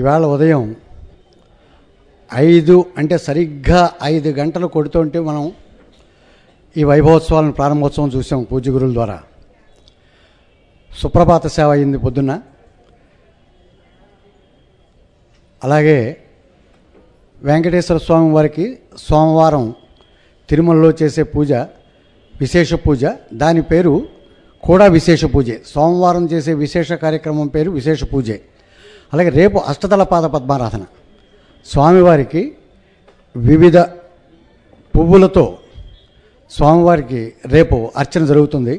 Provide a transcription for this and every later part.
ఇవాళ ఉదయం 5 అంటే సరిగ్గా 5 గంటలు కొడుతుంటే మనం ఈ వైభవోత్సవాలను ప్రారంభోత్సవం చూసాం పూజ్య గురువుల ద్వారా. సుప్రభాత సేవ అయింది పొద్దున్న. అలాగే వెంకటేశ్వర స్వామి వారికి సోమవారం తిరుమలలో చేసే పూజ విశేష పూజ, దాని పేరు కూడా విశేష పూజే. సోమవారం చేసే విశేష కార్యక్రమం పేరు విశేష పూజే. అలాగే రేపు అష్టదళ పాద పద్మారాధన, స్వామివారికి వివిధ పువ్వులతో స్వామివారికి రేపు అర్చన జరుగుతుంది.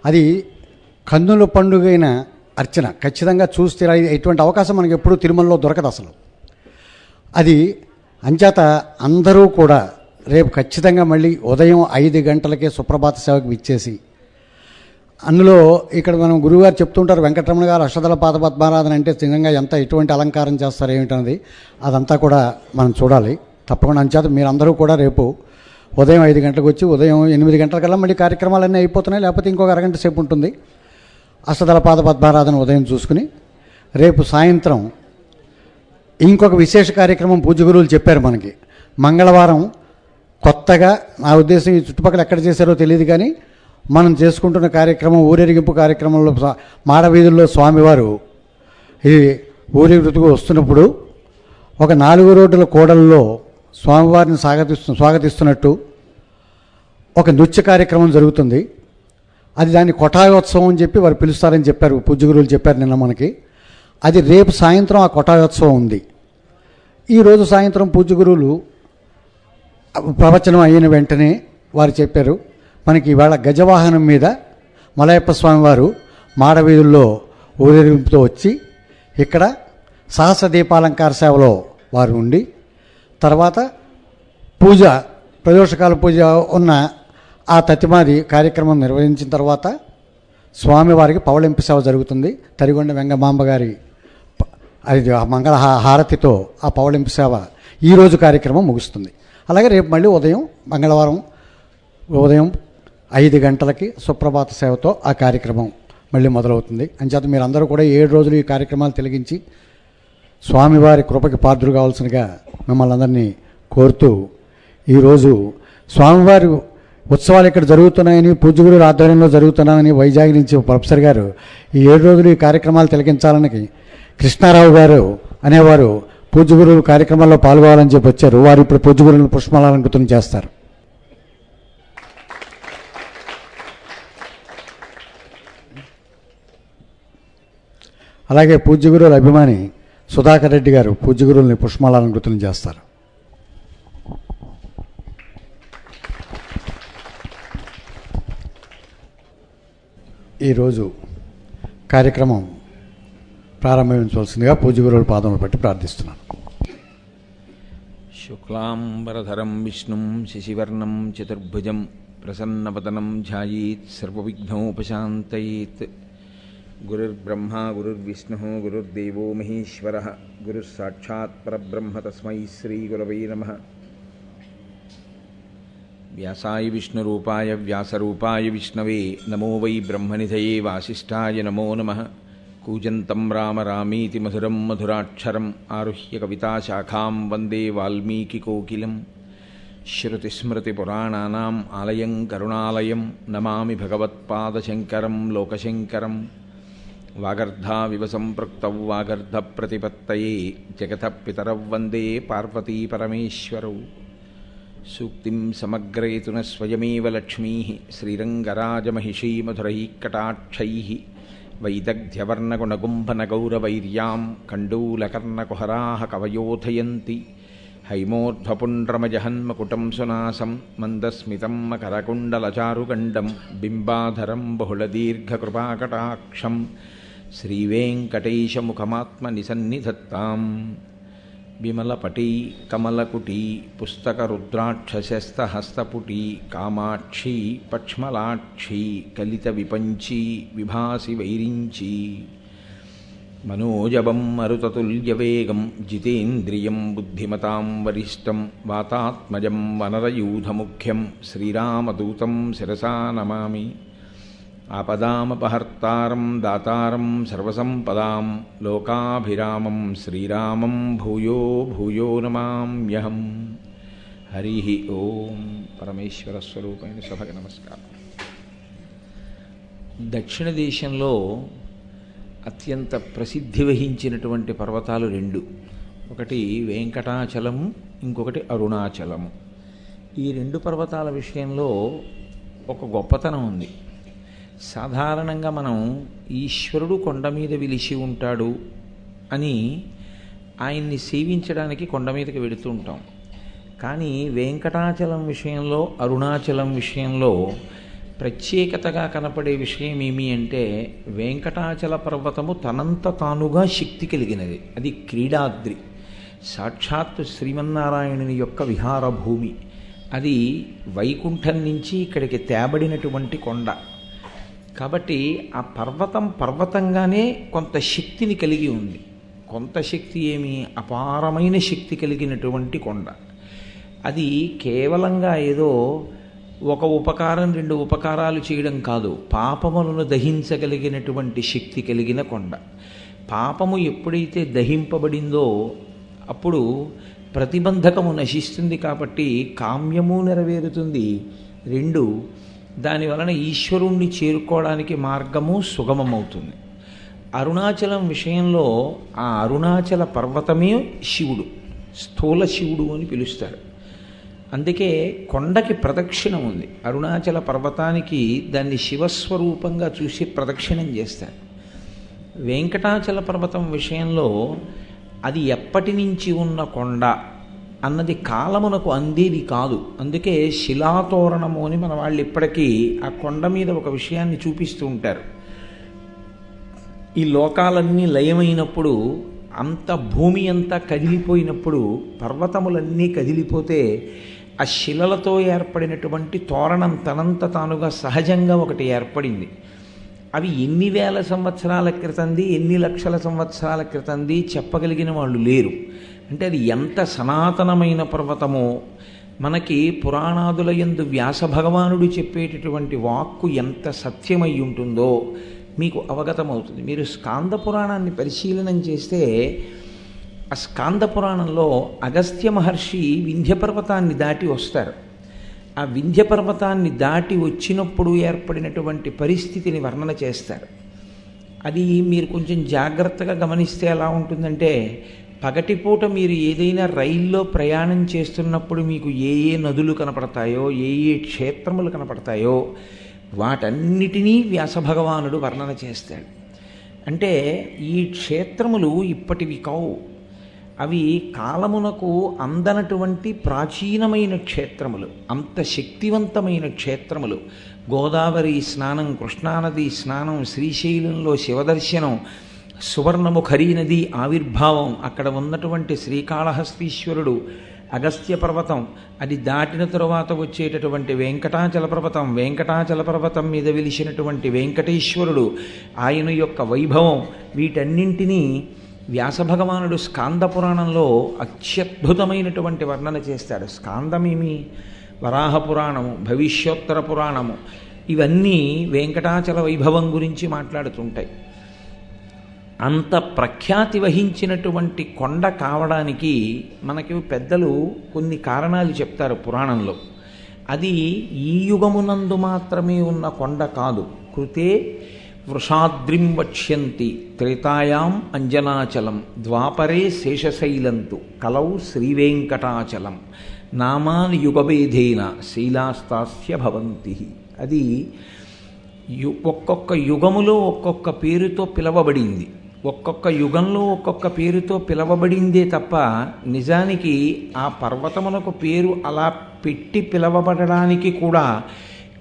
అది కన్నుల పండుగైన అర్చన. ఖచ్చితంగా చూస్తే ఎటువంటి అవకాశం మనకి ఎప్పుడూ తిరుమలలో దొరకదు అసలు. అది అంచేత అందరూ కూడా రేపు ఖచ్చితంగా మళ్ళీ ఉదయం 5 గంటలకే సుప్రభాత సేవకు విచ్చేసి, అందులో ఇక్కడ మనం గురువుగారు చెప్తుంటారు, వెంకటరమణ గారు అష్టదళ పాద పద్మారాధన అంటే నిజంగా ఎటువంటి అలంకారం చేస్తారు ఏమిటన్నది అదంతా కూడా మనం చూడాలి తప్పకుండా. అంచేత మీరందరూ కూడా రేపు ఉదయం 5 గంటలకు వచ్చి ఉదయం 8 గంటలకల్లా మళ్ళీ కార్యక్రమాలన్నీ అయిపోతున్నాయి. లేకపోతే ఇంకొక అరగంట సేపు ఉంటుంది. అష్టదళ పాద పద్మారాధన ఉదయం చూసుకుని రేపు సాయంత్రం ఇంకొక విశేష కార్యక్రమం పూజ్య గురువులు చెప్పారు మనకి. మంగళవారం కొత్తగా, నా ఉద్దేశం ఈ చుట్టుపక్కల ఎక్కడ చేశారో తెలియదు కానీ, మనం చేసుకుంటున్న కార్యక్రమం ఊరేగింపు కార్యక్రమంలో మాడవీధుల్లో స్వామివారు ఈ ఊరేగింపుకు వస్తున్నప్పుడు ఒక 4 రోడ్ల కూడల్లో స్వామివారిని స్వాగతిస్తున్నట్టు ఒక నృత్య కార్యక్రమం జరుగుతుంది. అది దాన్ని కొఠాయోత్సవం అని చెప్పి వారు పిలుస్తారని చెప్పారు, పూజ్య గురువులు చెప్పారు నిన్న మనకి. అది రేపు సాయంత్రం ఆ కొఠాయోత్సవం ఉంది. ఈరోజు సాయంత్రం పూజ్య గురువులు ప్రవచనం అయిన వెంటనే వారు చెప్పారు, మనకి ఇవాళ గజవాహనం మీద మలయప్ప స్వామివారు మాడవీధుల్లో ఊరేగింపుతో వచ్చి ఇక్కడ సహస్ర దీపాలంకార సేవలో వారు ఉండి, తర్వాత పూజ ప్రదోషకాల పూజ ఉన్న ఆ తతిమాది కార్యక్రమం నిర్వహించిన తర్వాత స్వామివారికి పవళింపు సేవ జరుగుతుంది. తరిగొండ వెంగమాంబ గారి అది మంగళ హారతితో ఆ పవళింపు సేవ ఈరోజు కార్యక్రమం ముగుస్తుంది. అలాగే రేపు మళ్ళీ మంగళవారం ఉదయం 5 గంటలకి సుప్రభాత సేవతో ఆ కార్యక్రమం మళ్ళీ మొదలవుతుంది. అంచేత మీరందరూ కూడా 7 రోజులు ఈ కార్యక్రమాలు తిలగించి స్వామివారి కృపకి పాత్రులు కావాల్సినగా మిమ్మల్ని అందరినీ కోరుతూ, ఈరోజు స్వామివారి ఉత్సవాలు ఇక్కడ జరుగుతున్నాయని, పూజ్య గురువుల ఆధ్వర్యంలో జరుగుతున్నాయని వైజాగ్ నుంచి ప్రొఫెసర్ గారు ఈ 7 రోజులు ఈ కార్యక్రమాలు తిలకించాలని కృష్ణారావు గారు అనేవారు పూజ్య గురువుల కార్యక్రమాల్లో పాల్గొవాలని చెప్పి వచ్చారు. వారు ఇప్పుడు పూజ్య గురువులను పుష్పమాలంకృతం చేస్తారు. అలాగే పూజ్య గురువుల అభిమాని సుధాకర్ రెడ్డి గారు పూజ్య గురువుల్ని పుష్పమాలంకృతం చేస్తారు. ఈరోజు కార్యక్రమం ప్రారంభించవలసిందిగా పూజ్య గురువుల పాదములు పట్టి ప్రార్థిస్తున్నాను. శుక్లాంబరధరం విష్ణుం శశివర్ణం చతుర్భుజం ప్రసన్నవదనం ధ్యాయేత్ సర్వవిఘ్నోపశాంతయేత్. గురుర్బ్రహ్మా గురుర్విష్ణుః గురుర్దేవో మహేశ్వరః గురుః సాక్షాత్ పరబ్రహ్మ తస్మై శ్రీగురవై నమః. వ్యాసాయ విష్ణురూపాయ వ్యాసరూపాయ విష్ణవే నమో వై బ్రహ్మనిధయే వాసిష్ఠాయ నమో నమః. కూజంతం రామ రామీతి మధురం మధురాక్షరం ఆరుహ్య కవితాశాఖాం వందే వాల్మీకికోకిలం. శ్రుతిస్మృతిపురాణానాం ఆలయం కరుణాలయం నమామి భగవత్పాదశంకరం లోకశంకరం. వాగర్ధావివ సంపృక్తౌ వాగర్ధప్రతిపత్తయే జగతః పితరౌ వందే పార్వతీపరమేశ్వరౌ. సూక్తిం సమగ్రయతున స్వయమేవ లక్ష్మీః శ్రీరంగరాజమహిషీ మధురైఃకటాక్షైః. వైదగ్ధ్యవర్ణగుణగుంభనగౌరవైర్యాం కండూలకర్ణకుహరాः కవయోధయంతి. హైమోర్ధ్వపుండ్రమజహన్మకుటం సునాసం మందస్మితం మకరకుండలచారుగండం బింబాధరం బహుళదీర్ఘకృపాకటాక్షం. శ్రీవేంకటేశముఖమాత్మనిసన్నిధత్తాం. విమలపటీ కమలకుటీ పుస్తకరుద్రాక్షశస్తహస్తపుటీ కామాక్షీ పక్ష్మలాక్షీ కలితవిపంచీ విభాసి వైరించీ. మనోజవం మరుతతుల్యవేగం జితేంద్రియం బుద్ధిమతాం వరిష్టం వాతాత్మజం వనరయూధముఖ్యం శ్రీరామదూతం శిరసా నమామి. ఆపదామపహర్తారం దాతారం సర్వసంపదాం లోకాభిరామం శ్రీరామం భూయో భూయో నమామ్యహం. హరి ఓం. పరమేశ్వర స్వరూపమైన సభకు నమస్కారం. దక్షిణ దేశంలో అత్యంత ప్రసిద్ధి వహించినటువంటి పర్వతాలు రెండు. ఒకటి వెంకటాచలము, ఇంకొకటి అరుణాచలము. ఈ రెండు పర్వతాల విషయంలో ఒక గొప్పతనం ఉంది. సాధారణంగా మనం ఈశ్వరుడు కొండ మీద విలిచి ఉంటాడు అని ఆయన్ని సేవించడానికి కొండ మీదకి వెళుతూ ఉంటాం. కానీ వెంకటాచలం విషయంలో, అరుణాచలం విషయంలో ప్రత్యేకతగా కనపడే విషయం ఏమి అంటే, వెంకటాచల పర్వతము తనంత తానుగా శక్తి కలిగినది. అది క్రీడాద్రి, సాక్షాత్తు శ్రీమన్నారాయణుని యొక్క విహార భూమి. అది వైకుంఠం నుంచి ఇక్కడికి తేబడినటువంటి కొండ. కాబట్టి ఆ పర్వతం పర్వతంగానే కొంత శక్తిని కలిగి ఉంది. కొంత శక్తి ఏమి, అపారమైన శక్తి కలిగినటువంటి కొండ. అది కేవలంగా ఏదో ఒక ఉపకారం రెండు ఉపకారాలు చేయడం కాదు, పాపములను దహించగలిగినటువంటి శక్తి కలిగిన కొండ. పాపము ఎప్పుడైతే దహింపబడిందో అప్పుడు ప్రతిబంధకము నశిస్తుంది. కాబట్టి కామ్యము నెరవేరుతుంది. రెండు, దానివలన ఈశ్వరుణ్ణి చేరుకోవడానికి మార్గము సుగమమవుతుంది. అరుణాచలం విషయంలో ఆ అరుణాచల పర్వతమే శివుడు, స్థూల శివుడు అని పిలుస్తారు. అందుకే కొండకి ప్రదక్షిణం ఉంది. అరుణాచల పర్వతానికి దాన్ని శివస్వరూపంగా చూసి ప్రదక్షిణం చేస్తారు. వెంకటాచల పర్వతం విషయంలో అది ఎప్పటి నుంచి ఉన్న కొండ అన్నది కాలమునకు అందేది కాదు. అందుకే శిలాతోరణము అని మన వాళ్ళు ఇప్పటికీ ఆ కొండ మీద ఒక విషయాన్ని చూపిస్తూ ఉంటారు. ఈ లోకాలన్నీ లయమైనప్పుడు, అంత భూమి అంతా కదిలిపోయినప్పుడు, పర్వతములన్నీ కదిలిపోతే ఆ శిలలతో ఏర్పడినటువంటి తోరణం తనంత తానుగా సహజంగా ఒకటి ఏర్పడింది. అవి ఎన్ని వేల సంవత్సరాల క్రితంది, ఎన్ని లక్షల సంవత్సరాల క్రితంది చెప్పగలిగిన వాళ్ళు లేరు. అంటే అది ఎంత సనాతనమైన పర్వతమో, మనకి పురాణాదుల యందు వ్యాస భగవానుడు చెప్పేటటువంటి వాక్కు ఎంత సత్యమై ఉంటుందో మీకు అవగతమవుతుంది. మీరు స్కాంద పురాణాన్ని పరిశీలనం చేస్తే ఆ స్కాంద పురాణంలో అగస్త్య మహర్షి వింధ్య పర్వతాన్ని దాటి వస్తారు. ఆ వింధ్య పర్వతాన్ని దాటి వచ్చినప్పుడు ఏర్పడినటువంటి పరిస్థితిని వర్ణన చేస్తారు. అది మీరు కొంచెం జాగ్రత్తగా గమనిస్తే ఎలా ఉంటుందంటే, పగటిపూట మీరు ఏదైనా రైల్లో ప్రయాణం చేస్తున్నప్పుడు మీకు ఏ ఏ నదులు కనపడతాయో, ఏ ఏ క్షేత్రములు కనపడతాయో వాటన్నిటినీ వ్యాసభగవానుడు వర్ణన చేస్తాడు. అంటే ఈ క్షేత్రములు ఇప్పటివి కావు, అవి కాలమునకు అందనటువంటి ప్రాచీనమైన క్షేత్రములు, అంత శక్తివంతమైన క్షేత్రములు. గోదావరి స్నానం, కృష్ణానది స్నానం, శ్రీశైలంలో శివదర్శనం, సువర్ణముఖరీ నది ఆవిర్భావం, అక్కడ ఉన్నటువంటి శ్రీకాళహస్తీశ్వరుడు, అగస్త్య పర్వతం, అది దాటిన తరువాత వచ్చేటటువంటి వెంకటాచల పర్వతం, వెంకటాచల పర్వతం మీద వెలిసినటువంటి వెంకటేశ్వరుడు, ఆయన యొక్క వైభవం, వీటన్నింటినీ వ్యాసభగవానుడు స్కాంద పురాణంలో అత్యద్భుతమైనటువంటి వర్ణన చేస్తాడు. స్కాందమేమి, వరాహ పురాణము, భవిష్యోత్తర పురాణము, ఇవన్నీ వెంకటాచల వైభవం గురించి మాట్లాడుతుంటాయి. అంత ప్రఖ్యాతి వహించినటువంటి కొండ కావడానికి మనకి పెద్దలు కొన్ని కారణాలు చెప్తారు పురాణంలో. అది ఈ యుగమునందు మాత్రమే ఉన్న కొండ కాదు. కృతే వృషాద్రిం వక్ష్యంతి త్రేతాయాం అంజనాచలం ద్వాపరే శేషశైలంతు కలౌ శ్రీవేంకటాచలం నామాని యుగభేదేన శైలాస్తాస్య భవంతి. అది ఒక్కొక్క యుగములో ఒక్కొక్క పేరుతో పిలవబడింది. ఒక్కొక్క యుగంలో ఒక్కొక్క పేరుతో పిలవబడిందే తప్ప నిజానికి ఆ పర్వతమునకు పేరు అలా పెట్టి పిలవబడడానికి కూడా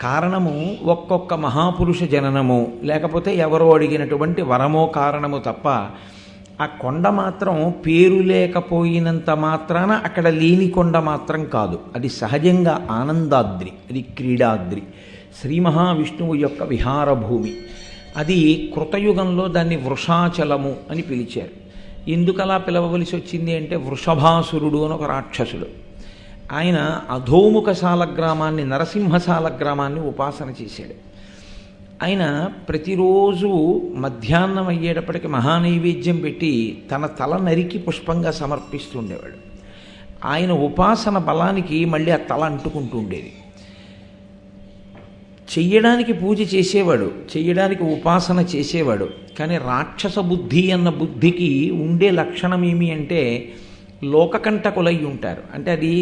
కారణము ఒక్కొక్క మహాపురుష జననము, లేకపోతే ఎవరో అడిగినటువంటి వరమో కారణము తప్ప ఆ కొండ మాత్రం పేరు లేకపోయినంత మాత్రాన అక్కడ లేని కొండ మాత్రం కాదు. అది సహజంగా ఆనందాద్రి, అది క్రీడాద్రి, శ్రీ మహావిష్ణువు యొక్క విహారభూమి. అది కృతయుగంలో దాన్ని వృషాచలము అని పిలిచారు. ఎందుకలా పిలవవలసి వచ్చింది అంటే, వృషభాసురుడు అని ఒక రాక్షసుడు, ఆయన అధోముఖ శాలగ్రామాన్ని, నరసింహశాల గ్రామాన్ని ఉపాసన చేశాడు. ఆయన ప్రతిరోజు మధ్యాహ్నం అయ్యేటప్పటికి మహానైవేద్యం పెట్టి తన తల నరికి పుష్పంగా సమర్పిస్తూ ఉండేవాడు. ఆయన ఉపాసన బలానికి మళ్ళీ ఆ తల అంటుకుంటూ ఉండేది. చెయ్యడానికి పూజ చేసేవాడు, చెయ్యడానికి ఉపాసన చేసేవాడు. కానీ రాక్షస బుద్ధి అన్న బుద్ధికి ఉండే లక్షణం ఏమి అంటే లోకకంటకులై ఉంటారు. అంటే అది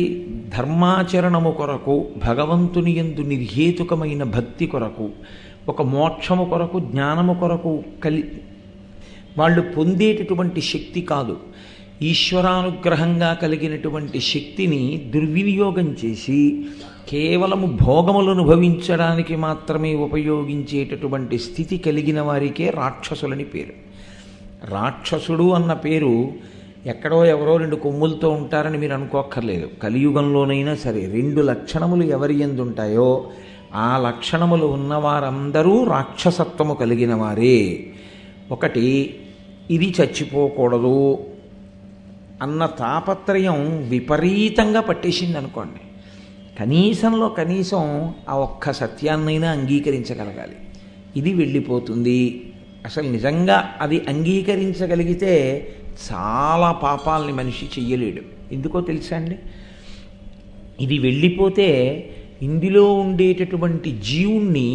ధర్మాచరణము కొరకు, భగవంతుని యందు నిర్హేతుకమైన భక్తి కొరకు, ఒక మోక్షము కొరకు, జ్ఞానము కొరకు వాళ్ళు పొందేటటువంటి శక్తి కాదు. ఈశ్వరానుగ్రహంగా కలిగినటువంటి శక్తిని దుర్వినియోగం చేసి కేవలము భోగములను అనుభవించడానికి మాత్రమే ఉపయోగించేటటువంటి స్థితి కలిగిన వారికే రాక్షసులని పేరు. రాక్షసుడు అన్న పేరు ఎక్కడో ఎవరో రెండు కొమ్ములతో ఉంటారని మీరు అనుకోక్కర్లేదు. కలియుగంలోనైనా సరే 2 లక్షణములు ఎవరి యందు ఉంటాయో ఆ లక్షణములు ఉన్నవారందరూ రాక్షసత్వము కలిగిన వారే. ఒకటి, ఇది చచ్చిపోకూడదు అన్న తాపత్రయం విపరీతంగా పట్టేసింది అనుకోండి. కనీసంలో కనీసం ఆ ఒక్క సత్యాన్నైనా అంగీకరించగలగాలి. ఇది వెళ్ళిపోతుంది. అసలు నిజంగా అది అంగీకరించగలిగితే చాలా పాపాలని మనిషి చెయ్యలేడు. ఎందుకో తెలుసా అండి? ఇది వెళ్ళిపోతే ఇందులో ఉండేటటువంటి జీవుణ్ణి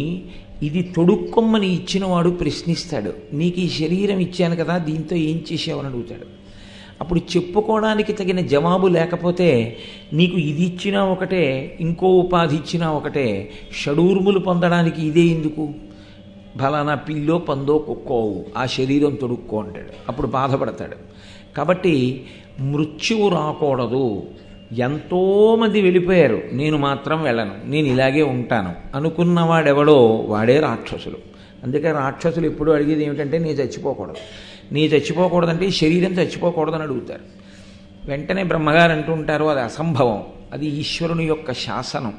ఇది తొడుక్కొమ్మని ఇచ్చినవాడు ప్రశ్నిస్తాడు. నీకు ఈ శరీరం ఇచ్చాను కదా, దీంతో ఏం చేసావని అడుగుతాడు. అప్పుడు చెప్పుకోవడానికి తగిన జవాబు లేకపోతే నీకు ఇది ఇచ్చినా ఒకటే, ఇంకో ఉపాధి ఇచ్చినా ఒకటే, షడూర్ములు పొందడానికి ఇదే ఎందుకు, ఫలానా పిల్లో పందో కుక్కోవు, ఆ శరీరం తొడుక్కో అంటాడు. అప్పుడు బాధపడతాడు. కాబట్టి మృత్యువు రాకూడదు. ఎంతోమంది వెళ్ళిపోయారు, నేను మాత్రం వెళ్ళను, నేను ఇలాగే ఉంటాను అనుకున్నవాడెవడో వాడే రాక్షసులు. అందుకే రాక్షసులు ఎప్పుడూ అడిగేది ఏమిటంటే నీ చచ్చిపోకూడదు, నీ చచ్చిపోకూడదంటే ఈ శరీరం చచ్చిపోకూడదని అడుగుతారు. వెంటనే బ్రహ్మగారు అంటూ ఉంటారు, అది అసంభవం, అది ఈశ్వరుని యొక్క శాసనం.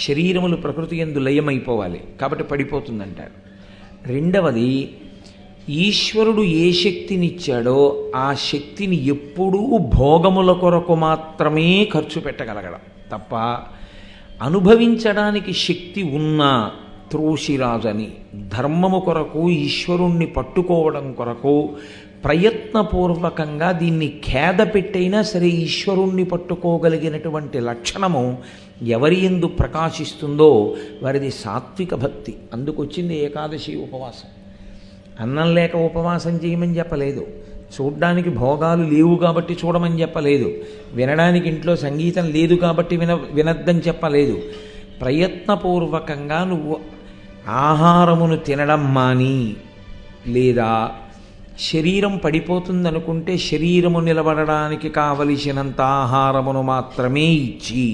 శరీరములు ప్రకృతి యందు లయమైపోవాలి, కాబట్టి పడిపోతుందంటారు. రెండవది, ఈశ్వరుడు ఏ శక్తినిచ్చాడో ఆ శక్తిని ఎప్పుడూ భోగముల కొరకు మాత్రమే ఖర్చు పెట్టగలగడం తప్ప అనుభవించడానికి శక్తి ఉన్నా త్రోసిరాజని ధర్మము కొరకు, ఈశ్వరుణ్ణి పట్టుకోవడం కొరకు ప్రయత్నపూర్వకంగా దీన్ని ఖేద పెట్టైనా సరే ఈశ్వరుణ్ణి పట్టుకోగలిగినటువంటి లక్షణము ఎవరి యందు ప్రకాశిస్తుందో వారిది సాత్విక భక్తి. అందుకొచ్చింది ఏకాదశి ఉపవాసం. అన్నం లేక ఉపవాసం చేయమని చెప్పలేదు, చూడ్డానికి భోగాలు లేవు కాబట్టి చూడమని చెప్పలేదు, వినడానికి ఇంట్లో సంగీతం లేదు కాబట్టి వినద్దని చెప్పలేదు. ప్రయత్నపూర్వకంగా నువ్వు ఆహారమును తినడం మాని, లేదా శరీరం పడిపోతుందనుకుంటే శరీరము నిలబడడానికి కావలసినంత ఆహారమును మాత్రమే ఇచ్చి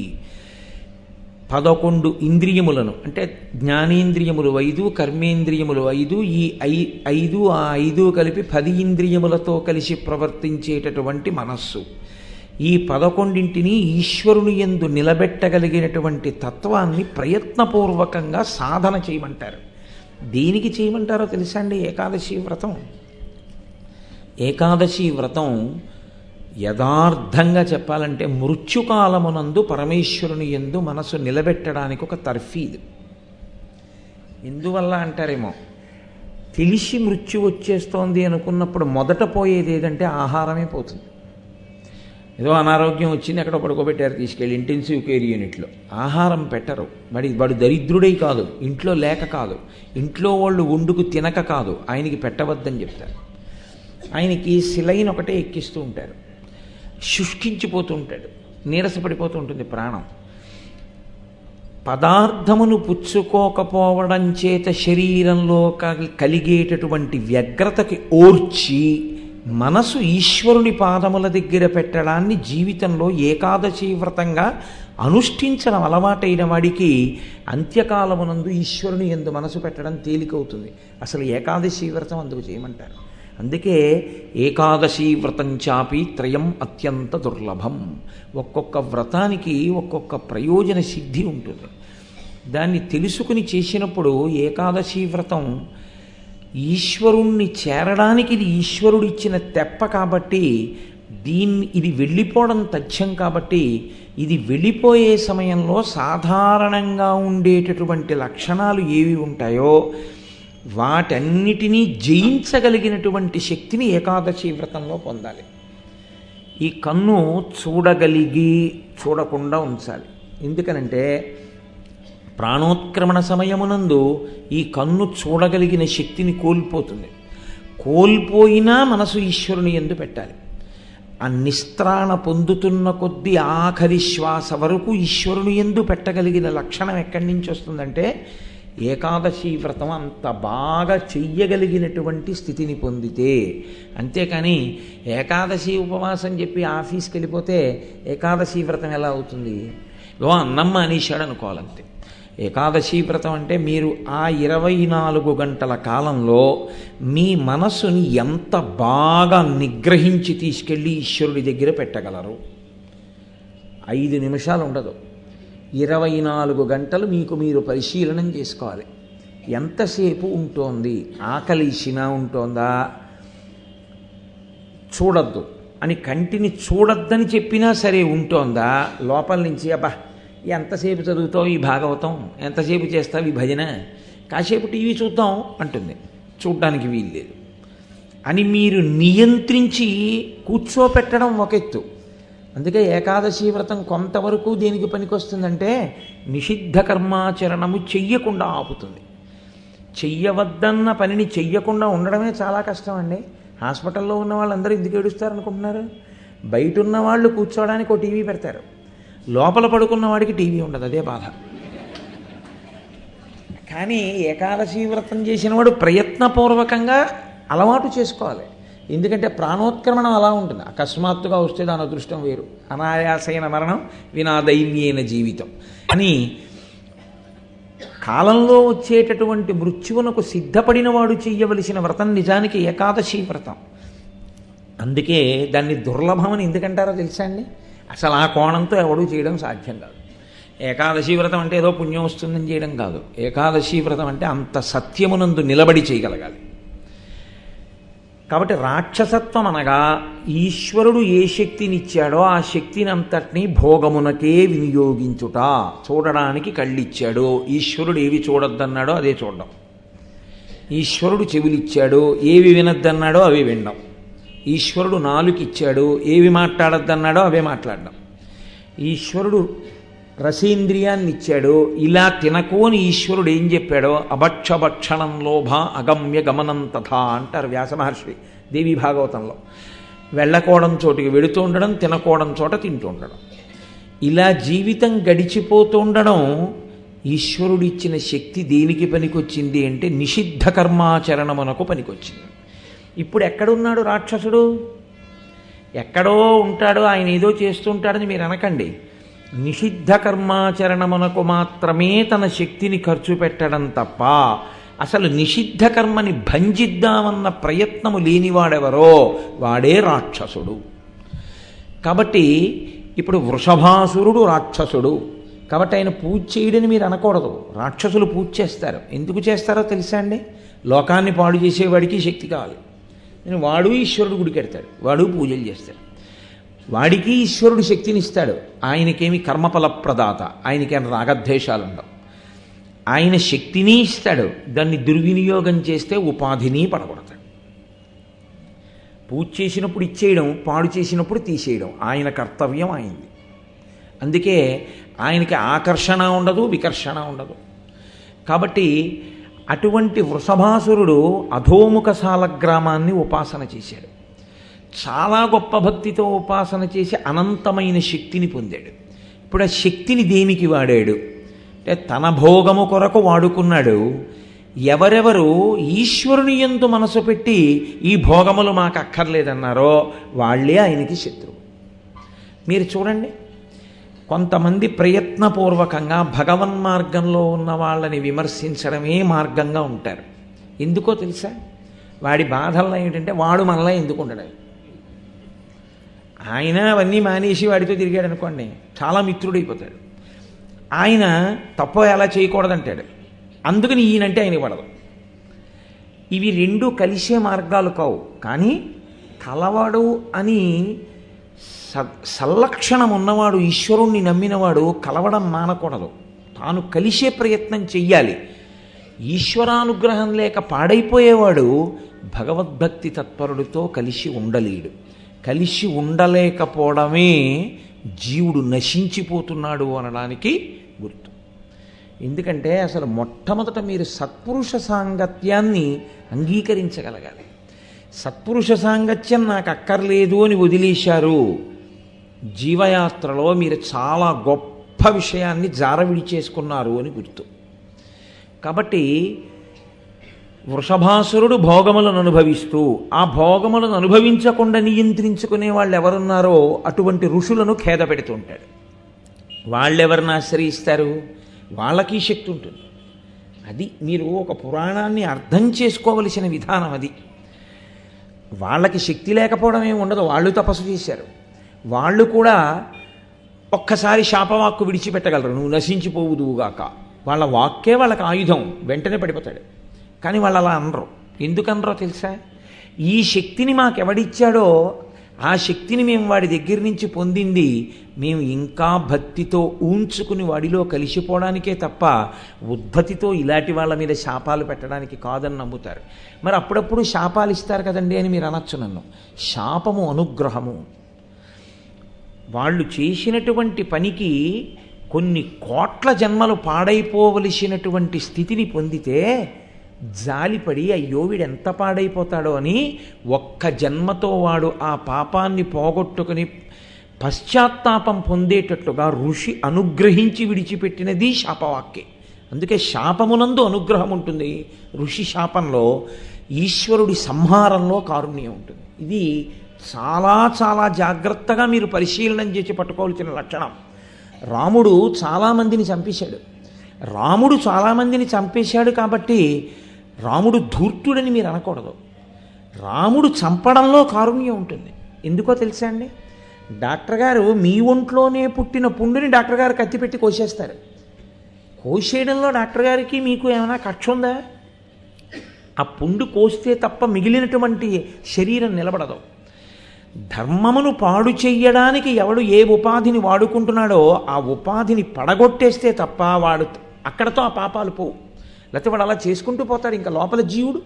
11 ఇంద్రియములను, అంటే జ్ఞానేంద్రియములు 5, కర్మేంద్రియములు 5, ఈ 5 కలిపి 10 ఇంద్రియములతో కలిసి ప్రవర్తించేటటువంటి మనస్సు, ఈ 11ంటిని ఈశ్వరుని యందు నిలబెట్టగలిగినటువంటి తత్వాన్ని ప్రయత్నపూర్వకంగా సాధన చేయమంటారు. దేనికి చేయమంటారో తెలుసా అండి? ఏకాదశి వ్రతం యథార్థంగా చెప్పాలంటే మృత్యుకాలమునందు పరమేశ్వరుని యందు మనసు నిలబెట్టడానికి ఒక తర్ఫీదు. ఎందువల్ల అంటారేమో, తెలిసి మృత్యు వచ్చేస్తోంది అనుకున్నప్పుడు మొదట పోయేది ఏదంటే ఆహారమే పోతుంది. ఏదో అనారోగ్యం వచ్చింది, ఎక్కడ పడుకోబెట్టారు తీసుకెళ్ళి ఇంటెన్సివ్ కేర్ యూనిట్లో, ఆహారం పెట్టరు. వాడు దరిద్రుడై కాదు, ఇంట్లో లేక కాదు, ఇంట్లో వాళ్ళు వండుకు తినక కాదు, ఆయనకి పెట్టవద్దని చెప్తారు. ఆయనకి సిలైన్ ఒకటే ఎక్కిస్తూ ఉంటారు, శుష్కించిపోతూ ఉంటాడు, నీరసపడిపోతూ ఉంటుంది ప్రాణం. పదార్థమును పుచ్చుకోకపోవడం చేత శరీరంలో కలిగేటటువంటి వ్యగ్రతకి ఓర్చి మనసు ఈశ్వరుని పాదముల దగ్గర పెట్టడాన్ని జీవితంలో ఏకాదశి వ్రతంగా అనుష్ఠించడం అలవాటైన వాడికి అంత్యకాలమునందు ఈశ్వరుని యందు మనసు పెట్టడం తేలికవుతుంది. అసలు ఏకాదశి వ్రతం అందుకు చేయమంటారు. అందుకే ఏకాదశి వ్రతం చాపి త్రయం అత్యంత దుర్లభం. ఒక్కొక్క వ్రతానికి ఒక్కొక్క ప్రయోజన సిద్ధి ఉంటుంది. దాన్ని తెలుసుకుని చేసినప్పుడు ఏకాదశి వ్రతం ఈశ్వరుణ్ణి చేరడానికి ఇది ఈశ్వరుడిచ్చిన తెప్ప కాబట్టి, ఇది వెళ్ళిపోవడం తథ్యం కాబట్టి, ఇది వెళ్ళిపోయే సమయంలో సాధారణంగా ఉండేటటువంటి లక్షణాలు ఏవి ఉంటాయో వాటన్నిటినీ జయించగలిగినటువంటి శక్తిని ఏకాదశి వ్రతంలో పొందాలి. ఈ కన్ను చూడగలిగి చూడకుండా ఉంచాలి. ఎందుకనంటే ప్రాణోత్క్రమణ సమయమునందు ఈ కన్ను చూడగలిగిన శక్తిని కోల్పోతుంది. కోల్పోయినా మనసు ఈశ్వరుని యందు పెట్టాలి. ఆ నిస్త్రాణ పొందుతున్న కొద్దీ ఆఖరి శ్వాస వరకు ఈశ్వరుని యందు పెట్టగలిగిన లక్షణం ఎక్కడి నుంచి వస్తుందంటే ఏకాదశి వ్రతం అంత బాగా చెయ్యగలిగినటువంటి స్థితిని పొందితే. అంతేకాని ఏకాదశి ఉపవాసం చెప్పి ఆఫీస్కి వెళ్ళిపోతే ఏకాదశి వ్రతం ఎలా అవుతుంది? అన్నమ్మ అనేశాడు అనుకోవాలంతే. ఏకాదశి వ్రతం అంటే మీరు ఆ 24 గంటల కాలంలో మీ మనస్సుని ఎంత బాగా నిగ్రహించి తీసుకెళ్ళి ఈశ్వరుడి దగ్గర పెట్టగలరు. 5 నిమిషాలు ఉండదు, 24 గంటలు మీకు మీరు పరిశీలనం చేసుకోవాలి. ఎంతసేపు ఉంటోంది, ఆకలిసినా ఉంటోందా, చూడద్దు అని కంటిని చూడద్దని చెప్పినా సరే ఉంటోందా, లోపల నుంచి అబ్బా ఎంతసేపు చదువుతావు ఈ భాగవతం, ఎంతసేపు చేస్తావు ఈ భజన, కాసేపు టీవీ చూద్దాం అంటుంది, చూడ్డానికి వీల్లేదు అని మీరు నియంత్రించి కూర్చోపెట్టడం ఒక ఎత్తు. అందుకే ఏకాదశి వ్రతం కొంతవరకు దేనికి పనికొస్తుందంటే నిషిద్ధ కర్మాచరణము చెయ్యకుండా ఆపుతుంది. చెయ్యవద్దన్న పనిని చెయ్యకుండా ఉండడమే చాలా కష్టం అండి. హాస్పిటల్లో ఉన్న వాళ్ళందరూ ఎందుకు ఏడుస్తారు అనుకుంటున్నారు? బయట ఉన్న వాళ్ళు కూర్చోవడానికి ఒక టీవీ పెడతారు, లోపల పడుకున్న వాడికి టీవీ ఉండదు, అదే బాధ. కానీ ఏకాదశి వ్రతం చేసిన వాడు ప్రయత్నపూర్వకంగా అలవాటు చేసుకోవాలి. ఎందుకంటే ప్రాణోత్క్రమణం అలా ఉంటుంది. అకస్మాత్తుగా వస్తే దాని అదృష్టం వేరు. అనాయాసైన మరణం వినా దైన్యేన జీవితం అని కాలంలో వచ్చేటటువంటి మృత్యువునకు సిద్ధపడిన వాడు చెయ్యవలసిన వ్రతం నిజానికి ఏకాదశి వ్రతం. అందుకే దాన్ని దుర్లభమని ఎందుకంటారో తెలుసా అండి? అసలు ఆ కోణంతో ఎవడూ చేయడం సాధ్యం కాదు. ఏకాదశి వ్రతం అంటే ఏదో పుణ్యం వస్తుందని చేయడం కాదు. ఏకాదశి వ్రతం అంటే అంత సత్యమునందు నిలబడి చేయగలగాలి. కాబట్టి రాక్షసత్వం అనగా ఈశ్వరుడు ఏ శక్తినిచ్చాడో ఆ శక్తిని అంతటినీ భోగమునకే వినియోగించుట. చూడడానికి కళ్ళిచ్చాడు, ఈశ్వరుడు ఏవి చూడొద్దన్నాడో అదే చూడడం. ఈశ్వరుడు చెవులిచ్చాడు, ఏవి వినొద్దన్నాడో అవి వినడం. ఈశ్వరుడు నాలుకిచ్చాడు, ఏవి మాట్లాడొద్దన్నాడో అవే మాట్లాడడం. ఈశ్వరుడు రసేంద్రియాన్ని ఇచ్చాడు, ఇలా తినకు అని ఈశ్వరుడు ఏం చెప్పాడో అభక్షభక్షణం లోభ అగమ్య గమనం తథా అంటారు వ్యాస మహర్షి దేవి భాగవతంలో. వెళ్ళకోవడం చోటికి వెడుతూ ఉండడం, తినకోవడం చోట తింటూ ఉండడం, ఇలా జీవితం గడిచిపోతూ ఉండడం. ఈశ్వరుడిచ్చిన శక్తి దేనికి పనికొచ్చింది అంటే నిషిద్ధ కర్మాచరణమునకు పనికొచ్చింది. ఇప్పుడు ఎక్కడున్నాడు రాక్షసుడు? ఎక్కడో ఉంటాడో, ఆయన ఏదో చేస్తుంటాడని మీరు అనకండి. నిషిద్ధ కర్మాచరణమునకు మాత్రమే తన శక్తిని ఖర్చు పెట్టడం తప్ప అసలు నిషిద్ధ కర్మని భంజిద్దామన్న ప్రయత్నము లేనివాడెవరో వాడే రాక్షసుడు. కాబట్టి ఇప్పుడు వృషభాసురుడు రాక్షసుడు. కాబట్టి ఆయన పూజ చేయడని మీరు అనకూడదు. రాక్షసులు పూజ చేస్తారు. ఎందుకు చేస్తారో తెలుసా అండి? లోకాన్ని పాడు చేసేవాడికి శక్తి కావాలి. వాడు ఈశ్వరుడు గుడికి వెడతాడు, వాడు పూజలు చేస్తాడు, వాడికి ఈశ్వరుడు శక్తిని ఇస్తాడు. ఆయనకేమి కర్మఫల ప్రదాత, ఆయనకేం రాగద్వేషాలు ఉండవు. ఆయన శక్తిని ఇస్తాడు, దాన్ని దుర్వినియోగం చేస్తే ఉపాధిని పడగొడతాడు. పూజ చేసినప్పుడు ఇచ్చేయడం, పాడు చేసినప్పుడు తీసేయడం ఆయన కర్తవ్యం అయింది. అందుకే ఆయనకి ఆకర్షణ ఉండదు, వికర్షణ ఉండదు. కాబట్టి అటువంటి వృషభాసురుడు అధోముఖ సాలగ్రామాన్ని ఉపాసన చేశాడు. చాలా గొప్ప భక్తితో ఉపాసన చేసి అనంతమైన శక్తిని పొందాడు. ఇప్పుడు ఆ శక్తిని దేనికి వాడాడు అంటే తన భోగము కొరకు వాడుకున్నాడు. ఎవరెవరు ఈశ్వరుని యందు మనసు పెట్టి ఈ భోగములు మాకు అక్కర్లేదన్నారో వాళ్ళే ఆయనకి శత్రువు. మీరు చూడండి, కొంతమంది ప్రయత్నపూర్వకంగా భగవన్మార్గంలో ఉన్న వాళ్ళని విమర్శించడమే మార్గంగా ఉంటారు. ఎందుకో తెలుసా? వాడి బాధల్లో ఏంటంటే వాడు మనలా ఎందుకు ఉండడం. ఆయన అవన్నీ మానేసి వాడితో తిరిగాడు అనుకోండి, చాలా మిత్రుడైపోతాడు. ఆయన తప్ప ఎలా చేయకూడదంటాడు, అందుకని ఈయనంటే ఆయన పడదు. ఇవి రెండు కలిసే మార్గాలు కావు. కానీ కలవాడు అని సల్లక్షణం ఉన్నవాడు, ఈశ్వరుణ్ణి నమ్మినవాడు కలవడం మానకూడదు. తాను కలిసే ప్రయత్నం చెయ్యాలి. ఈశ్వరానుగ్రహం లేక పాడైపోయేవాడు భగవద్భక్తి తత్పరుడితో కలిసి ఉండలేడు. కలిసి ఉండలేకపోవడమే జీవుడు నశించిపోతున్నాడు అనడానికి గుర్తు. ఎందుకంటే అసలు మొట్టమొదట మీరు సత్పురుష సాంగత్యాన్ని అంగీకరించగలగాలి. సత్పురుష సాంగత్యం నాకు అక్కర్లేదు అని వదిలేశారు, జీవయాత్రలో మీరు చాలా గొప్ప విషయాన్ని జారవిడి చేసుకున్నారు అని గుర్తు. కాబట్టి వృషభాసురుడు భోగములను అనుభవిస్తూ ఆ భోగములను అనుభవించకుండా నియంత్రించుకునే వాళ్ళు ఎవరున్నారో అటువంటి ఋషులను ఖేద పెడుతుంటాడు. వాళ్ళెవరిని ఆశ్రయిస్తారు? వాళ్ళకి శక్తి ఉంటుంది. అది మీరు ఒక పురాణాన్ని అర్థం చేసుకోవలసిన విధానం. అది వాళ్ళకి శక్తి లేకపోవడం ఏమి ఉండదు. వాళ్ళు తపస్సు చేశారు. వాళ్ళు కూడా ఒక్కసారి శాపవాక్కు విడిచిపెట్టగలరు, నువ్వు నశించిపోవుదువుగాక. వాళ్ళ వాక్కే వాళ్ళకి ఆయుధం, వెంటనే పడిపోతాడు. కానీ వాళ్ళు అలా అనరు. ఎందుకనరో తెలుసా? ఈ శక్తిని మాకెవడిచ్చాడో ఆ శక్తిని మేము వాడి దగ్గర నుంచి పొందింది మేము ఇంకా భక్తితో ఊంచుకుని వాడిలో కలిసిపోవడానికే తప్ప ఉద్ధతితో ఇలాంటి వాళ్ళ మీద శాపాలు పెట్టడానికి కాదని నమ్ముతారు. మరి అప్పుడప్పుడు శాపాలు ఇస్తారు కదండి అని మీరు అనొచ్చు నన్ను. శాపము అనుగ్రహము. వాళ్ళు చేసినటువంటి పనికి కొన్ని కోట్ల జన్మలు పాడైపోవలసినటువంటి స్థితిని పొందితే జాలిపడి అయ్యో వీడు ఎంత పాడైపోతాడో అని ఒక్క జన్మతో వాడు ఆ పాపాన్ని పోగొట్టుకుని పశ్చాత్తాపం పొందేటట్టుగా ఋషి అనుగ్రహించి విడిచిపెట్టినది శాపవాక్యే. అందుకే శాపమునందు అనుగ్రహం ఉంటుంది, ఋషి శాపంలో ఈశ్వరుడి సంహారంలో కారుణ్యం ఉంటుంది. ఇది చాలా చాలా జాగ్రత్తగా మీరు పరిశీలనం చేసి పట్టుకోవాల్సిన లక్షణం. రాముడు చాలామందిని చంపేశాడు. రాముడు చాలామందిని చంపేశాడు కాబట్టి రాముడు ధూర్తుడని మీరు అనకూడదు. రాముడు చంపడంలో కారుణ్యం ఉంటుంది. ఎందుకో తెలుసా అండి? డాక్టర్ గారు మీ ఒంట్లోనే పుట్టిన పుండుని డాక్టర్ గారు కత్తిపెట్టి కోసేస్తారు. కోసేయడంలో డాక్టర్ గారికి మీకు ఏమైనా కక్ష ఉందా? ఆ పుండు కోస్తే తప్ప మిగిలినటువంటి శరీరం నిలబడదు. ధర్మమును పాడు చెయ్యడానికి ఎవడు ఏ ఉపాధిని వాడుకుంటున్నాడో ఆ ఉపాధిని పడగొట్టేస్తే తప్ప వాడు అక్కడతో ఆ పాపాలు పోవు. లేకపోతే వాడు అలా చేసుకుంటూ పోతాడు ఇంకా లోపల జీవుడు.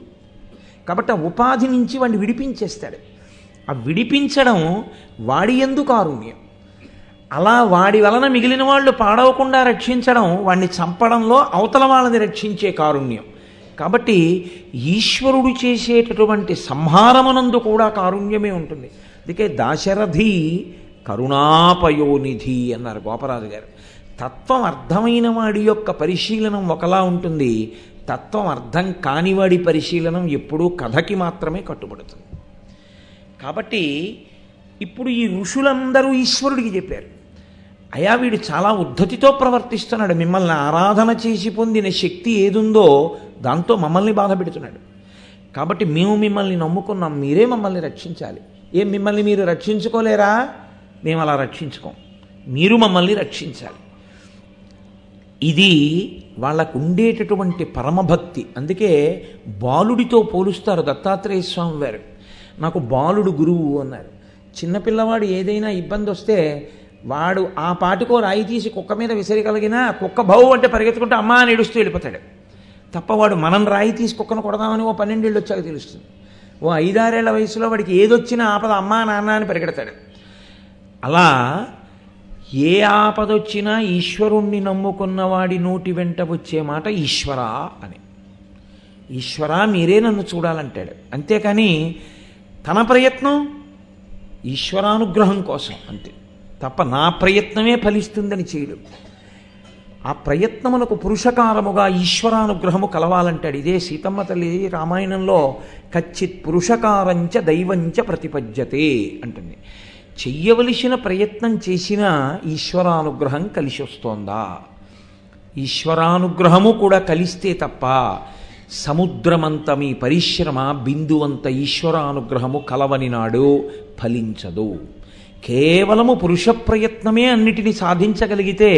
కాబట్టి ఆ ఉపాధి నుంచి వాడిని విడిపించేస్తాడు. ఆ విడిపించడం వాడి యందు కారుణ్యం. అలా వాడి వలన మిగిలిన వాళ్ళు పాడవకుండా రక్షించడం వాడిని చంపడంలో అవతల వాళ్ళని రక్షించే కారుణ్యం. కాబట్టి ఈశ్వరుడు చేసేటటువంటి సంహారమునందు కూడా కారుణ్యమే ఉంటుంది. అందుకే దాశరథి కరుణాపయోనిధి అన్నారు గోపరాజు గారు. తత్వం అర్థమైన వాడి యొక్క పరిశీలనం ఒకలా ఉంటుంది, తత్వం అర్థం కానివాడి పరిశీలనం ఎప్పుడూ కథకి మాత్రమే కట్టుబడుతుంది. కాబట్టి ఇప్పుడు ఈ ఋషులందరూ ఈశ్వరుడికి చెప్పారు, అయా వీడు చాలా ఉద్ధతితో ప్రవర్తిస్తున్నాడు, మిమ్మల్ని ఆరాధన చేసి పొందిన శక్తి ఏదుందో దాంతో మమ్మల్ని బాధ పెడుతున్నాడు. కాబట్టి మేము మిమ్మల్ని నమ్ముకున్నాం, మీరే మమ్మల్ని రక్షించాలి. ఏం మిమ్మల్ని మీరు రక్షించుకోలేరా? మేము అలా రక్షించుకోం, మీరు మమ్మల్ని రక్షించాలి. ఇది వాళ్ళకు ఉండేటటువంటి పరమభక్తి. అందుకే బాలుడితో పోలుస్తారు దత్తాత్రేయ స్వామి వారు. నాకు బాలుడు గురువు అన్నారు. చిన్నపిల్లవాడు ఏదైనా ఇబ్బంది వస్తే వాడు ఆ పాటికో రాయి తీసి కుక్క మీద విసిరగలిగినా కుక్క బావు అంటే పరిగెత్తుకుంటే అమ్మా అని ఏడుస్తూ వెళ్ళిపోతాడు తప్ప వాడు మనం రాయి తీసి కుక్కను కొడదామని ఓ 12 ఏళ్ళు వచ్చాక తెలుస్తుంది. ఓ 5-6 ఏళ్ల వయసులో వాడికి ఏదొచ్చినా ఆపద అమ్మా నాన్న అని పరిగెడతాడు. అలా ఏ ఆపదొచ్చినా ఈశ్వరుణ్ణి నమ్ముకున్న వాడి నోటి వెంట వచ్చే మాట ఈశ్వరా అని. ఈశ్వరా మీరే నన్ను చూడాలంటాడు. అంతేకాని తన ప్రయత్నం ఈశ్వరానుగ్రహం కోసం అంతే తప్ప నా ప్రయత్నమే ఫలిస్తుందని చేయడు. ఆ ప్రయత్నమునకు పురుషకారముగా ఈశ్వరానుగ్రహము కలవాలంటాడు. ఇదే సీతమ్మ తల్లి రామాయణంలో కచ్చిత్ పురుషకారంచ దైవంచ ప్రతిపద్యతే అంటుంది. చెయ్యవలసిన ప్రయత్నం చేసినా ఈశ్వరానుగ్రహం కలిసి వస్తోందా? ఈశ్వరానుగ్రహము కూడా కలిస్తే తప్ప సముద్రమంత మీ పరిశ్రమ బిందువంత ఈశ్వరానుగ్రహము కలవని నాడు ఫలించదు. కేవలము పురుష ప్రయత్నమే అన్నిటినీ సాధించగలిగితే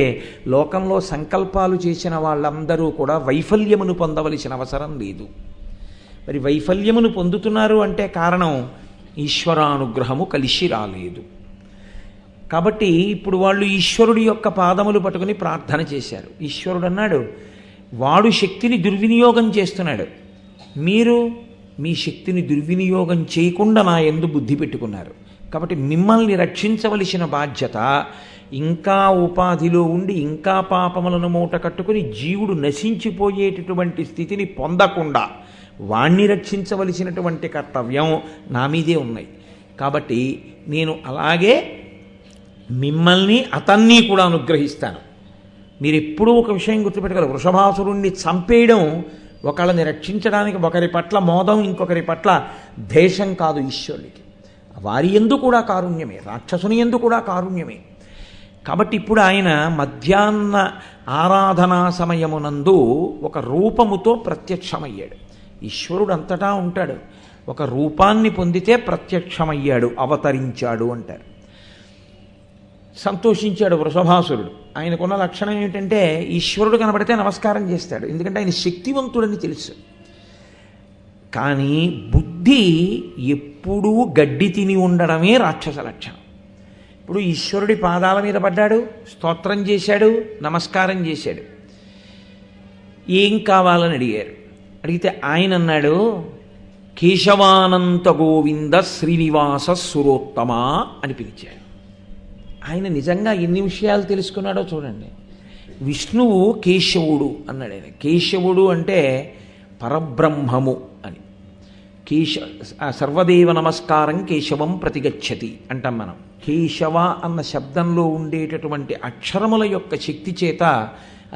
లోకంలో సంకల్పాలు చేసిన వాళ్ళందరూ కూడా వైఫల్యమును పొందవలసిన అవసరం లేదు. మరి వైఫల్యమును పొందుతున్నారు అంటే కారణం ఈశ్వరానుగ్రహము కలిసి రాలేదు. కాబట్టి ఇప్పుడు వాళ్ళు ఈశ్వరుడి యొక్క పాదములు పట్టుకుని ప్రార్థన చేశారు. ఈశ్వరుడు అన్నాడు, వాడు శక్తిని దుర్వినియోగం చేస్తున్నాడు. మీరు మీ శక్తిని దుర్వినియోగం చేయకుండా నా యందు బుద్ధి పెట్టుకున్నారు. కాబట్టి మిమ్మల్ని రక్షించవలసిన బాధ్యత, ఇంకా ఉపాధిలో ఉండి ఇంకా పాపములను మూట కట్టుకుని జీవుడు నశించిపోయేటటువంటి స్థితిని పొందకుండా వాణ్ణి రక్షించవలసినటువంటి కర్తవ్యం నా మీదే ఉన్నాయి. కాబట్టి నేను అలాగే మిమ్మల్ని అతన్ని కూడా అనుగ్రహిస్తాను. మీరు ఎప్పుడూ ఒక విషయం గుర్తుపెట్టగలరు, వృషభాసురుణ్ణి చంపేయడం ఒకళ్ళని రక్షించడానికి ఒకరి పట్ల మోదం, ఇంకొకరి పట్ల ద్వేషం కాదు ఈశ్వరుడికి. వారి యందు కూడా కారుణ్యమే, రాక్షసుని యందు కూడా కారుణ్యమే. కాబట్టి ఇప్పుడు ఆయన మధ్యాహ్న ఆరాధనా సమయమునందు ఒక రూపముతో ప్రత్యక్షమయ్యాడు. ఈశ్వరుడు అంతటా ఉంటాడు, ఒక రూపాన్ని పొందితే ప్రత్యక్షమయ్యాడు, అవతరించాడు అంటారు. సంతోషించాడు వృషభాసురుడు. ఆయనకున్న లక్షణం ఏమిటంటే ఈశ్వరుడు కనబడితే నమస్కారం చేస్తాడు, ఎందుకంటే ఆయన శక్తివంతుడని తెలుసు. కానీ బుద్ధి ఎప్పుడూ గడ్డి తిని ఉండడమే రాక్షస లక్షణం. ఇప్పుడు ఈశ్వరుడి పాదాల మీద పడ్డాడు, స్తోత్రం చేశాడు, నమస్కారం చేశాడు. ఏం కావాలని అడిగారు. అడిగితే ఆయన అన్నాడు, కేశవానంత గోవింద శ్రీనివాస సురోత్తమ అని పిలిచాడు. ఆయన నిజంగా ఎన్ని విషయాలు తెలుసుకున్నాడో చూడండి. విష్ణువు కేశవుడు అన్నాడు. ఆయన కేశవుడు అంటే పరబ్రహ్మము అని. సర్వదేవ నమస్కారం కేశవం ప్రతిగచ్చతి అంటాం మనం. కేశవ అన్న శబ్దంలో ఉండేటటువంటి అక్షరముల యొక్క శక్తి చేత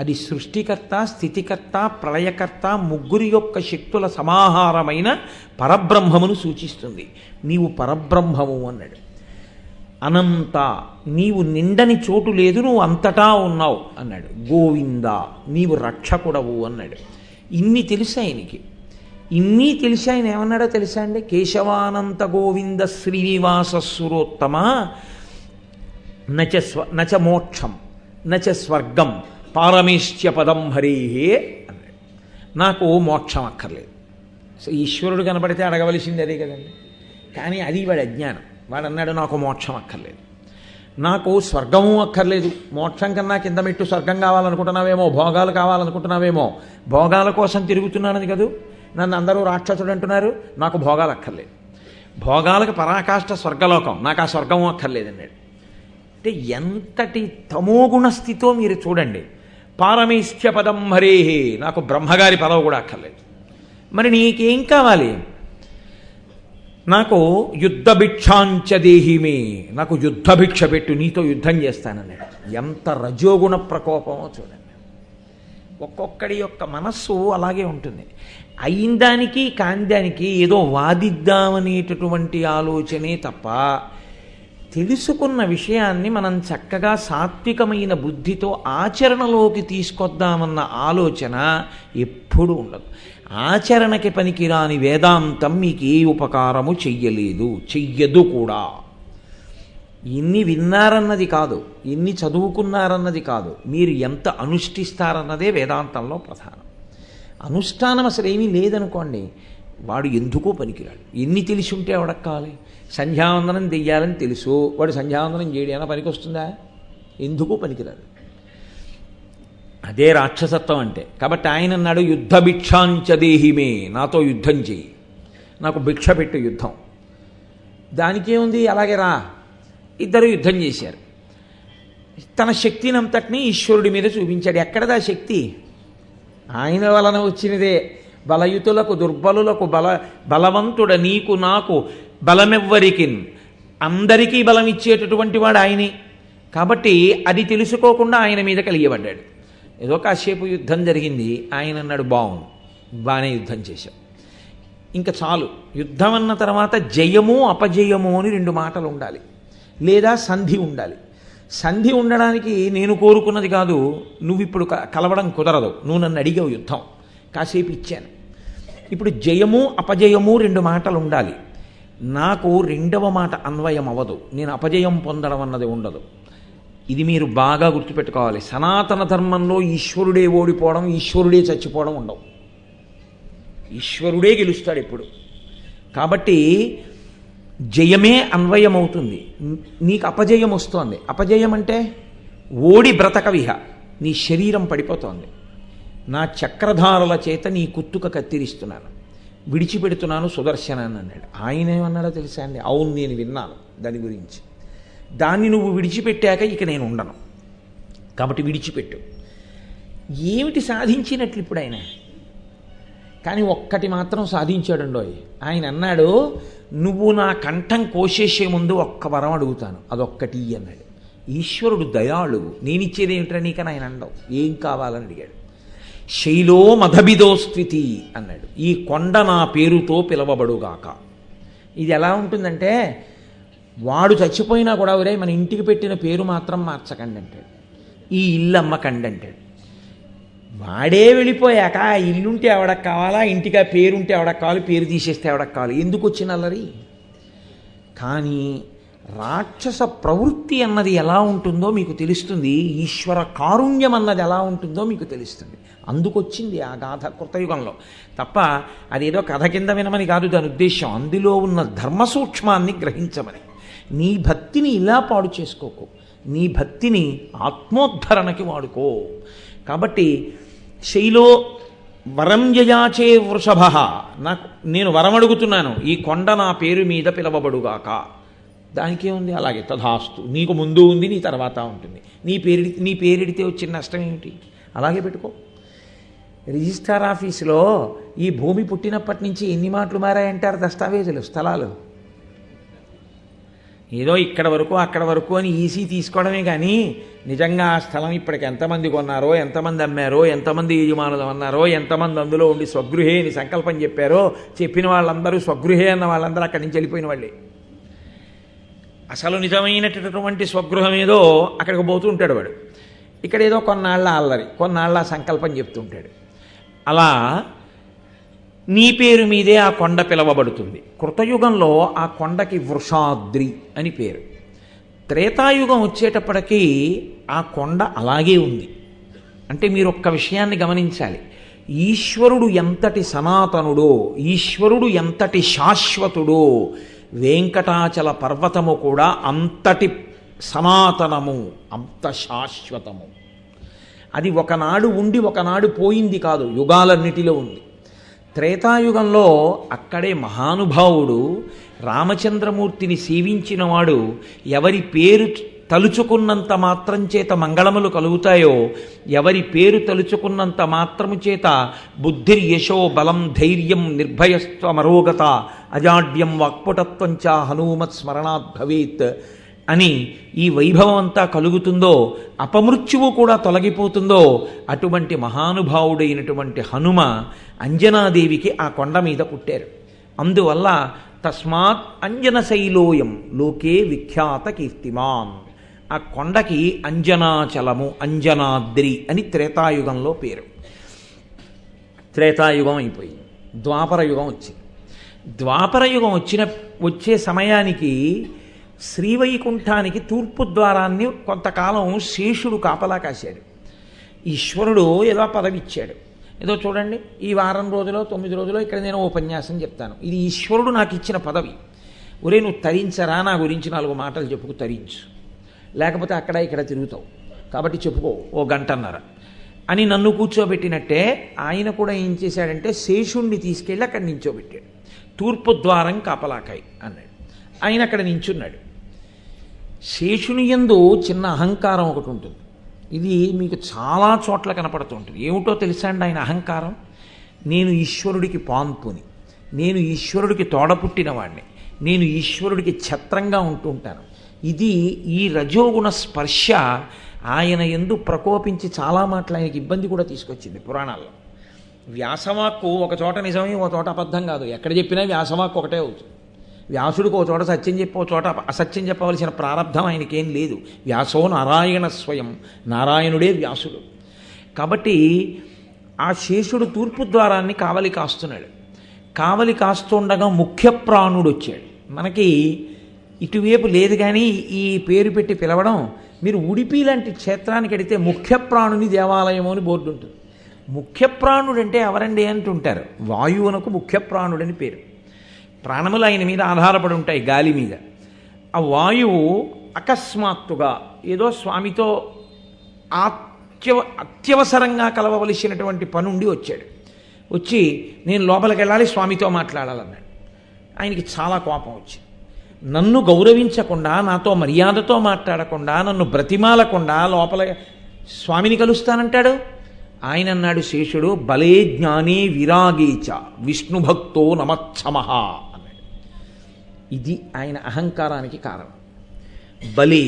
అది సృష్టికర్త, స్థితికర్త, ప్రళయకర్త ముగ్గురి యొక్క శక్తుల సమాహారమైన పరబ్రహ్మమును సూచిస్తుంది. నీవు పరబ్రహ్మము అన్నాడు. అనంత, నీవు నిండని చోటు లేదు, నువ్వు అంతటా ఉన్నావు అన్నాడు. గోవింద, నీవు రక్షకుడవు అన్నాడు. ఇన్ని తెలుసు ఆయనకి. ఇన్ని తెలిసి ఆయన ఏమన్నాడో తెలుసా అండి? కేశవానంత గోవింద శ్రీనివాస సురోత్తమ నచ మోక్షం నచ స్వర్గం పారమేశ్య పదం హరేహే అన్నాడు. నాకు మోక్షం అక్కర్లేదు. సో ఈశ్వరుడు కనబడితే అడగవలసింది అదే కదండి. కానీ అది వాడి అజ్ఞానం. వాడు అన్నాడు, నాకు మోక్షం అక్కర్లేదు, నాకు స్వర్గము అక్కర్లేదు. మోక్షం కన్నా కింద మెట్టు స్వర్గం కావాలనుకుంటున్నావేమో, భోగాలు కావాలనుకుంటున్నావేమో. భోగాల కోసం తిరుగుతున్నానని కదూ నన్ను అందరూ రాక్షసుడు అంటున్నారు. నాకు భోగాలు అక్కర్లేదు, భోగాలకు పరాకాష్ఠ స్వర్గలోకం, నాకు ఆ స్వర్గము అక్కర్లేదు అన్నాడు. అంటే ఎంతటి తమోగుణ స్థితో మీరు చూడండి. పారమేశ్య పదం హరేహే, నాకు బ్రహ్మగారి పదవి కూడా అక్కర్లేదు. మరి నీకేం కావాలి? నాకు యుద్ధ భిక్షాంచ దేహిమే, నాకు యుద్ధ భిక్ష పెట్టు, నీతో యుద్ధం చేస్తానన్నాడు. ఎంత రజోగుణ ప్రకోపమో చూడండి. ఒక్కొక్కడి యొక్క మనస్సు అలాగే ఉంటుంది. అయిందానికి కాందానికి ఏదో వాదిద్దామనేటటువంటి ఆలోచనే తప్ప తెలుసుకున్న విషయాన్ని మనం చక్కగా సాత్వికమైన బుద్ధితో ఆచరణలోకి తీసుకొద్దామన్న ఆలోచన ఎప్పుడూ ఉండదు. ఆచరణకి పనికిరాని వేదాంతం మీకు ఏ ఉపకారము చెయ్యదు కూడా. ఎన్ని విన్నారన్నది కాదు, ఎన్ని చదువుకున్నారన్నది కాదు, మీరు ఎంత అనుష్ఠిస్తారన్నదే వేదాంతంలో ప్రధానం. అనుష్ఠానం అసలు ఏమీ లేదనుకోండి, వాడు ఎందుకో పనికిరాడు. ఎన్ని తెలిసి ఉంటే వాడకు కావాలి? సంధ్యావందనం చెయ్యాలని తెలుసు, వాడు సంధ్యావందనం చేయడానికి పనికి వస్తుందా? ఎందుకో పనికిరాడు. అదే రాక్షసత్వం అంటే. కాబట్టి ఆయన అన్నాడు, యుద్ధ భిక్షాంచ దేహిమే, నాతో యుద్ధం చెయ్యి, నాకు భిక్ష పెట్టు యుద్ధం. దానికేముంది, అలాగే రా. ఇద్దరు యుద్ధం చేశారు. తన శక్తినంతటినీ ఈశ్వరుడి మీద చూపించాడు. ఎక్కడదా శక్తి? ఆయన వలన వచ్చినదే. బలయుతులకు దుర్బలులకు బలవంతుడ నీకు నాకు బలమెవ్వరికిన్, అందరికీ బలం ఇచ్చేటటువంటి వాడు ఆయనే. కాబట్టి అది తెలుసుకోకుండా ఆయన మీద కలిగబడ్డాడు. ఏదో కాసేపు యుద్ధం జరిగింది. ఆయన అన్నాడు, బాగానే యుద్ధం చేశాం, ఇంకా చాలు. యుద్ధం అన్న తర్వాత జయము అపజయము అని రెండు మాటలు ఉండాలి, లేదా సంధి ఉండాలి. సంధి ఉండడానికి నేను కోరుకున్నది కాదు, నువ్వు ఇప్పుడు కలవడం కుదరదు, నువ్వు నన్ను అడిగావు యుద్ధం, కాసేపు ఇచ్చాను. ఇప్పుడు జయము అపజయము రెండు మాటలు ఉండాలి. నాకు రెండవ మాట అన్వయం అవ్వదు, నేను అపజయం పొందడం అన్నది ఉండదు. ఇది మీరు బాగా గుర్తుపెట్టుకోవాలి. సనాతన ధర్మంలో ఈశ్వరుడే ఓడిపోవడం, ఈశ్వరుడే చచ్చిపోవడం ఉండవు. ఈశ్వరుడే గెలుస్తాడు ఎప్పుడు. కాబట్టి జయమే అన్వయం అవుతుంది. నీకు అపజయం వస్తోంది. అపజయం అంటే ఓడి బ్రతకవిహ, నీ శరీరం పడిపోతోంది. నా చక్రధారుల చేత నీ కుత్తుక కత్తిరిస్తున్నాను, విడిచిపెడుతున్నాను సుదర్శనాన్ని అన్నాడు. ఆయన ఏమన్నాడో తెలుసా అండి? అవును, నేను విన్నాను దాని గురించి. దాన్ని నువ్వు విడిచిపెట్టాక ఇక నేను ఉండను, కాబట్టి విడిచిపెట్టు. ఏమిటి సాధించినట్లు ఇప్పుడు ఆయన? కానీ ఒక్కటి మాత్రం సాధించాడండోయ్. ఆయన అన్నాడు, నువ్వు నా కంఠం కోసేసే ముందు ఒక్క వరం అడుగుతాను, అదొక్కటి అన్నాడు. ఈశ్వరుడు దయాళువు, నేనిచ్చేది ఏమిట్రా నీకని ఆయన అండవు. ఏం కావాలని అడిగాడు. శైలో మధబిదో స్థితి అన్నాడు. ఈ కొండ నా పేరుతో పిలవబడుగాక. ఇది ఎలా ఉంటుందంటే, వాడు చచ్చిపోయినా కూడా ఒరే మన ఇంటికి పెట్టిన పేరు మాత్రం మార్చకండి అంటాడు, ఈ ఇల్లు అమ్మకండి అంటాడు. వాడే వెళ్ళిపోయాక ఆ ఇల్లుంటే ఎవడకు కావాలా, ఇంటికి ఆ పేరుంటే ఎవడకు కావాలి, పేరు తీసేస్తే ఎవడకు కావాలి, ఎందుకు వచ్చిన అల్లరి? కానీ రాక్షస ప్రవృత్తి అన్నది ఎలా ఉంటుందో మీకు తెలుస్తుంది, ఈశ్వర కారుణ్యం అన్నది ఎలా ఉంటుందో మీకు తెలుస్తుంది. అందుకొచ్చింది ఆ గాథ కృతయుగంలో తప్ప అదేదో కథ కింద వినమని కాదు దాని ఉద్దేశం. అందులో ఉన్న ధర్మ సూక్ష్మాన్ని గ్రహించమని. నీ భక్తిని ఇలా పాడు చేసుకోకు, నీ భక్తిని ఆత్మోద్ధరణకి వాడుకో. కాబట్టి శైలో వరం యయాచే వృషభ, నేను వరం అడుగుతున్నాను, ఈ కొండ నా పేరు మీద పిలవబడుగాక. దానికే ఉంది, అలాగే తథాస్తు. నీకు ముందు ఉంది, నీ తర్వాత ఉంటుంది. నీ పేరెడితే వచ్చిన నష్టం ఏమిటి? అలాగే పెట్టుకో. రిజిస్ట్రార్ ఆఫీసులో ఈ భూమి పుట్టినప్పటి నుంచి ఎన్ని మాటలు మారాయంటారు దస్తావేజులు, స్థలాలు. ఏదో ఇక్కడ వరకు అక్కడ వరకు అని ఈసీ తీసుకోవడమే కానీ నిజంగా ఆ స్థలం ఇప్పటికి ఎంతమంది కొన్నారో, ఎంతమంది అమ్మారో, ఎంతమంది యజమానులు అన్నారో, ఎంతమంది అందులో ఉండి స్వగృహే అని సంకల్పం చెప్పారో, చెప్పిన వాళ్ళందరూ స్వగృహే అన్న వాళ్ళందరూ అక్కడి నుంచి వెళ్ళిపోయిన వాళ్ళే. అసలు నిజమైనటువంటి స్వగృహం ఏదో అక్కడికి పోతూ ఉంటాడు వాడు. ఇక్కడ ఏదో కొన్నాళ్ళ అల్లరి, కొన్నాళ్ళ సంకల్పం చెప్తుంటాడు. అలా నీ పేరు మీదే ఆ కొండ పిలవబడుతుంది. కృతయుగంలో ఆ కొండకి వృషాద్రి అని పేరు. త్రేతాయుగం వచ్చేటప్పటికీ ఆ కొండ అలాగే ఉంది. అంటే మీరు ఒక్క విషయాన్ని గమనించాలి, ఈశ్వరుడు ఎంతటి సనాతనుడో, ఈశ్వరుడు ఎంతటి శాశ్వతుడో, వెంకటాచల పర్వతము కూడా అంతటి సనాతనము, అంత శాశ్వతము. అది ఒకనాడు ఉండి ఒకనాడు పోయింది కాదు, యుగాలన్నిటిలో ఉంది. త్రేతాయుగంలో అక్కడే మహానుభావుడు రామచంద్రమూర్తిని సేవించినవాడు ఎవరి పేరు తలుచుకున్నంత మాత్రం చేత మంగళములు కలుగుతాయో, ఎవరి పేరు తలుచుకున్నంత మాత్రము చేత బుద్ధిర్ యశో బలం ధైర్యం నిర్భయస్వ మరోగత అజాడ్యం వాక్పటత్వంచ హనుమత్ స్మరణాత్ భవేత్ అని ఈ వైభవం అంతా కలుగుతుందో, అపమృత్యువు కూడా తొలగిపోతుందో, అటువంటి మహానుభావుడైనటువంటి హనుమ అంజనాదేవికి ఆ కొండ మీద పుట్టారు. అందువల్ల తస్మాత్ అంజనశైలోయం లోకే విఖ్యాత కీర్తిమాన్. ఆ కొండకి అంజనాచలము, అంజనాద్రి అని త్రేతాయుగంలో పేరు. త్రేతాయుగం అయిపోయింది, ద్వాపరయుగం వచ్చింది. ద్వాపరయుగం వచ్చే సమయానికి శ్రీవైకుంఠానికి తూర్పు ద్వారాన్ని కొంతకాలం శేషుడు కాపలా కాశాడు. ఈశ్వరుడు ఏదో పదవి ఇచ్చాడు. ఏదో చూడండి, ఈ వారం రోజులో 9 రోజులో ఇక్కడ నేను ఉపన్యాసం చెప్తాను, ఇది ఈశ్వరుడు నాకు ఇచ్చిన పదవి. ఒరే నువ్వు తరించరా, నా గురించి 4 మాటలు చెప్పుకు తరించు, లేకపోతే అక్కడ ఇక్కడ తిరుగుతావు, కాబట్టి చెప్పుకో ఓ గంటన్నర అని నన్ను కూర్చోబెట్టినట్టే ఆయన కూడా ఏం చేశాడంటే శేషుణ్ణి తీసుకెళ్ళి అక్కడ నించోబెట్టాడు. తూర్పు ద్వారం కాపలాకాయి అన్నాడు. ఆయన అక్కడ నించున్నాడు. శేషుని యందు చిన్న అహంకారం ఒకటి ఉంటుంది. ఇది మీకు చాలా చోట్ల కనపడుతూ ఉంటుంది. ఏమిటో తెలుసా అండి ఆయన అహంకారం? నేను ఈశ్వరుడికి పాన్పుని, నేను ఈశ్వరుడికి తోడపుట్టినవాడిని, నేను ఈశ్వరుడికి ఛత్రంగా ఉంటూ ఉంటాను. ఇది ఈ రజోగుణ స్పర్శ ఆయన యందు ప్రకోపించి చాలా మాటలు ఆయనకి ఇబ్బంది కూడా తీసుకొచ్చింది పురాణాల్లో. వ్యాసవాక్కు ఒక చోట నిజమే, ఒక చోట అబద్ధం కాదు. ఎక్కడ చెప్పినా వ్యాసవాక్కు ఒకటే అవుతుంది. వ్యాసుడికి ఒక చోట సత్యం చెప్పి ఒక చోట అసత్యం చెప్పవలసిన ప్రారంధం ఆయనకేం లేదు. వ్యాసో నారాయణ స్వయం, నారాయణుడే వ్యాసుడు. కాబట్టి ఆ శేషుడు తూర్పు ద్వారాన్ని కావలి కాస్తున్నాడు. కావలి కాస్తుండగా ముఖ్య ప్రాణుడు వచ్చాడు. మనకి ఇటువైపు లేదు కానీ ఈ పేరు పెట్టి పిలవడం. మీరు ఉడిపి లాంటి క్షేత్రానికి వెడితే ముఖ్య ప్రాణుని దేవాలయము అని బోర్డు ఉంటుంది. ముఖ్య ప్రాణుడు అంటే ఎవరండి అంటుంటారు. వాయువునకు ముఖ్య ప్రాణుడని పేరు. ప్రాణములు ఆయన మీద ఆధారపడి ఉంటాయి, గాలి మీద. ఆ వాయువు అకస్మాత్తుగా ఏదో స్వామితో అత్యవసరంగా కలవవలసినటువంటి పనుండి వచ్చాడు. వచ్చి నేను లోపలికి వెళ్ళాలి, స్వామితో మాట్లాడాలన్నాడు. ఆయనకి చాలా కోపం వచ్చింది. నన్ను గౌరవించకుండా, నాతో మర్యాదతో మాట్లాడకుండా, నన్ను బ్రతిమాలకుండా లోపల స్వామిని కలుస్తానంటాడు. ఆయన అన్నాడు శేషుడు, బలే జ్ఞానే విరాగేచ విష్ణుభక్తో నమత్సమః అన్నాడు. ఇది ఆయన అహంకారానికి కారణం. బలే,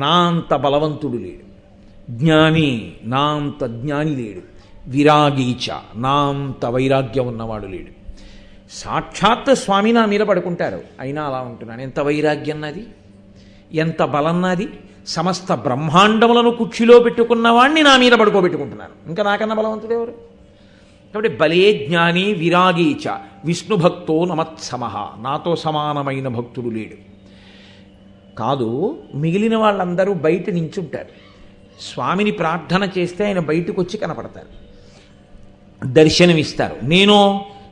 నా అంత బలవంతుడు లేడు. జ్ఞాని, నా అంత జ్ఞాని లేడు. విరాగీచ, నా అంత వైరాగ్యం ఉన్నవాడు లేడు. సాక్షాత్ స్వామి నా మీద పడుకుంటారు, అయినా అలా ఉంటున్నాను. ఎంత వైరాగ్యం నాది, ఎంత బలం నాది. సమస్త బ్రహ్మాండములను కుక్షిలో పెట్టుకున్నవాణ్ణి నా మీద పడుకోబెట్టుకుంటున్నాను. ఇంకా నాకన్నా బలవంతుడు ఎవరు? కాబట్టి బలే జ్ఞాని విరాగీచ విష్ణుభక్తో నమత్సమః, నాతో సమానమైన భక్తుడు లేడు. కాదు, మిగిలిన వాళ్ళందరూ బయట నించుంటారు. స్వామిని ప్రార్థన చేస్తే ఆయన బయటకు వచ్చి కనపడతారు, దర్శనమిస్తారు. నేను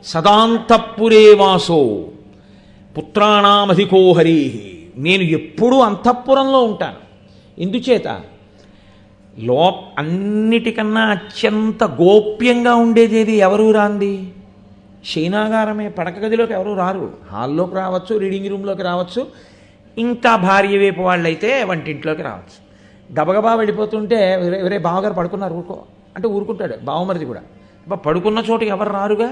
సదాంతఃపురే వాసో పుత్రాణామధికో హరి, నేను ఎప్పుడూ అంతఃపురంలో ఉంటాను. ఎందుచేత? అన్నిటికన్నా అత్యంత గోప్యంగా ఉండేది ఎవరు రాంది? శయనాగారమే. పడక గదిలోకి ఎవరు రారు. హాల్లోకి రావచ్చు, రీడింగ్ రూమ్లోకి రావచ్చు, ఇంకా భార్య వైపు వాళ్ళైతే వంటింట్లోకి రావచ్చు. గబగబా వెళ్ళిపోతుంటే ఎవరే బావగారు పడుకున్నారు ఊరుకో అంటే ఊరుకుంటాడు, బావమరిది కూడా. పడుకున్న చోటుకి ఎవరు రారుగా.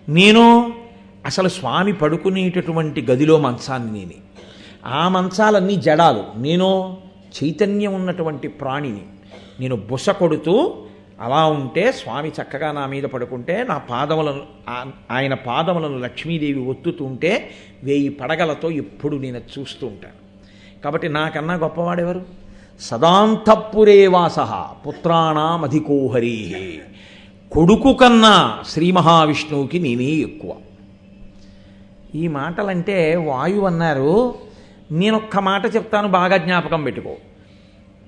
నేను అసలు స్వామి పడుకునేటటువంటి గదిలో మంచాన్ని నేనే. ఆ మంచాలన్నీ జడాలు, నేను చైతన్యం ఉన్నటువంటి ప్రాణిని. నేను బుస కొడుతూ అలా ఉంటే స్వామి చక్కగా నా మీద పడుకుంటే, నా పాదములను ఆయన పాదములను లక్ష్మీదేవి ఒత్తుతుంటే 1000 పడగలతో ఎప్పుడు నేను చూస్తూ ఉంటాను. కాబట్టి నాకన్నా గొప్పవాడెవరు? సదాంతఃపురే వాసః పుత్రాణామధికో హరి. కొడుకు కన్నా శ్రీ మహావిష్ణువుకి నేనే ఎక్కువ. ఈ మాటలంటే వాయువు అన్నారు. నేనొక్క మాట చెప్తాను, బాగా జ్ఞాపకం పెట్టుకో.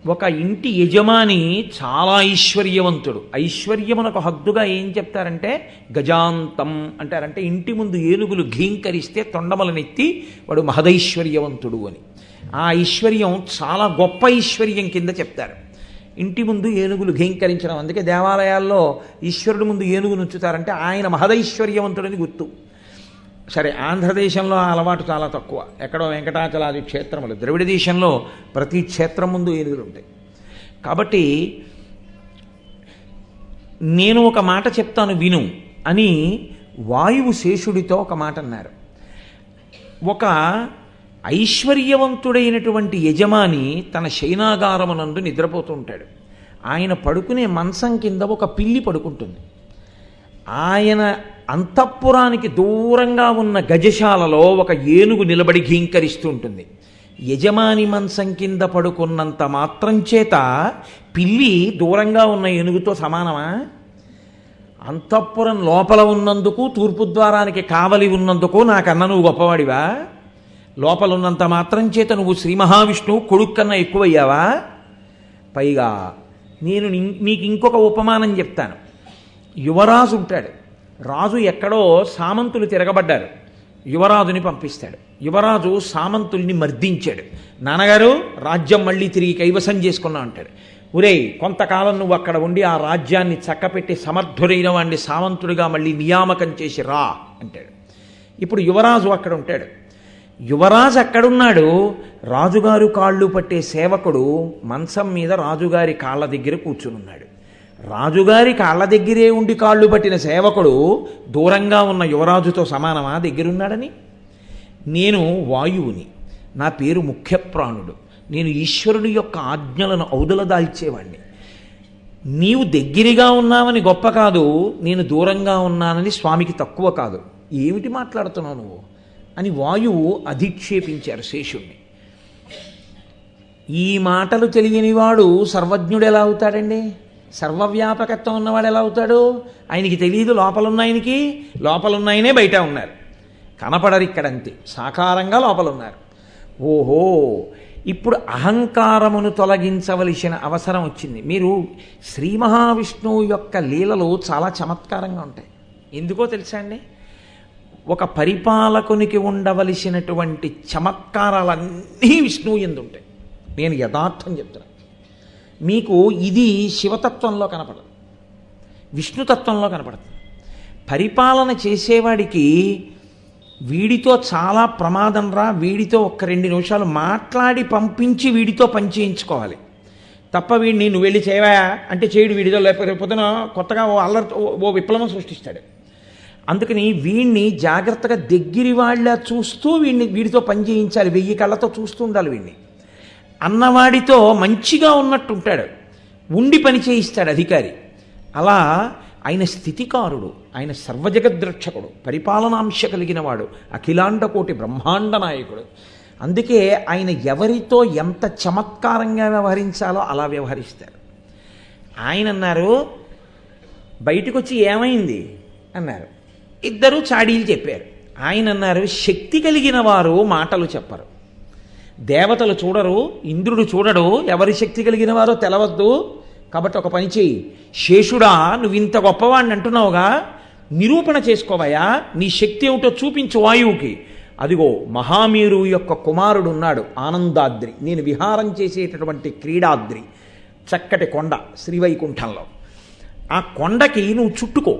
ఒక ఇంటి యజమాని చాలా ఐశ్వర్యవంతుడు. ఐశ్వర్యమునకు హద్దుగా ఏం చెప్తారంటే గజాంతం అంటారంటే ఇంటి ముందు ఏనుగులు ఘీంకరిస్తే తొండములనెత్తి వాడు మహదైశ్వర్యవంతుడు అని. ఆ ఐశ్వర్యం చాలా గొప్ప ఐశ్వర్యం కింద చెప్తారు. ఇంటి ముందు ఏనుగులు ఘీంకరించడం, అందుకే దేవాలయాల్లో ఈశ్వరుడు ముందు ఏనుగు నుంచుతారంటే ఆయన మహదైశ్వర్యవంతుడని గుర్తు. సరే, ఆంధ్రదేశంలో ఆ అలవాటు చాలా తక్కువ. ఎక్కడో వెంకటాచలాది క్షేత్రములు, ద్రవిడ దేశంలో ప్రతి క్షేత్రం ముందు ఏనుగులు ఉంటాయి. కాబట్టి నేను ఒక మాట చెప్తాను విను అని వాయువు శేషుడితో ఒక మాట అన్నారు. ఒక ఐశ్వర్యవంతుడైనటువంటి యజమాని తన శయనాగారమునందు నిద్రపోతూ ఉంటాడు. ఆయన పడుకునే మంచం కింద ఒక పిల్లి పడుకుంటుంది. ఆయన అంతఃపురానికి దూరంగా ఉన్న గజశాలలో ఒక ఏనుగు నిలబడి ఘీంకరిస్తూ ఉంటుంది. యజమాని మంచం కింద పడుకున్నంత మాత్రం చేత పిల్లి దూరంగా ఉన్న ఏనుగుతో సమానమా? అంతఃపురం లోపల ఉన్నందుకు, తూర్పు ద్వారానికి కావలి ఉన్నందుకు నాకన్నా నువ్వు గొప్పవాడివా? లోపల ఉన్నంత మాత్రం చేత నువ్వు శ్రీ మహావిష్ణువు కొడుకు కన్నా ఎక్కువయ్యావా? పైగా నేను నీకు ఇంకొక ఉపమానం చెప్తాను. యువరాజు ఉంటాడు. రాజు ఎక్కడో సామంతులు తిరగబడ్డారు. యువరాజుని పంపిస్తాడు. యువరాజు సామంతుల్ని మర్దించాడు. నాన్నగారు, రాజ్యం మళ్ళీ తిరిగి కైవసం చేసుకున్నా అంటాడు. ఒరేయ్, కొంతకాలం నువ్వు అక్కడ ఉండి ఆ రాజ్యాన్ని చక్కపెట్టి సమర్థుడైన వాడిని సామంతుడిగా మళ్ళీ నియామకం చేసి రా అంటాడు. ఇప్పుడు యువరాజు అక్కడ ఉంటాడు. యువరాజు అక్కడున్నాడు. రాజుగారు కాళ్ళు పట్టే సేవకుడు మంచం మీద రాజుగారి కాళ్ళ దగ్గర కూర్చునున్నాడు. రాజుగారి కాళ్ళ దగ్గరే ఉండి కాళ్ళు పట్టిన సేవకుడు దూరంగా ఉన్న యువరాజుతో సమానమా దగ్గరున్నాడని? నేను వాయువుని, నా పేరు ముఖ్యప్రాణుడు. నేను ఈశ్వరుడి యొక్క ఆజ్ఞలను ఔదల దాల్చేవాణ్ణి. నీవు దగ్గరగా ఉన్నావని గొప్ప కాదు, నేను దూరంగా ఉన్నానని స్వామికి తక్కువ కాదు. ఏమిటి మాట్లాడుతున్నావు నువ్వు అని వాయువు అధిక్షేపించారు శేషుణ్ణి. ఈ మాటలు తెలియనివాడు సర్వజ్ఞుడు ఎలా అవుతాడండి? సర్వవ్యాపకత్వం ఉన్నవాడు ఎలా అవుతాడు? ఆయనకి తెలియదు లోపలున్నాయనికి. లోపలున్నాయనే బయట ఉన్నారు, కనపడరు ఇక్కడంతే. సాకారంగా లోపలున్నారు. ఓహో, ఇప్పుడు అహంకారమును తొలగించవలసిన అవసరం వచ్చింది. మీరు శ్రీ మహావిష్ణువు యొక్క లీలలు చాలా చమత్కారంగా ఉంటాయి. ఎందుకో తెలుసా అండి? ఒక పరిపాలకునికి ఉండవలసినటువంటి చమత్కారాలన్నీ విష్ణువు యందు ఉంటాయి. నేను యథార్థం చెప్తున్నాను. మీకు ఇది శివతత్వంలో కనపడదు, విష్ణుతత్వంలో కనపడుతుంది. పరిపాలన చేసేవాడికి వీడితో చాలా ప్రమాదం రా, వీడితో ఒక్క 2 నిమిషాలు మాట్లాడి పంపించి వీడితో పని చేయించుకోవాలి తప్ప వీడిని నువ్వు వెళ్ళి చేయవా అంటే చేయడు. వీడితో లేకపోతే కొత్తగా ఓ విప్లవం సృష్టిస్తాడు. అందుకని వీడిని జాగ్రత్తగా దగ్గరి వాళ్ళ చూస్తూ వీడితో పని చేయించాలి, 1000 కళ్ళతో చూస్తూ ఉండాలి. వీడిని అన్నవాడితో మంచిగా ఉన్నట్టు ఉంటాడు, ఉండి పని చేయిస్తాడు అధికారి. అలా ఆయన స్థితికారుడు, ఆయన సర్వజగద్రక్షకుడు, పరిపాలనాంశ కలిగిన వాడు, అఖిలాండ కోటి బ్రహ్మాండ నాయకుడు. అందుకే ఆయన ఎవరితో ఎంత చమత్కారంగా వ్యవహరించాలో అలా వ్యవహరిస్తారు. ఆయన అన్నారు, బయటకు వచ్చి ఏమైంది అన్నారు. ఇద్దరు చాడీలు చెప్పారు. ఆయన అన్నారు, శక్తి కలిగిన వారు మాటలు చెప్పరు. దేవతలు చూడరు, ఇంద్రుడు చూడడు, ఎవరి శక్తి కలిగిన వారో తెలవద్దు. కాబట్టి ఒక పని చెయ్యి, శేషుడా నువ్వు ఇంత గొప్పవాడిని అంటున్నావుగా, నిరూపణ చేసుకోవయా, నీ శక్తి ఏమిటో చూపించు వాయువుకి. అదిగో మహామీరు యొక్క కుమారుడు ఉన్నాడు ఆనందాద్రి, నేను విహారం చేసేటటువంటి క్రీడాద్రి, చక్కటి కొండ శ్రీవైకుంఠంలో. ఆ కొండకి నువ్వు చుట్టుకో,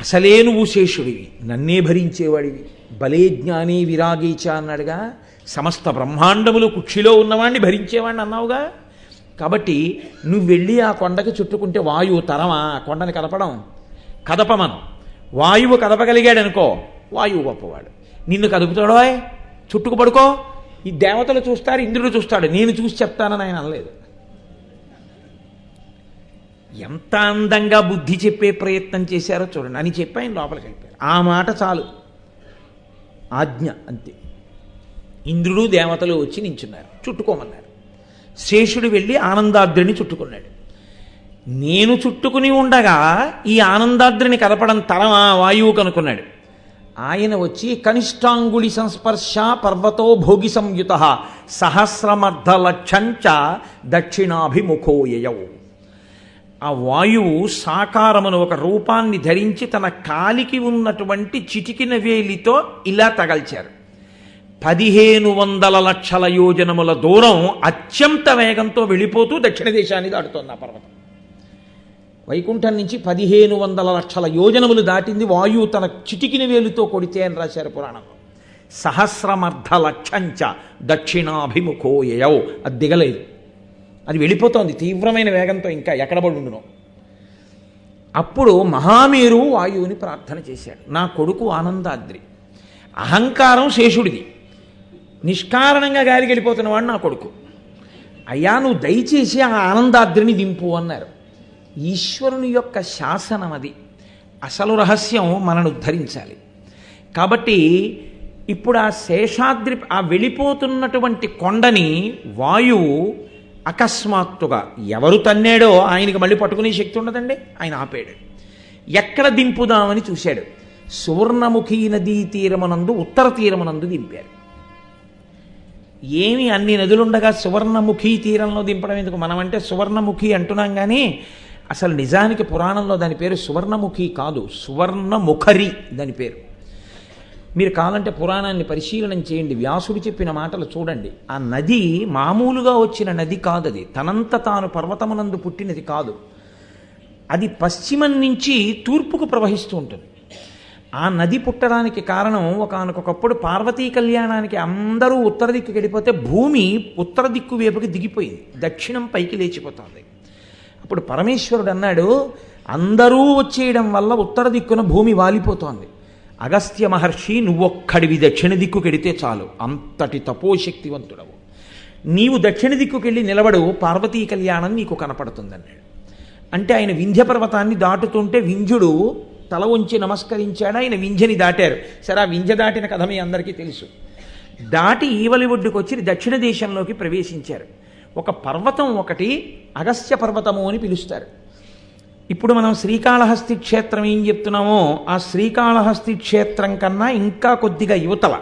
అసలే నువ్వు శేషుడివి, నన్నే భరించేవాడివి, బలే జ్ఞాని విరాగీచ అన్నాడుగా, సమస్త బ్రహ్మాండములు కుక్షిలో ఉన్నవాడిని భరించేవాడిని అన్నావుగా. కాబట్టి నువ్వు వెళ్ళి ఆ కొండకి చుట్టుకుంటే వాయువు తరమా కొండని కదపడం? కదపమను. వాయువు కదపగలిగాడనుకో, వాయువు గొప్పవాడు. నిన్ను కదుపుతాడో, చుట్టుకుపడుకో, ఈ దేవతలు చూస్తారు, ఇంద్రుడు చూస్తాడు, నేను చూసి చెప్తానని ఆయన అనలేదు. ఎంత అందంగా బుద్ధి చెప్పే ప్రయత్నం చేశారో చూడండి అని చెప్పి ఆయన లోపలికి వెళ్ళిపోయారు. ఆ మాట చాలు, ఆజ్ఞ అంతే. ఇంద్రుడు దేవతలు వచ్చి నించున్నారు, చుట్టుకోమన్నారు. శేషుడు వెళ్ళి ఆనందాద్రిని చుట్టుకున్నాడు. నేను చుట్టుకుని ఉండగా ఈ ఆనందాద్రిని కదపడం తరమా వాయువు కనుక్కున్నాడు. ఆయన వచ్చి కనిష్టాంగుళి సంస్పర్శ పర్వతో భోగి సంయుత సహస్రమర్ధలక్షంచ దక్షిణాభిముఖోయయౌ. ఆ వాయువు సాకారమును ఒక రూపాన్ని ధరించి తన కాలికి ఉన్నటువంటి చిటికిన వేలితో ఇలా తగల్చారు. 1500 లక్షల యోజనముల దూరం అత్యంత వేగంతో వెళ్ళిపోతూ దక్షిణ దేశాన్ని దాటుతోంది ఆ పర్వతం. వైకుంఠం నుంచి 1500 లక్షల యోజనములు దాటింది వాయువు తన చిటికిన వేలుతో కొడితే అని రాశారు పురాణంలో. సహస్రమర్ధలక్షంచ దక్షిణాభిముఖోయయౌ. అది దిగలేదు, అది వెళ్ళిపోతోంది తీవ్రమైన వేగంతో, ఇంకా ఎక్కడ పడుండునో. అప్పుడు మహామేరు వాయువుని ప్రార్థన చేశాడు, నా కొడుకు ఆనందాద్రి, అహంకారం శేషుడిది, నిష్కారణంగా గాలికి వెళ్ళిపోతున్నవాడు నా కొడుకు, అయ్యా నువ్వు దయచేసి ఆ ఆనందాద్రిని దింపు అన్నారు. ఈశ్వరుని యొక్క శాసనం అది, అసలు రహస్యం మనను ఉద్ధరించాలి. కాబట్టి ఇప్పుడు ఆ శేషాద్రి, ఆ వెళ్ళిపోతున్నటువంటి కొండని వాయువు అకస్మాత్తుగా ఎవరు తన్నాడో ఆయనకి మళ్ళీ పట్టుకునే శక్తి ఉండదండి, ఆయన ఆపాడు. ఎక్కడ దింపుదామని చూశాడు. సువర్ణముఖి నదీ తీరమునందు, ఉత్తర తీరమునందు దింపారు. ఏమి అన్ని నదులుండగా సువర్ణముఖి తీరంలో దింపడం ఎందుకు? మనమంటే సువర్ణముఖి అంటున్నాం కానీ అసలు నిజానికి పురాణంలో దాని పేరు సువర్ణముఖి కాదు, సువర్ణముఖరి దాని పేరు. మీరు కావాలంటే పురాణాన్ని పరిశీలనం చేయండి, వ్యాసుడు చెప్పిన మాటలు చూడండి. ఆ నది మామూలుగా వచ్చిన నది కాదు, అది తనంత తాను పర్వతమునందు పుట్టినది కాదు. అది పశ్చిమం నుంచి తూర్పుకు ప్రవహిస్తూ ఉంటుంది. ఆ నది పుట్టడానికి కారణం ఒకానొకప్పుడు పార్వతీ కళ్యాణానికి అందరూ ఉత్తర దిక్కు వెళ్ళిపోతే భూమి ఉత్తర దిక్కు వైపుకి దిగిపోయింది, దక్షిణం పైకి లేచిపోతుంది. అప్పుడు పరమేశ్వరుడు అన్నాడు, అందరూ వచ్చేయడం వల్ల ఉత్తర దిక్కున భూమి వాలిపోతోంది. అగస్త్య మహర్షి నువ్వొక్కడివి దక్షిణ దిక్కుకెడితే చాలు, అంతటి తపోశక్తివంతుడవు, నీవు దక్షిణ దిక్కుకెళ్ళి నిలబడు, పార్వతీ కళ్యాణం నీకు కనపడుతుందన్నాడు. అంటే ఆయన వింధ్య పర్వతాన్ని దాటుతుంటే వింధ్యుడు తల ఉంచి నమస్కరించాడు, ఆయన వింధ్యని దాటారు. సరే, ఆ వింధ్య దాటిన కథ మీ అందరికీ తెలుసు. దాటి ఈవలి ఒడ్డుకు వచ్చి దక్షిణ దేశంలోకి ప్రవేశించారు. ఒక పర్వతం ఒకటి అగస్త్య పర్వతము అని పిలుస్తారు. ఇప్పుడు మనం శ్రీకాళహస్తి క్షేత్రం ఏం చెప్తున్నామో ఆ శ్రీకాళహస్తి క్షేత్రం కన్నా ఇంకా కొద్దిగా యువతల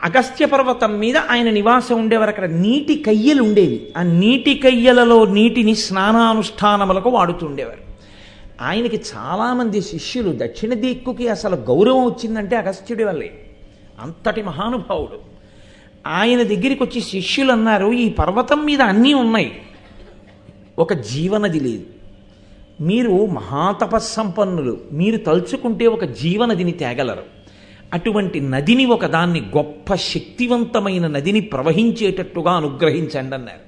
అగస్త్య పర్వతం మీద ఆయన నివాసం ఉండేవారు. అక్కడ నీటి కయ్యలు ఉండేవి. ఆ నీటి కయ్యలలో నీటిని స్నానానుష్ఠానములకు వాడుతుండేవారు. ఆయనకి చాలామంది శిష్యులు, దక్షిణ దిక్కుకి అసలు గౌరవం వచ్చిందంటే అగస్త్యుడి వల్లే, అంతటి మహానుభావుడు. ఆయన దగ్గరికి వచ్చి శిష్యులు అన్నారు, ఈ పర్వతం మీద అన్నీ ఉన్నాయి, ఒక జీవనది లేదు. మీరు మహాతపస్సంపన్నులు, మీరు తలుచుకుంటే ఒక జీవనదిని తేగలరు. అటువంటి నదిని, ఒకదాన్ని, గొప్ప శక్తివంతమైన నదిని ప్రవహించేటట్టుగా అనుగ్రహించండి అన్నారు.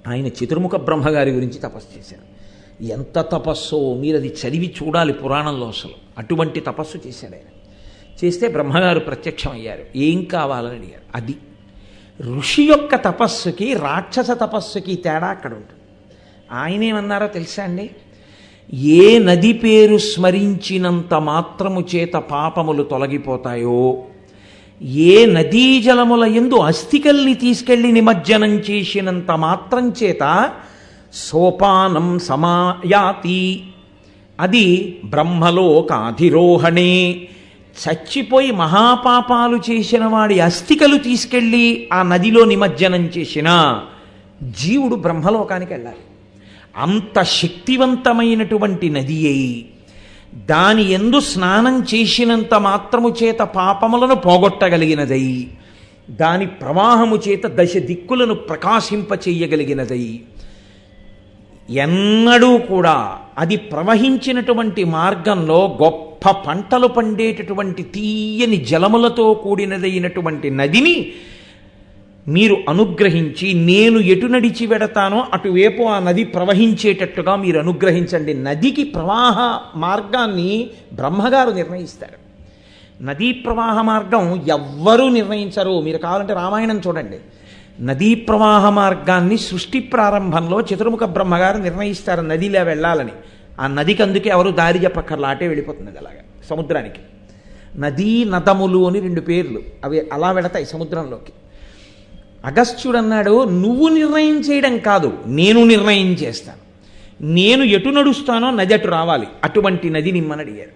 ఆయన చతుర్ముఖ బ్రహ్మగారి గురించి తపస్సు చేశారు. ఎంత తపస్సో మీరు అది చదివి చూడాలి పురాణంలో. అసలు అటువంటి తపస్సు చేశాడు ఆయన. చేస్తే బ్రహ్మగారు ప్రత్యక్షమయ్యారు. ఏం కావాలని అడిగారు. అది ఋషి యొక్క తపస్సుకి రాక్షస తపస్సుకి తేడా అక్కడ ఉంటుంది. ఆయనేమన్నారో తెలుసా అండి? ఏ నది పేరు స్మరించినంత మాత్రము చేత పాపములు తొలగిపోతాయో, ఏ నదీ జలముల యందు అస్థికల్ని తీసుకెళ్లి నిమజ్జనం చేసినంత మాత్రం చేత సోపానం సమాయాతి, అది బ్రహ్మలోకాధిరోహణే, చచ్చిపోయి మహాపాపాలు చేసిన వాడి అస్థికలు తీసుకెళ్ళి ఆ నదిలో నిమజ్జనం చేసిన జీవుడు బ్రహ్మలోకానికి వెళ్ళాలి. అంత శక్తివంతమైనటువంటి నది అయి దాని యందు స్నానం చేసినంత మాత్రము చేత పాపములను పోగొట్టగలిగినదై, దాని ప్రవాహము చేత దశ దిక్కులను ప్రకాశింపచేయగలిగినదై, ఎన్నడూ కూడా అది ప్రవహించినటువంటి మార్గంలో గొప్ప పంటలు పండేటటువంటి తీయని జలములతో కూడినదైనటువంటి నదిని మీరు అనుగ్రహించి, నేను ఎటు నడిచి వెడతానో అటువైపు ఆ నది ప్రవహించేటట్టుగా మీరు అనుగ్రహించండి. నదికి ప్రవాహ మార్గాన్ని బ్రహ్మగారు నిర్ణయిస్తారు. నదీ ప్రవాహ మార్గం ఎవ్వరూ నిర్ణయించరు. మీరు కావాలంటే రామాయణం చూడండి. నదీ ప్రవాహ మార్గాన్ని సృష్టి ప్రారంభంలో చతుర్ముఖ బ్రహ్మగారు నిర్ణయిస్తారు నదిలో వెళ్ళాలని. ఆ నదికి అందుకే ఎవరు దారి చెప్పక్కర్లా, అటే వెళ్ళిపోతుంది అలాగా సముద్రానికి. నదీ నదములు అని 2 పేర్లు, అవి అలా వెళతాయి సముద్రంలోకి. అగస్త్యుడు అన్నాడు, నువ్వు నిర్ణయం చేయడం కాదు, నేను నిర్ణయం చేస్తాను. నేను ఎటు నడుస్తానో నది అటు రావాలి, అటువంటి నది నిమ్మని అడిగారు.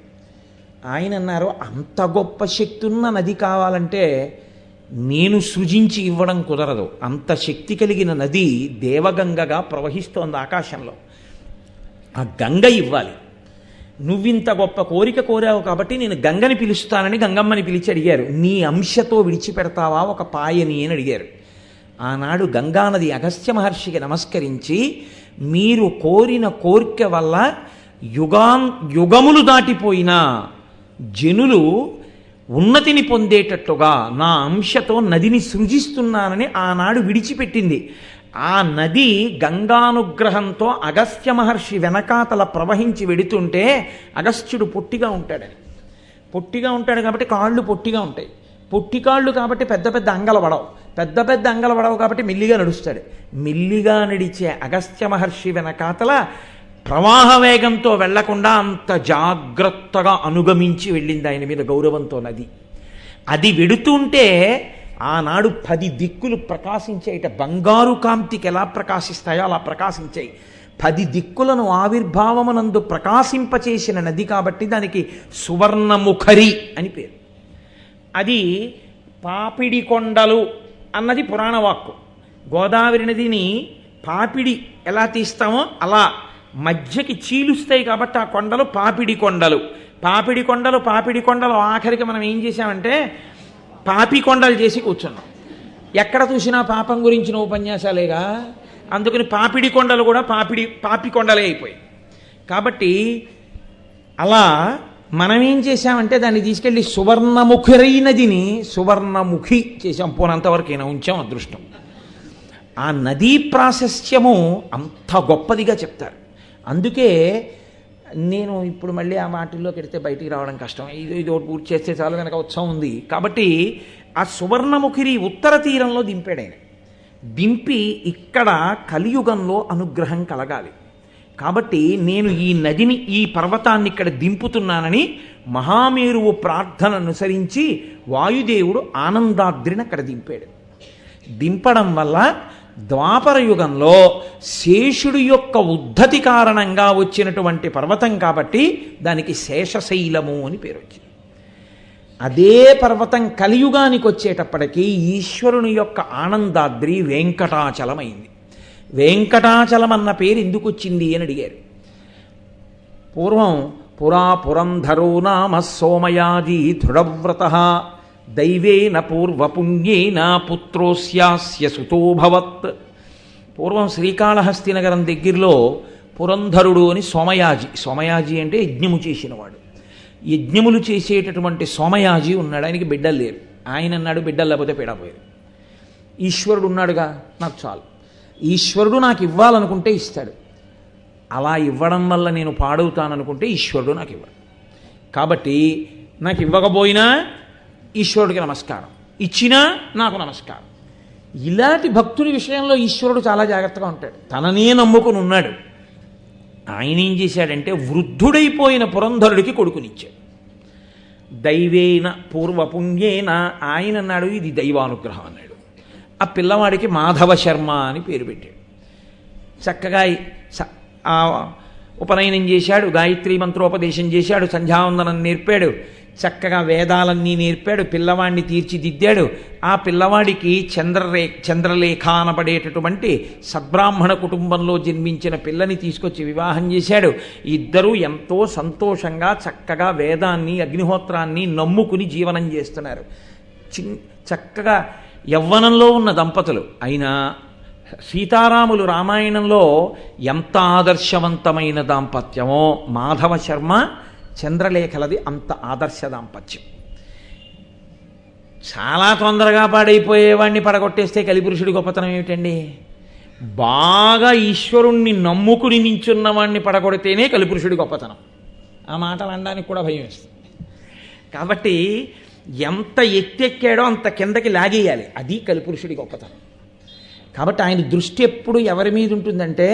ఆయన అన్నారు, అంత గొప్ప శక్తి ఉన్న నది కావాలంటే నేను సృజించి ఇవ్వడం కుదరదు. అంత శక్తి కలిగిన నది దేవగంగగా ప్రవహిస్తోంది ఆకాశంలో. ఆ గంగ ఇవ్వాలి. నువ్వింత గొప్ప కోరిక కోరావు కాబట్టి నేను గంగని పిలుస్తానని గంగమ్మని పిలిచి అడిగారు. నీ అంశతో విడిచిపెడతావా ఒక పాయని అని అడిగారు. ఆనాడు గంగానది అగస్త్య మహర్షికి నమస్కరించి, మీరు కోరిన కోరిక వల్ల యుగములు దాటిపోయినా జనులు ఉన్నతిని పొందేటట్టుగా నా అంశతో నదిని సృజిస్తున్నానని ఆనాడు విడిచిపెట్టింది. ఆ నది గంగానుగ్రహంతో అగస్త్య మహర్షి వెనకాతల ప్రవహించి వెడుతుంటే, అగస్త్యుడు పొట్టిగా ఉంటాడని, పొట్టిగా ఉంటాడు కాబట్టి కాళ్ళు పొట్టిగా ఉంటాయి. పొట్టి కాళ్ళు కాబట్టి పెద్ద పెద్ద అంగలు పడవు, పెద్ద పెద్ద అంగలు పడవు కాబట్టి మెల్లిగా నడుస్తాడు. మెల్లిగా నడిచే అగస్త్య మహర్షి వెనకాతల ప్రవాహ వేగంతో వెళ్లకుండా అంత జాగ్రత్తగా అనుగమించి వెళ్ళింది ఆయన మీద గౌరవంతో నది. అది వెడుతుంటే ఆనాడు 10 దిక్కులు ప్రకాశించేట, బంగారు కాంతికి ఎలా ప్రకాశిస్తాయో అలా ప్రకాశించాయి. 10 దిక్కులను ఆవిర్భావమునందు ప్రకాశింపచేసిన నది కాబట్టి దానికి సువర్ణముఖరి అని పేరు. అది పాపిడి కొండలు అన్నది పురాణవాక్కు. గోదావరి నదిని పాపిడి ఎలా తీస్తామో అలా మధ్యకి చీలుస్తాయి కాబట్టి ఆ కొండలు పాపిడి కొండలు. పాపిడి కొండలు పాపిడి కొండలు ఆఖరికి మనం ఏం చేశామంటే పాపి కొండలు చేసి కూర్చున్నాం. ఎక్కడ చూసినా పాపం గురించిన ఉపన్యాసాలేగా, అందుకని పాపిడి కొండలు కూడా పాపి కొండలే అయిపోయాయి. కాబట్టి అలా మనం ఏం చేశామంటే దాన్ని తీసుకెళ్ళి సువర్ణముఖి నదిని సువర్ణముఖి చేశాం. పోనంతవరకైనా ఉంచాం అదృష్టం. ఆ నదీ ప్రాశస్త్యము అంత గొప్పదిగా చెప్తారు. అందుకే నేను ఇప్పుడు మళ్ళీ ఆ మాటల్లోకి వెడితే బయటికి రావడం కష్టం. ఇది ఒకటి పూర్తి చేస్తే చాలు, వెనక ఉత్సవం ఉంది కాబట్టి. ఆ సువర్ణముఖిని ఉత్తర తీరంలో దింపాడు ఆయన. దింపి ఇక్కడ కలియుగంలో అనుగ్రహం కలగాలి కాబట్టి నేను ఈ నదిని, ఈ పర్వతాన్ని ఇక్కడ దింపుతున్నానని మహామేరువు ప్రార్థన అనుసరించి వాయుదేవుడు ఆనందాద్రిని అక్కడ దింపాడు. దింపడం వల్ల ద్వాపర యుగంలో శేషుడు యొక్క ఉద్ధతి కారణంగా వచ్చినటువంటి పర్వతం కాబట్టి దానికి శేషశైలము అని పేరు వచ్చింది. అదే పర్వతం కలియుగానికి వచ్చేటప్పటికీ ఈశ్వరుని యొక్క ఆనందాద్రి వెంకటాచలమైంది. వెంకటాచలం అన్న పేరు ఎందుకు వచ్చింది అని అడిగారు. పూర్వం పురా పురంధరో నామ సోమయాజీ దృఢవ్రత దైవేన పూర్వపుణ్యేన పుత్రోస్యాస్య సుతోభవత్. పూర్వం శ్రీకాళహస్తి నగరం దగ్గరలో పురంధరుడు అని సోమయాజి, సోమయాజి అంటే యజ్ఞము చేసినవాడు, యజ్ఞములు చేసేటటువంటి సోమయాజి ఉన్నాడు. ఆయనకి బిడ్డలు లేరు. ఆయన అన్నాడు, బిడ్డలు లేకపోతే పీడపోయారు. ఈశ్వరుడు ఉన్నాడుగా, నాకు చాలు. ఈశ్వరుడు నాకు ఇవ్వాలనుకుంటే ఇస్తాడు. అలా ఇవ్వడం వల్ల నేను పాడవుతాననుకుంటే ఈశ్వరుడు నాకు ఇవ్వడు. కాబట్టి నాకు ఇవ్వకపోయినా ఈశ్వరుడికి నమస్కారం, ఇచ్చినా నాకు నమస్కారం. ఇలాంటి భక్తుడి విషయంలో ఈశ్వరుడు చాలా జాగ్రత్తగా ఉంటాడు. తననే నమ్ముకుని ఉన్నాడు. ఆయన ఏం చేశాడంటే వృద్ధుడైపోయిన పురంధరుడికి కొడుకునిచ్చాడు. దైవేన పూర్వపుణ్యేన. ఆయన అన్నాడు, ఇది దైవానుగ్రహం అన్నాడు. ఆ పిల్లవాడికి మాధవ శర్మ అని పేరు పెట్టాడు. చక్కగా ఉపనయనం చేశాడు, గాయత్రి మంత్రోపదేశం చేశాడు, సంధ్యావందనం నేర్పాడు, చక్కగా వేదాలన్నీ నేర్పాడు, పిల్లవాడిని తీర్చిదిద్దాడు. ఆ పిల్లవాడికి చంద్రలేఖ అనబడేటటువంటి సద్బ్రాహ్మణ కుటుంబంలో జన్మించిన పిల్లని తీసుకొచ్చి వివాహం చేశాడు. ఇద్దరూ ఎంతో సంతోషంగా చక్కగా వేదాన్ని అగ్నిహోత్రాన్ని నమ్ముకుని జీవనం చేస్తున్నారు. చక్కగా యవ్వనంలో ఉన్న దంపతులు. అయినా సీతారాములు రామాయణంలో ఎంత ఆదర్శవంతమైన దాంపత్యమో మాధవ శర్మ చంద్రలేఖలది అంత ఆదర్శ దాంపత్యం. చాలా తొందరగా పాడైపోయేవాడిని పడగొట్టేస్తే కలిపురుషుడి గొప్పతనం ఏమిటండి? బాగా ఈశ్వరుణ్ణి నమ్ముకుని నించున్నవాడిని పడగొడితేనే కలిపురుషుడి గొప్పతనం. ఆ మాటలు అనడానికి కూడా భయం వేస్తుంది. కాబట్టి ఎంత ఎత్తెక్కాడో అంత కిందకి లాగేయాలి, అది కలిపురుషుడి గొప్పతనం. కాబట్టి ఆయన దృష్టి ఎప్పుడు ఎవరి మీద ఉంటుందంటే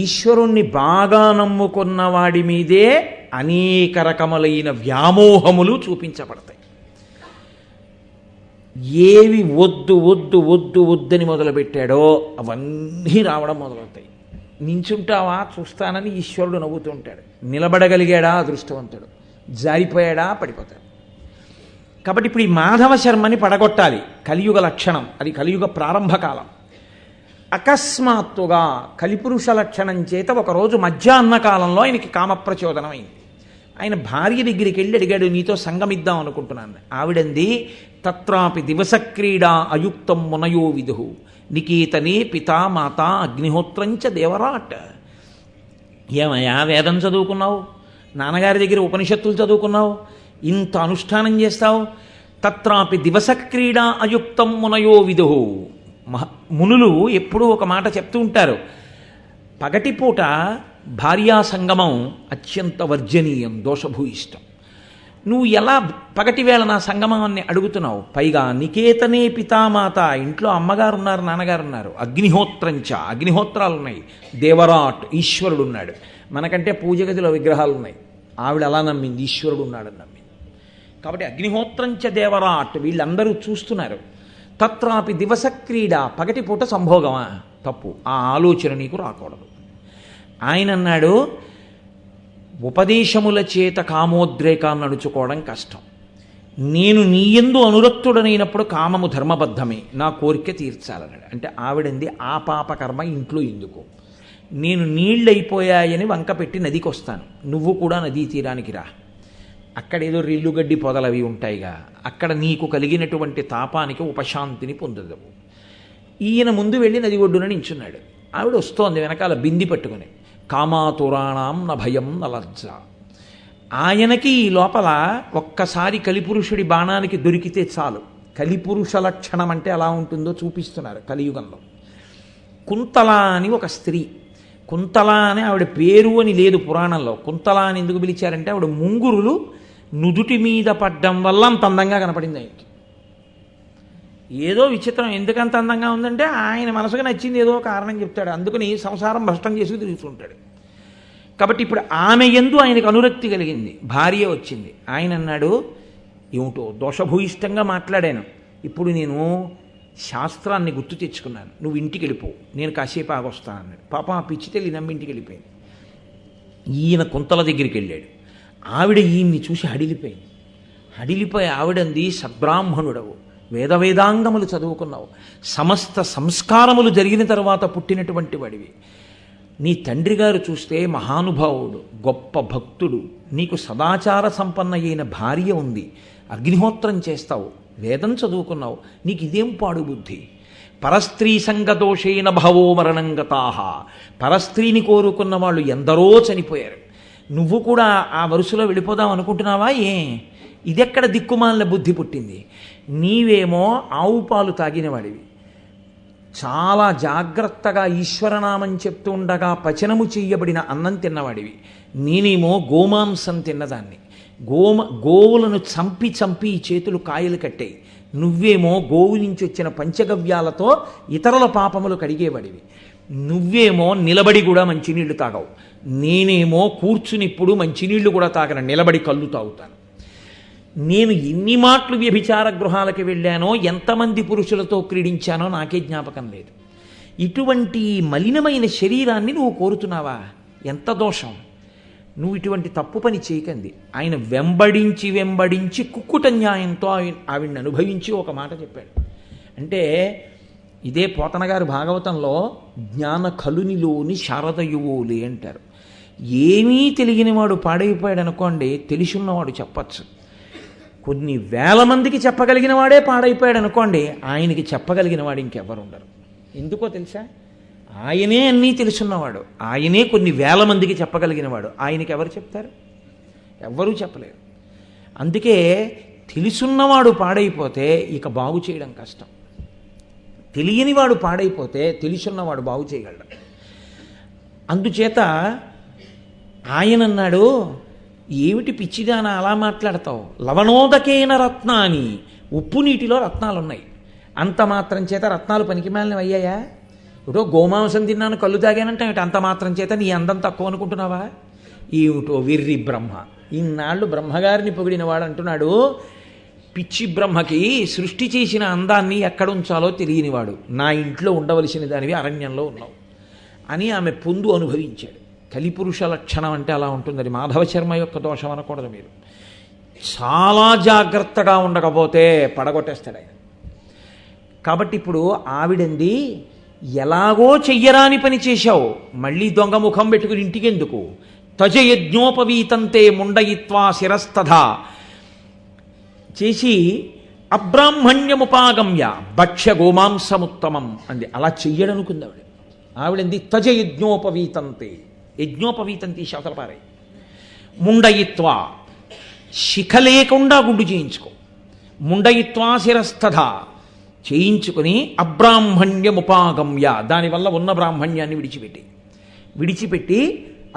ఈశ్వరుణ్ణి బాగా నమ్ముకున్న వాడి మీదే అనేక రకములైన వ్యామోహములు చూపించబడతాయి. ఏవి వద్దు వద్దు వద్దు వద్దని మొదలుపెట్టాడో అవన్నీ రావడం మొదలవుతాయి. నించుంటావా చూస్తానని ఈశ్వరుడు నవ్వుతూ ఉంటాడు. నిలబడగలిగాడా అదృష్టవంతుడు, జారిపోయాడా పడిపోతాడు. కాబట్టి ఇప్పుడు ఈ మాధవ శర్మని పడగొట్టాలి. కలియుగ లక్షణం అది, కలియుగ ప్రారంభకాలం. అకస్మాత్తుగా కలిపురుష లక్షణం చేత ఒకరోజు మధ్యాహ్న కాలంలో ఆయనకి కామప్రచోదనం అయింది. ఆయన భార్య దగ్గరికి వెళ్ళి అడిగాడు, నీతో సంగమిద్దాం అనుకుంటున్నాను. ఆవిడంది, తత్రాపి దివసక్రీడా అయుక్తం మునయో విదుహు నికేతనే పితా మాత అగ్నిహోత్రంచ దేవరాట్. ఏమయ్యా వేదం చదువుకున్నావు, నాన్నగారి దగ్గర ఉపనిషత్తులు చదువుకున్నావు, ఇంత అనుష్ఠానం చేస్తావు. తత్రాపి దివసక్రీడా అయుక్తం మునయో విదుహు. మునులు ఎప్పుడూ ఒక మాట చెప్తూ ఉంటారు, పగటిపూట భార్యా సంగమం అత్యంత వర్జనీయం, దోషభూయిష్టం. నువ్వు ఎలా పగటి వేళ నా సంగమం అని అడుగుతున్నావు? పైగా నికేతనే పితామాత, ఇంట్లో అమ్మగారు ఉన్నారు, నాన్నగారు ఉన్నారు, అగ్నిహోత్రంచ, అగ్నిహోత్రాలు ఉన్నాయి, దేవరాట్, ఈశ్వరుడు ఉన్నాడు. మనకంటే పూజ గదిలో విగ్రహాలు ఉన్నాయి. ఆవిడ అలా నమ్మింది, ఈశ్వరుడు ఉన్నాడని నమ్మింది. కాబట్టి అగ్నిహోత్రంచ దేవరాట్, వీళ్ళందరూ చూస్తున్నారు. తత్రాపి దివసక్రీడ, పగటిపూట సంభోగమా? తప్పు, ఆ ఆలోచన నీకు రాకూడదు. ఆయన అన్నాడు, ఉపదేశముల చేత కామోద్రేకాన్ని నడుచుకోవడం కష్టం. నేను నీయందు అనురక్తుడనైనప్పుడు కామము ధర్మబద్ధమే, నా కోరిక తీర్చాలన్నాడు. అంటే ఆవిడంది, ఆ పాపకర్మ ఇంట్లో ఎందుకు? నేను నీళ్ళైపోయాయని వంక పెట్టి నదికి వస్తాను, నువ్వు కూడా నదీ తీరానికి రా. అక్కడేదో రిల్లుగడ్డి పొదలవి ఉంటాయిగా, అక్కడ నీకు కలిగినటువంటి తాపానికి ఉపశాంతిని పొందదు. ఈయన ముందు వెళ్ళి నది ఒడ్డున నించున్నాడు. ఆవిడ వస్తోంది వెనకాల బింది పట్టుకుని. కామాతురాణం న భయం న లజ్జ. ఆయనకి ఈ లోపల ఒక్కసారి కలిపురుషుడి బాణానికి దొరికితే చాలు. కలిపురుష లక్షణం అంటే ఎలా ఉంటుందో చూపిస్తున్నారు కలియుగంలో. కుంతల అని ఒక స్త్రీ, కుంతల అని ఆవిడ పేరు అని లేదు పురాణంలో. కుంతల అని ఎందుకు పిలిచారంటే ఆవిడ ముంగురులు నుదుటి మీద పడ్డం వల్ల అంత అందంగా కనపడింది ఆయనకి. ఏదో విచిత్రం, ఎందుకంత అందంగా ఉందంటే ఆయన మనసుకు నచ్చింది ఏదో కారణం చెప్తాడు, అందుకని సంసారం భ్రష్టం చేసి తిరుగుతుంటాడు. కాబట్టి ఇప్పుడు ఆమె యందు ఆయనకు అనురక్తి కలిగింది, భార్య వచ్చింది. ఆయన అన్నాడు, ఏమిటో దోషభూయిష్టంగా మాట్లాడాను, ఇప్పుడు నేను శాస్త్రాన్ని గుర్తు తెచ్చుకున్నాను, నువ్వు ఇంటికి వెళ్ళిపో, నేను కాసేపు ఆగొస్తాను అన్నాడు. పాపం ఆ పిచ్చి తల్లి నమ్మి ఇంటికి వెళ్ళిపోయింది. ఈయన కుంతల దగ్గరికి వెళ్ళాడు. ఆవిడ ఈయన్ని చూసి హడిలిపోయింది. హడిలిపోయి ఆవిడంది, సద్బ్రాహ్మణుడవు, వేదవేదాంగములు చదువుకున్నావు, సమస్త సంస్కారములు జరిగిన తర్వాత పుట్టినటువంటి వాడివి. నీ తండ్రి గారు చూస్తే మహానుభావుడు, గొప్ప భక్తుడు, నీకు సదాచార సంపన్న అయిన భార్య ఉంది, అగ్నిహోత్రం చేస్తావు, వేదం చదువుకున్నావు, నీకు ఇదేం పాడు బుద్ధి? పరస్త్రీ సంగదోషేణ భవో మరణంగతాహ. పరస్త్రీని కోరుకున్న వాళ్ళు ఎందరో చనిపోయారు. నువ్వు కూడా ఆ వరుసలో వెళ్ళిపోదాం అనుకుంటున్నావా? ఇదెక్కడ దిక్కుమాలిన బుద్ధి పుట్టింది? నీవేమో ఆవు పాలు తాగినవాడివి, చాలా జాగ్రత్తగా ఈశ్వరనామం చెప్తూ ఉండగా పచనము చెయ్యబడిన అన్నం తిన్నవాడివి. నేనేమో గోమాంసం తిన్నదాన్ని. గోవులను చంపి చంపి ఈ చేతులు కాయలు కట్టాయి. నువ్వేమో గోవు నుంచి వచ్చిన పంచగవ్యాలతో ఇతరుల పాపములు కడిగేవాడివి. నువ్వేమో నిలబడి కూడా మంచినీళ్లు తాగవు. నేనేమో కూర్చుని ఇప్పుడు మంచినీళ్లు కూడా తాగను, నిలబడి కళ్ళు తాగుతాను. నేను ఎన్ని మాటలు వ్యభిచార గృహాలకు వెళ్ళానో, ఎంతమంది పురుషులతో క్రీడించానో నాకే జ్ఞాపకం లేదు. ఇటువంటి మలినమైన శరీరాన్ని నువ్వు కోరుతున్నావా? ఎంత దోషం! నువ్వు ఇటువంటి తప్పు పని చేయకండి. ఆయన వెంబడించి కుక్కుట న్యాయంతో ఆవిడ్ని అనుభవించి ఒక మాట చెప్పాడు. అంటే ఇదే పోతన గారు భాగవతంలో జ్ఞాన కలునిలోని శారదయువులే అంటారు. ఏమీ తెలియని వాడు పాడైపోయాడు అనుకోండి, తెలిసున్నవాడు చెప్పచ్చు. కొన్ని వేల మందికి చెప్పగలిగిన వాడే పాడైపోయాడు అనుకోండి, ఆయనకి చెప్పగలిగిన వాడు ఇంకెవ్వరు ఉండరు. ఎందుకో తెలుసా? ఆయనే అన్నీ తెలుసున్నవాడు, ఆయనే కొన్ని వేల మందికి చెప్పగలిగినవాడు. ఆయనకి ఎవరు చెప్తారు? ఎవ్వరూ చెప్పలేరు. అందుకే తెలుసున్నవాడు పాడైపోతే ఇక బాగు చేయడం కష్టం. తెలియనివాడు పాడైపోతే తెలుసున్నవాడు బాగు చేయగలడు. అందుచేత ఆయన అన్నాడు, ఏమిటి పిచ్చిదానా అలా మాట్లాడతావు? లవణోదకేన రత్నాని, ఉప్పు నీటిలో రత్నాలున్నాయి. అంత మాత్రం చేత రత్నాలు పనికిమాలినవి అయ్యాయా? ఏమిటో గోమాంసం తిన్నాను కళ్ళు తాగానంటే అంత మాత్రం చేత నీ అందం తక్కువ అనుకుంటున్నావా? ఏమిటో విర్రి బ్రహ్మ. ఇన్నాళ్ళు బ్రహ్మగారిని పొగిడినవాడు అంటున్నాడు, పిచ్చి బ్రహ్మకి సృష్టి చేసిన అందాన్ని ఎక్కడ ఉంచాలో తెలియనివాడు, నా ఇంట్లో ఉండవలసిన దానివి అరణ్యంలో ఉన్నావు అని ఆమె పొందు అనుభవించాడు. కలిపురుష లక్షణం అంటే అలా ఉంటుంది. అది మాధవ శర్మ యొక్క దోషం అనకూడదు. మీరు చాలా జాగ్రత్తగా ఉండకపోతే పడగొట్టేస్తాడు ఆయన. కాబట్టి ఇప్పుడు ఆవిడంది, ఎలాగో చెయ్యరాని పని చేశావు, మళ్ళీ దొంగ ముఖం పెట్టుకుని ఇంటికెందుకు? తజయజ్ఞోపవీతంతే ముండయిత్వా శిరస్తథా చేసి అబ్రాహ్మణ్యముపాగమ్య భక్ష్య గోమాంసముత్తమం అంది. అలా చెయ్యడనుకుంది ఆవిడ. ఆవిడంది తజయజ్ఞోపవీతంతే, యజ్ఞోపవీతం తీసి అవతల పారాయి. ముండయిత్వా, శిఖ లేకుండా గుండు చేయించుకో. ముండయిత్వా శిరస్థథ చేయించుకుని అబ్రాహ్మణ్యముపాగమ్య, దానివల్ల ఉన్న బ్రాహ్మణ్యాన్ని విడిచిపెట్టి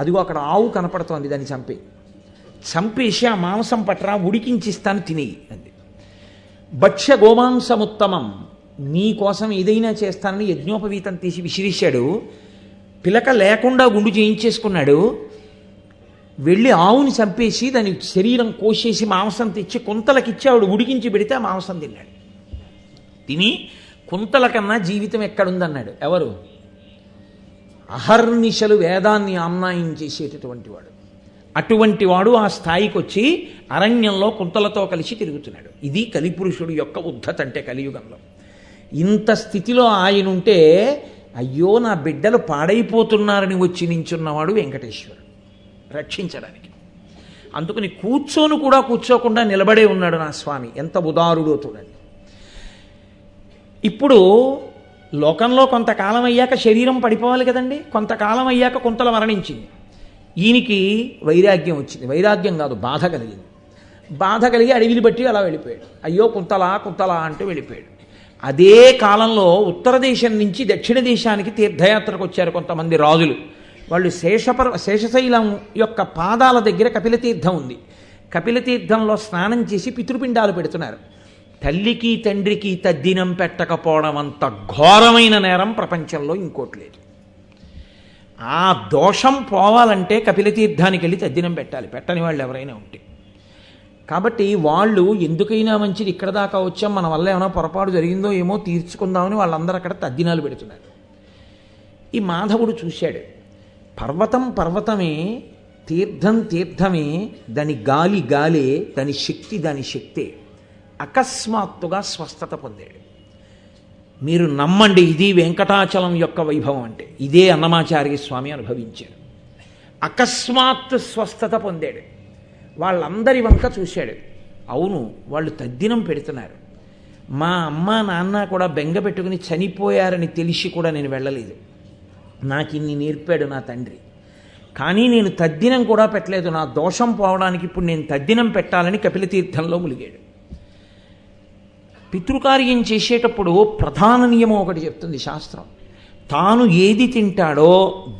అదిగో అక్కడ ఆవు కనపడుతోంది, దాన్ని చంపేసి ఆ మాంసం పట్టరా ఉడికించిస్తాను తినేయి అంది. భక్ష్య గోమాంసముత్తమం, నీ కోసం ఏదైనా చేస్తానని యజ్ఞోపవీతం తీసి విసిరేశాడు. పిలక లేకుండా గుండు చేయించేసుకున్నాడు. వెళ్ళి ఆవుని చంపేసి దాని శరీరం కోసేసి మాంసం తెచ్చి కుంతలకిచ్చి ఆవిడ ఉడికించి పెడితే ఆ మాంసం తిన్నాడు. తిని కుంతల కన్నా జీవితం ఎక్కడుందన్నాడు. ఎవరు? అహర్నిశలు వేదాన్ని ఆమ్నాయం చేసేటటువంటి వాడు. అటువంటి వాడు ఆ స్థాయికి వచ్చి అరణ్యంలో కుంతలతో కలిసి తిరుగుతున్నాడు. ఇది కలిపురుషుడు యొక్క ఉద్ధత అంటే కలియుగంలో. ఇంత స్థితిలో ఆయన ఉంటే, అయ్యో నా బిడ్డలు పాడైపోతున్నారని వచ్చి నించున్నవాడు వెంకటేశ్వరుడు రక్షించడానికి. అందుకని కూర్చోకుండా నిలబడే ఉన్నాడు నా స్వామి. ఎంత ఉదారుడో చూడండి. ఇప్పుడు లోకంలో కొంతకాలం అయ్యాక శరీరం పడిపోవాలి కదండి. కొంతకాలం అయ్యాక కుంతల మరణించింది. ఈయనకి వైరాగ్యం వచ్చింది. వైరాగ్యం కాదు, బాధ కలిగింది. బాధ కలిగి అడవిని బట్టి అలా వెళ్ళిపోయాడు. అయ్యో కుంతలా అంటూ వెళ్ళిపోయాడు. అదే కాలంలో ఉత్తర దేశం నుంచి దక్షిణ దేశానికి తీర్థయాత్రకు వచ్చారు కొంతమంది రాజులు. వాళ్ళు శేషశైలం యొక్క పాదాల దగ్గర కపిలతీర్థం ఉంది. కపిలతీర్థంలో స్నానం చేసి పితృపిండాలు పెడుతున్నారు. తల్లికి తండ్రికి తద్దినం పెట్టకపోవడం అంత ఘోరమైన నేరం ప్రపంచంలో ఇంకోటి లేదు. ఆ దోషం పోవాలంటే కపిలతీర్థానికి వెళ్ళి తద్దినం పెట్టాలి, పెట్టని వాళ్ళు ఎవరైనా ఉంటే. కాబట్టి వాళ్ళు ఎందుకైనా మంచిది ఇక్కడ దాకా వచ్చాం, మన వల్ల ఏమైనా పొరపాటు జరిగిందో ఏమో తీర్చుకుందామని వాళ్ళందరూ అక్కడ తద్దినాలు పెడుతున్నారు. ఈ మాధవుడు చూశాడు, పర్వతమే, తీర్థం తీర్థమే, దాని గాలే, దాని శక్తే. అకస్మాత్తుగా స్వస్థత పొందాడు. మీరు నమ్మండి, ఇది వెంకటాచలం యొక్క వైభవం అంటే ఇదే అన్నమాచార్య స్వామి అనుభవించారు. అకస్మాత్తు స్వస్థత పొందాడు. వాళ్ళందరి వంక చూశాడు. అవును, వాళ్ళు తద్దినం పెడుతున్నారు, మా అమ్మ నాన్న కూడా బెంగ పెట్టుకుని చనిపోయారని తెలిసి కూడా నేను వెళ్ళలేదు. నాకు ఇన్ని నేర్పాడు నా తండ్రి. కానీ నేను తద్దినం కూడా పెట్టలేదు. నా దోషం పోవడానికి ఇప్పుడు నేను తద్దినం పెట్టాలని కపిలతీర్థంలో ములిగాడు. పితృకార్యం చేసేటప్పుడు ప్రధాన నియమం ఒకటి చెప్తుంది శాస్త్రం. తాను ఏది తింటాడో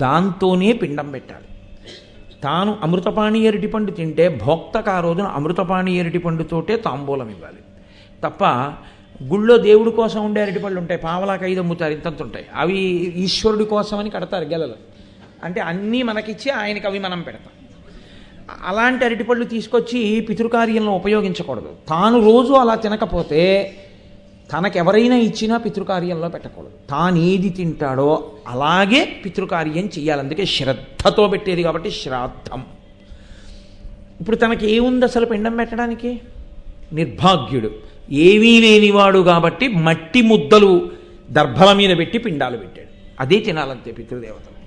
దాంతోనే పిండం పెట్టాలి. తాను అమృతపాణి అరటిపండు తింటే భోక్తకు ఆ రోజున అమృతపాణి అరటిపండుతోటే తాంబూలం ఇవ్వాలి తప్ప, గుళ్ళో దేవుడి కోసం ఉండే అరటిపళ్ళు ఉంటాయి, పావలాకి 5 అమ్ముతారు, ఇంతంత ఉంటాయి, అవి ఈశ్వరుడి కోసమని కడతారు గెలలు. అంటే అన్నీ మనకిచ్చి ఆయనకి అవి మనం పెడతాం. అలాంటి అరటిపళ్ళు తీసుకొచ్చి పితృకార్యంలో ఉపయోగించకూడదు. తాను రోజు అలా తినకపోతే తనకెవరైనా ఇచ్చినా పితృకార్యంలో పెట్టకూడదు. తాను ఏది తింటాడో అలాగే పితృకార్యం చెయ్యాలి. అందుకే శ్రద్ధతో పెట్టేది కాబట్టి శ్రాద్ధం. ఇప్పుడు తనకి ఏముంది అసలు పిండం పెట్టడానికి? నిర్భాగ్యుడు, ఏమీ లేనివాడు కాబట్టి మట్టి ముద్దలు దర్భల మీద పెట్టి పిండాలు పెట్టాడు. అదే తినాలంతే పితృదేవతలు.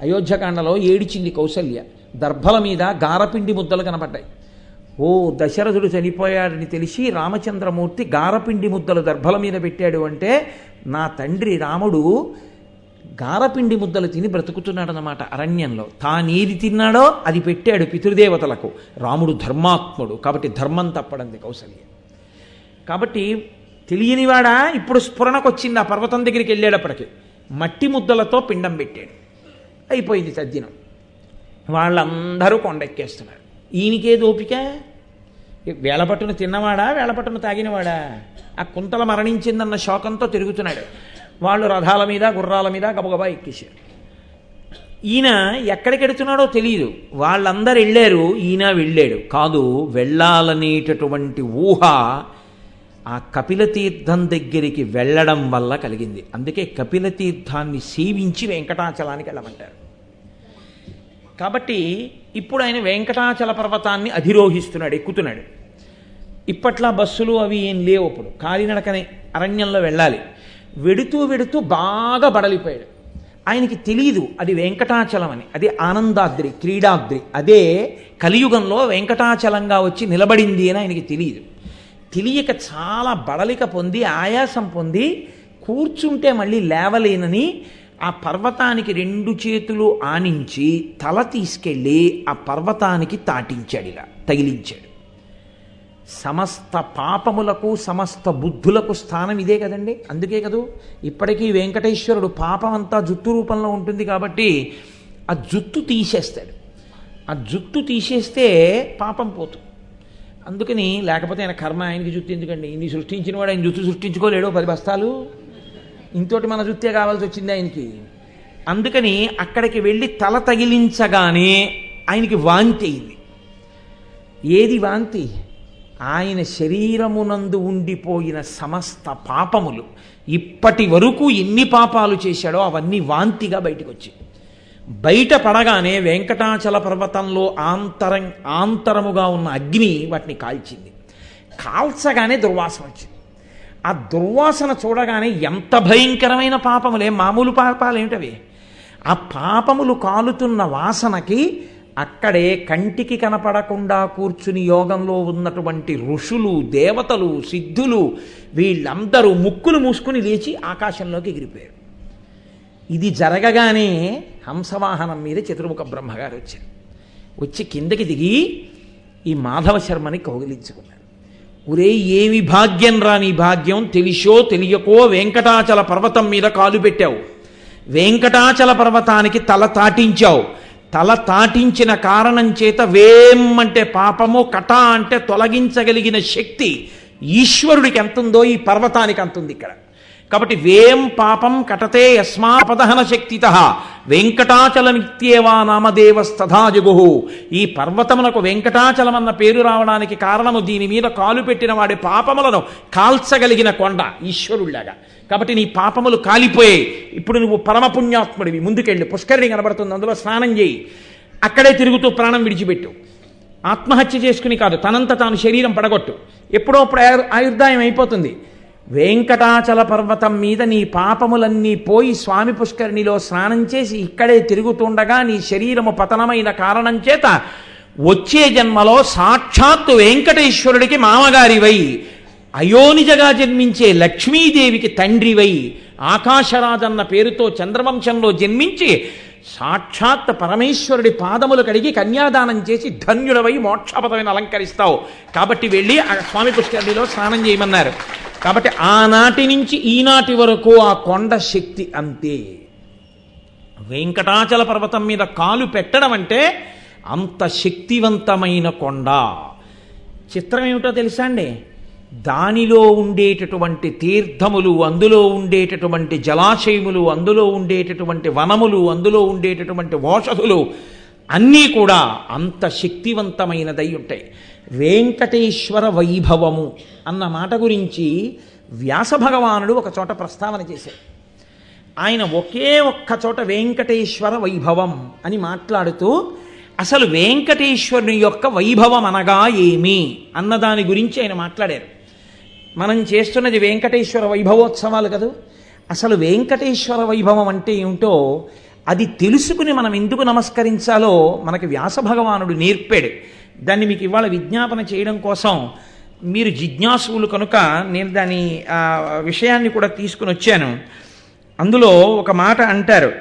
అయోధ్యకాండలో ఏడిచింది కౌసల్య, దర్భల మీద గారపిండి ముద్దలు కనపడ్డాయి. ఓ దశరథుడు చనిపోయాడని తెలిసి రామచంద్రమూర్తి గారపిండి ముద్దలు దర్భల మీద పెట్టాడు అంటే నా తండ్రి రాముడు గారపిండి ముద్దలు తిని బ్రతుకుతున్నాడనమాట అరణ్యంలో. తానేది తిన్నాడో అది పెట్టాడు పితృదేవతలకు. రాముడు ధర్మాత్ముడు కాబట్టి ధర్మం తప్పడంది కౌసల్య. కాబట్టి తెలియనివాడా ఇప్పుడు స్ఫురణకు వచ్చింది. ఆ పర్వతం దగ్గరికి వెళ్ళేటప్పటికి మట్టి ముద్దలతో పిండం పెట్టాడు. అయిపోయింది తద్దినం. వాళ్ళందరూ కొండెక్కేస్తున్నారు. ఈయనకే దోపిక. వేళపట్టును తిన్నవాడా, వేళపట్టును తాగినవాడా? ఆ కుంతల మరణించిందన్న శోకంతో తిరుగుతున్నాడు. వాళ్ళు రథాల మీద గుర్రాల మీద గబగబా ఎక్కేశారు. ఈయన ఎక్కడికి వెడుతున్నాడో తెలియదు. వాళ్ళందరూ వెళ్ళారు, ఈయన వెళ్ళాడు కాదు. వెళ్ళాలనేటటువంటి ఊహ ఆ కపిలతీర్థం దగ్గరికి వెళ్ళడం వల్ల కలిగింది. అందుకే కపిలతీర్థాన్ని సేవించి వెంకటాచలానికి వెళ్ళమంటారు. కాబట్టి ఇప్పుడు ఆయన వెంకటాచల పర్వతాన్ని అధిరోహిస్తున్నాడు, ఎక్కుతున్నాడు. ఇప్పట్లా బస్సులు అవి ఏం లేవు. అప్పుడు కాలినడకనే అరణ్యంలో వెళ్ళాలి. వెడుతూ వెడుతూ బాగా బడలిపోయాడు. ఆయనకి తెలియదు అది వెంకటాచలం అని. అది ఆనందాద్రి, క్రీడాద్రి. అదే కలియుగంలో వెంకటాచలంగా వచ్చి నిలబడింది అని ఆయనకి తెలియదు. తెలియక చాలా బడలిక పొంది ఆయాసం పొంది కూర్చుంటే మళ్ళీ లేవలేనని ఆ పర్వతానికి 2 చేతులు ఆనించి తల తీసుకెళ్ళి ఆ పర్వతానికి తాటించాడు, ఇలా తగిలించాడు. సమస్త పాపములకు సమస్త బుద్ధులకు స్థానం ఇదే కదండి. అందుకే కదూ ఇప్పటికీ వెంకటేశ్వరుడు పాపం అంతా జుట్టు రూపంలో ఉంటుంది కాబట్టి ఆ జుట్టు తీసేస్తాడు. ఆ జుట్టు తీసేస్తే పాపం పోతుంది. అందుకని లేకపోతే ఆయన కర్మ, ఆయనకి జుట్టు ఎందుకండి? ఇన్ని సృష్టించిన వాడు ఆయన జుట్టు సృష్టించుకోలేడు 10 బస్తాలు. ఇంతోటి మన జుత్తే కావాల్సి వచ్చింది ఆయనకి. అందుకని అక్కడికి వెళ్ళి తల తగిలించగానే ఆయనకి వాంతి అయింది. ఏది వాంతి? ఆయన శరీరమునందు ఉండిపోయిన సమస్త పాపములు, ఇప్పటి వరకు ఎన్ని పాపాలు చేశాడో అవన్నీ వాంతిగా బయటకు వచ్చాయి. బయట పడగానే వెంకటాచల పర్వతంలో ఆంతరముగా ఉన్న అగ్ని వాటిని కాల్చింది. కాల్చగానే దుర్వాసన వచ్చింది. ఆ దుర్వాసన చూడగానే ఎంత భయంకరమైన పాపములే, మామూలు పాపాలు ఏమిటవి? ఆ పాపములు కాలుతున్న వాసనకి అక్కడే కంటికి కనపడకుండా కూర్చుని యోగంలో ఉన్నటువంటి ఋషులు, దేవతలు, సిద్ధులు వీళ్ళందరూ ముక్కులు మూసుకుని లేచి ఆకాశంలోకి ఎగిరిపోయారు. ఇది జరగగానే హంసవాహనం మీద చతుర్ముఖ బ్రహ్మగారు వచ్చారు. వచ్చి కిందకి దిగి ఈ మాధవ శర్మని కౌగిలించుకున్నారు. ఒరే ఏమి భాగ్యం రా నీ భాగ్యం! తెలిసో తెలియకో వెంకటాచల పర్వతం మీద కాలు పెట్టావు, వెంకటాచల పర్వతానికి తల తాటించావు. తల తాటించిన కారణం చేత వేం అంటే పాపము, కట అంటే తొలగించగలిగిన శక్తి ఈశ్వరుడికి ఎంతుందో ఈ పర్వతానికి అంతుంది ఇక్కడ. కాబట్టి వేం పాపం కటతే యస్మాపదహన శక్తిత వెంకటాచలమిత్యేవా నామదేవస్తథా జగుహు. ఈ పర్వతమునకు వెంకటాచలం అన్న పేరు రావడానికి కారణము దీని మీద కాలు పెట్టిన వాడి పాపములను కాల్చగలిగిన కొండ ఈశ్వరుళ్లాగా. కాబట్టి నీ పాపములు కాలిపోయాయి. ఇప్పుడు నువ్వు పరమపుణ్యాత్ముడివి. ముందుకెళ్ళి పుష్కరిణి కనబడుతుంది, అందులో స్నానం చేయి. అక్కడే తిరుగుతూ ప్రాణం విడిచిపెట్టు. ఆత్మహత్య చేసుకుని కాదు, తనంత తాను శరీరం పడగొట్టు. ఎప్పుడో ఆయుర్దాయం అయిపోతుంది. వెంకటాచల పర్వతం మీద నీ పాపములన్నీ పోయి స్వామి పుష్కరిణిలో స్నానం చేసి ఇక్కడే తిరుగుతుండగా నీ శరీరము పతనమైన కారణం చేత వచ్చే జన్మలో సాక్షాత్తు వెంకటేశ్వరుడికి మామగారివై అయోనిజగా జన్మించే లక్ష్మీదేవికి తండ్రివై ఆకాశరాజన్న పేరుతో చంద్రవంశంలో జన్మించి సాక్షాత్ పరమేశ్వరుడి పాదములు కడిగి కన్యాదానం చేసి ధన్యుడవై మోక్షపదవిని అలంకరిస్తావు. కాబట్టి వెళ్ళి ఆ స్వామి పుష్కరిణిలో స్నానం చేయమన్నారు. కాబట్టి ఆనాటి నుంచి ఈనాటి వరకు ఆ కొండ శక్తి అంతే. వెంకటాచల పర్వతం మీద కాలు పెట్టడం అంటే అంత శక్తివంతమైన కొండ. చిత్రం ఏమిటో తెలుసా అండి? దానిలో ఉండేటటువంటి తీర్థములు, అందులో ఉండేటటువంటి జలాశయములు, అందులో ఉండేటటువంటి వనములు, అందులో ఉండేటటువంటి ఓషధులు అన్నీ కూడా అంత శక్తివంతమైనదై ఉంటాయి. వెంకటేశ్వర వైభవము అన్న మాట గురించి వ్యాస భగవానుడు ఒక చోట ప్రస్తావన చేశారు. ఆయన ఒకే ఒక్క చోట వెంకటేశ్వర వైభవం అని మాట్లాడుతూ అసలు వెంకటేశ్వరుని యొక్క వైభవం అనగా ఏమి అన్నదాని గురించి ఆయన మాట్లాడారు. మనం చేస్తున్నది వెంకటేశ్వర వైభవోత్సవాలు కదా. అసలు వెంకటేశ్వర వైభవం అంటే ఏమిటో అది తెలుసుకుని మనం ఎందుకు నమస్కరించాలో మనకి వ్యాస భగవానుడు నేర్పాడు. దాన్ని మీకు ఇవాళ విజ్ఞాపన చేయడం కోసం, మీరు జిజ్ఞాసువులు కనుక నేను దాని విషయాన్ని కూడా తీసుకుని వచ్చాను. అందులో ఒక మాట అంటారు,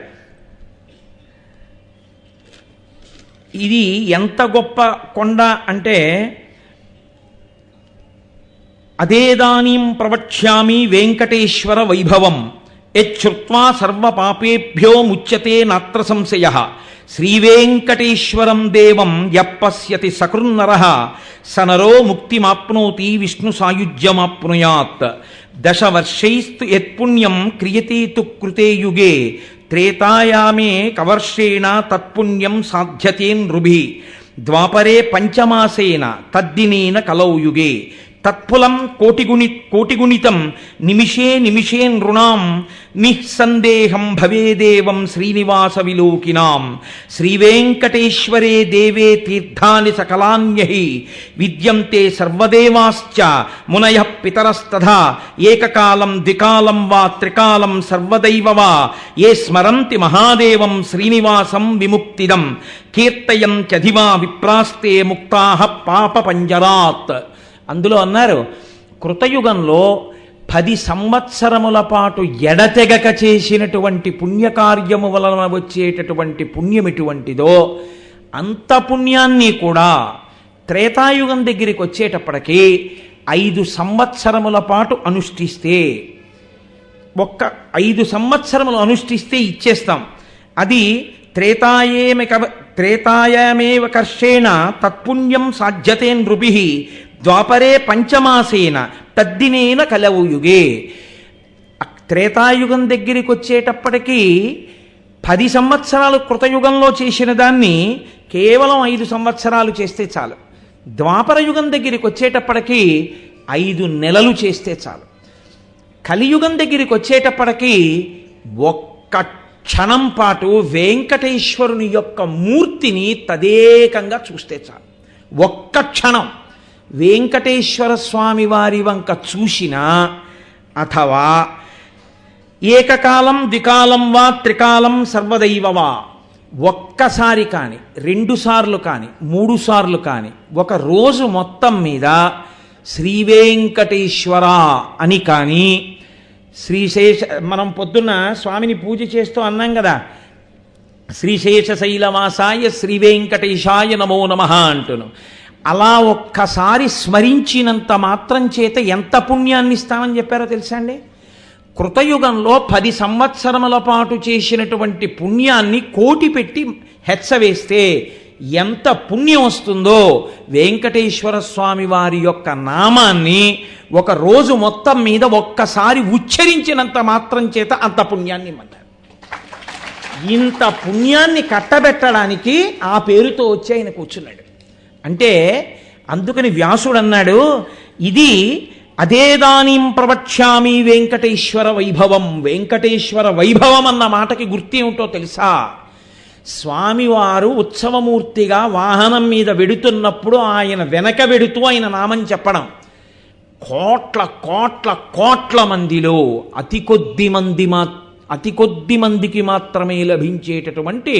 ఇది ఎంత గొప్ప కొండ అంటే అదేదానీం ప్రవక్ష్యామి వెంకటేశ్వర వైభవం యచ్ఛ్రుత్వా సర్వపాపేభ్యో ముచ్యతే నాత్ర సంశయః శ్రీవేంకటేశ్వరం దేవం యప్పశ్యతి సకృన్నరః సనరో ముక్తిమాప్నోతి విష్ణు సాయుజ్యమాప్నుయాత్ దశవర్షైస్తు యత్పుణ్యం క్రియతే తు కృతే యుగే త్రేతాయామే కవర్షేణ తత్పుణ్యం సాధ్యతే నృభి ద్వాపరే పంచమాసేన తద్దినేన కలౌ యుగే తత్ఫలం కోటిగుణితం నిమిషే నిమిషే నృణాం నిస్సందేహం భవేదేవం శ్రీనివాస విలోకినాం శ్రీవేంకటేశ్వరే దేవే తీర్థాని సకలాన్యహి విద్యంతే సర్వదేవాశ్చ మునయః పితరస్తథా ఏకకాలం ద్వికాలం వా త్రికాలం సర్వదైవ వా ఏ స్మరంతి మహాదేవం శ్రీనివాసం విముక్తిదం కీర్తయంత్యధివా విప్రాస్తే ముక్తాః పాప పంజరాత్. అందులో అన్నారు, కృతయుగంలో 10 సంవత్సరముల పాటు ఎడతెగక చేసినటువంటి పుణ్యకార్యము వలన వచ్చేటటువంటి పుణ్యం ఎటువంటిదో అంత పుణ్యాన్ని కూడా త్రేతాయుగం దగ్గరికి వచ్చేటప్పటికీ 5 సంవత్సరముల పాటు అనుష్ఠిస్తే, ఒక్క 5 సంవత్సరములు అనుష్ఠిస్తే ఇచ్చేస్తాం. అది త్రేతాయమేవ కర్షేణ తత్పుణ్యం సాధ్యతే నృభిః ద్వాపరే పంచమాసేన తద్దినేన కలవు యుగే. త్రేతాయుగం దగ్గరికి వచ్చేటప్పటికీ 10 సంవత్సరాలు కృతయుగంలో చేసిన దాన్ని కేవలం 5 సంవత్సరాలు చేస్తే చాలు. ద్వాపర యుగం దగ్గరికి వచ్చేటప్పటికీ 5 నెలలు చేస్తే చాలు. కలియుగం దగ్గరికి వచ్చేటప్పటికీ ఒక్క క్షణం పాటు వెంకటేశ్వరుని యొక్క మూర్తిని తదేకంగా చూస్తే చాలు. ఒక్క క్షణం వెంకటేశ్వర స్వామి వారి వంక చూసినా, అథవా ఏకకాలం ద్వికాలం వా త్రికాలం సర్వదైవవా ఒక్కసారి కానీ, 2 సార్లు కానీ, 3 సార్లు కానీ, ఒక రోజు మొత్తం మీద శ్రీవేంకటేశ్వర అని కానీ, శ్రీశేష మనం పొద్దున్న స్వామిని పూజ చేస్తూ అన్నాం కదా, శ్రీశేషశైలవాసాయ శ్రీవేంకటేశాయ నమో నమః అంటును. అలా ఒక్కసారి స్మరించినంత మాత్రం చేత ఎంత పుణ్యాన్ని ఇస్తామని చెప్పారో తెలుసా అండి? కృతయుగంలో 10 సంవత్సరముల పాటు చేసినటువంటి పుణ్యాన్ని కోటి పెట్టి హెచ్చవేస్తే ఎంత పుణ్యం వస్తుందో వెంకటేశ్వర స్వామి వారి యొక్క నామాన్ని ఒక రోజు మొత్తం మీద ఒక్కసారి ఉచ్చరించినంత మాత్రం చేత అంత పుణ్యాన్ని ఇమ్మంటారు. ఇంత పుణ్యాన్ని కట్టబెట్టడానికి ఆ పేరుతో వచ్చి ఆయన కూర్చున్నాడు. అంటే అందుకని వ్యాసుడు అన్నాడు, ఇది అదేదానీం ప్రవక్ష్యామి వెంకటేశ్వర వైభవం. వెంకటేశ్వర వైభవం అన్న మాటకి గుర్తేమిటో తెలుసా? స్వామివారు ఉత్సవమూర్తిగా వాహనం మీద వెడుతున్నప్పుడు ఆయన వెనక వెడుతూ ఆయన నామం చెప్పడం. కోట్ల కోట్ల కోట్ల మందిలో అతి కొద్ది మందికి మాత్రమే లభించేటటువంటి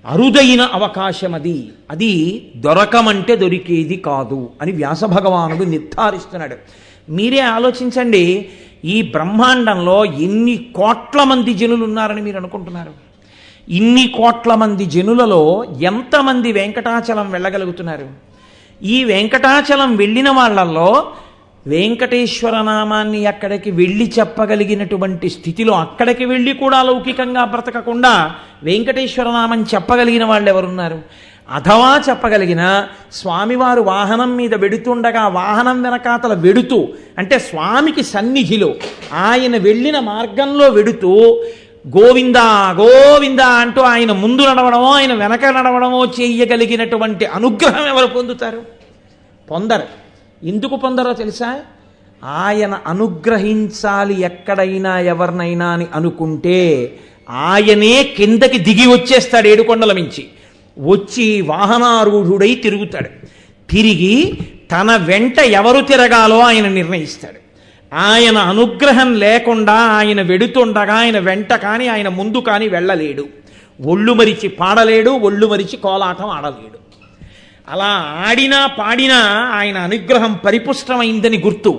అరుదైన అవకాశం అది దొరకమంటే దొరికేది కాదు అని వ్యాస భగవానుడు నిర్ధారిస్తున్నాడు. మీరే ఆలోచించండి, ఈ బ్రహ్మాండంలో ఎన్ని కోట్ల మంది జనులు ఉన్నారని మీరు అనుకుంటున్నారు? ఇన్ని కోట్ల మంది జనులలో ఎంతమంది వెంకటాచలం వెళ్ళగలుగుతున్నారు? ఈ వెంకటాచలం వెళ్ళిన వాళ్ళల్లో వెంకటేశ్వర నామాన్ని అక్కడికి వెళ్ళి చెప్పగలిగినటువంటి స్థితిలో, అక్కడికి వెళ్ళి కూడా లౌకికంగా బ్రతకకుండా వెంకటేశ్వర నామం చెప్పగలిగిన వాళ్ళు ఎవరున్నారు? అథవా చెప్పగలిగిన స్వామివారు వాహనం మీద వెడుతుండగా వాహనం వెనకాతల వెడుతూ, అంటే స్వామికి సన్నిధిలో ఆయన వెళ్ళిన మార్గంలో వెడుతూ గోవిందా గోవిందా అంటూ ఆయన ముందు నడవడమో ఆయన వెనక నడవడమో చేయగలిగినటువంటి అనుగ్రహం ఎవరు పొందుతారు? పొందరు. ఎందుకు పొందరో తెలుసా? ఆయన అనుగ్రహించాలి ఎక్కడైనా ఎవరినైనా అని అనుకుంటే ఆయనే కిందకి దిగి వచ్చేస్తాడు, ఏడుకొండల మించి వచ్చి వాహనారూఢుడై తిరుగుతాడు. తిరిగి తన వెంట ఎవరు తిరగాలో ఆయన నిర్ణయిస్తాడు. ఆయన అనుగ్రహం లేకుండా ఆయన వెడుతుండగా ఆయన వెంట కానీ ఆయన ముందు కానీ వెళ్ళలేడు. ఒళ్ళు మరిచి పాడలేడు, ఒళ్ళు మరిచి కోలాటం ఆడలేడు. అలా ఆడినా పాడినా ఆయన అనుగ్రహం పరిపుష్టమైందని గుర్తు.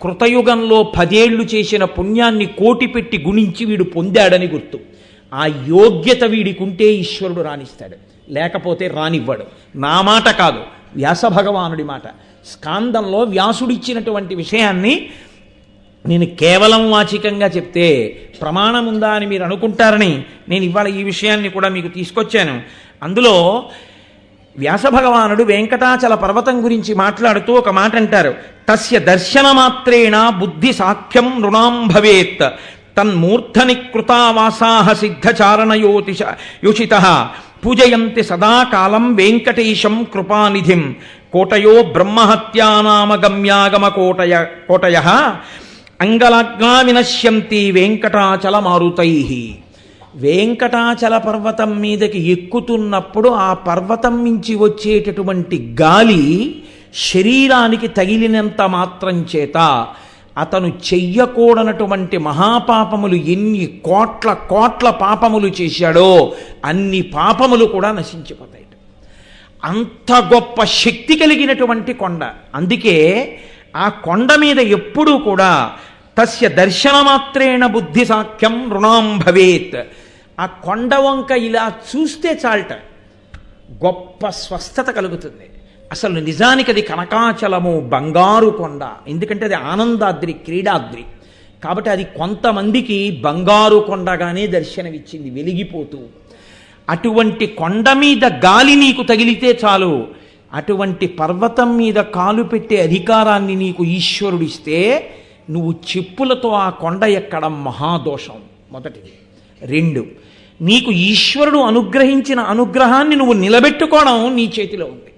కృతయుగంలో 10 ఏళ్ళు చేసిన పుణ్యాన్ని కోటి పెట్టి గుణించి వీడు పొందాడని గుర్తు. ఆ యోగ్యత వీడికుంటే ఈశ్వరుడు రాణిస్తాడు, లేకపోతే రానివ్వడు. నా మాట కాదు, వ్యాస భగవానుడి మాట. స్కాందంలో వ్యాసుడిచ్చినటువంటి విషయాన్ని నేను కేవలం వాచికంగా చెప్తే ప్రమాణం ఉందా అని మీరు అనుకుంటారని నేను ఇవాళ ఈ విషయాన్ని కూడా మీకు తీసుకొచ్చాను. అందులో వ్యాస భగవానుడు వెంకటాచల పర్వతం గురించి మాట్లాడుతూ ఒక మాట అంటారు. తస్య దర్శనమాత్రేణ బుద్ధి సాఖ్యం నృణాం భవేత్ తన్మూర్ధని కృతావాసాః సిద్ధచారణయోషితః పూజయంతి సదాకాలం వెంకటేశం కృపానిధిం కోటయో బ్రహ్మహత్యానామగమ్యాగమ కోటయః అంగలగ్నా వినశ్యంతి వెంకటాచల మారుతైః. వెంకటాచల పర్వతం మీదకి ఎక్కుతున్నప్పుడు ఆ పర్వతం నుంచి వచ్చేటటువంటి గాలి శరీరానికి తగిలినంత మాత్రం చేత అతను చెయ్యకూడనటువంటి మహాపాపములు ఎన్ని కోట్ల కోట్ల పాపములు చేశాడో అన్ని పాపములు కూడా నశించిపోతాయి. అంత గొప్ప శక్తి కలిగినటువంటి కొండ. అందుకే ఆ కొండ మీద ఎప్పుడూ కూడా తస్య దర్శనమాత్రేణ బుద్ధి సాఖ్యం రుణాం భవేత్. ఆ కొండ వంక ఇలా చూస్తే చాలట గొప్ప స్వస్థత కలుగుతుంది. అసలు నిజానికి అది కనకాచలము, బంగారు కొండ. ఎందుకంటే అది ఆనందాద్రి, క్రీడాద్రి. కాబట్టి అది కొంతమందికి బంగారు కొండగానే దర్శనమిచ్చింది వెలిగిపోతూ. అటువంటి కొండ మీద గాలి నీకు తగిలితే చాలు, అటువంటి పర్వతం మీద కాలు పెట్టే అధికారాన్ని నీకు ఈశ్వరుడిస్తే నువ్వు చెప్పులతో ఆ కొండ ఎక్కడం మహాదోషం. మొదటిది. 2, నీకు ఈశ్వరుడు అనుగ్రహించిన అనుగ్రహాన్ని నువ్వు నిలబెట్టుకోవడం నీ చేతిలో ఉంది.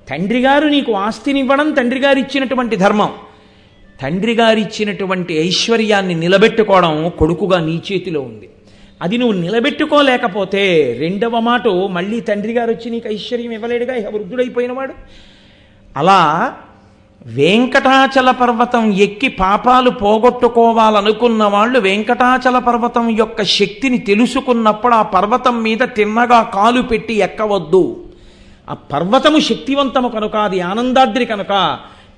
తండ్రి గారు నీకు ఆస్తినివ్వడం తండ్రి గారు ఇచ్చినటువంటి ధర్మం. తండ్రి గారు ఇచ్చినటువంటి ఐశ్వర్యాన్ని నిలబెట్టుకోవడం కొడుకుగా నీ చేతిలో ఉంది. అది నువ్వు నిలబెట్టుకోలేకపోతే 2వ మాట మళ్ళీ తండ్రి గారు వచ్చి నీకు ఐశ్వర్యం ఇవ్వలేడుగా, వృద్ధుడైపోయినవాడు. అలా వెంకటాచల పర్వతం ఎక్కి పాపాలు పోగొట్టుకోవాలనుకున్న వాళ్ళు వెంకటాచల పర్వతం యొక్క శక్తిని తెలుసుకున్నప్పుడు ఆ పర్వతం మీద తిన్నగా కాలు పెట్టి ఎక్కవద్దు. ఆ పర్వతము శక్తివంతము కనుక, అది ఆనందాద్రి కనుక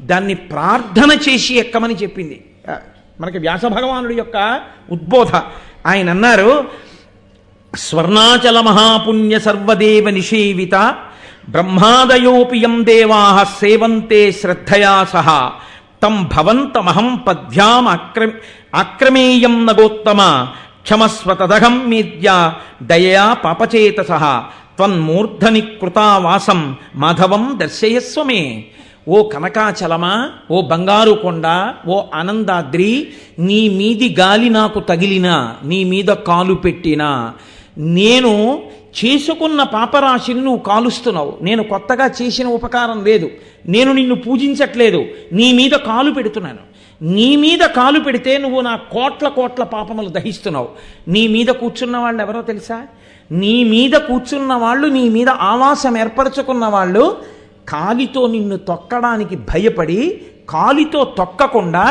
దాన్ని ప్రార్థన చేసి ఎక్కమని చెప్పింది మనకి వ్యాస భగవానుడి యొక్క ఉద్బోధ. ఆయన అన్నారు, స్వర్ణాచల మహాపుణ్య సర్వదేవ నిషేవిత బ్రహ్మాదయోపి యం దేవాః సేవంతే శ్రద్ధయా సహ తం భవంతమహం పద్భ్యాం ఆక్రమేయం నగోత్తమ క్షమస్వ తదహం మీద్య దయయా పాపచేతసః త్వన్మూర్ధని కృతావాసం మాధవం దర్శయస్వమే. ఓ కనకాచలమా, ఓ బంగారు కొండ, ఓ ఆనందాద్రి, నీ మీది గాలి నాకు తగిలినా, నీ మీద కాలు పెట్టినా నేను చేసుకున్న పాపరాశిని నువ్వు కాలుస్తున్నావు. నేను కొత్తగా చేసిన ఉపకారం లేదు, నేను నిన్ను పూజించట్లేదు, నీ మీద కాలు పెడుతున్నాను. నీ మీద కాలు పెడితే నువ్వు నా కోట్ల కోట్ల పాపములు దహిస్తున్నావు. నీ మీద కూర్చున్న వాళ్ళు ఎవరో తెలుసా? నీ మీద కూర్చున్న వాళ్ళు, నీ మీద ఆవాసం ఏర్పరచుకున్న వాళ్ళు కాలితో నిన్ను తొక్కడానికి భయపడి కాలితో తొక్కకుండా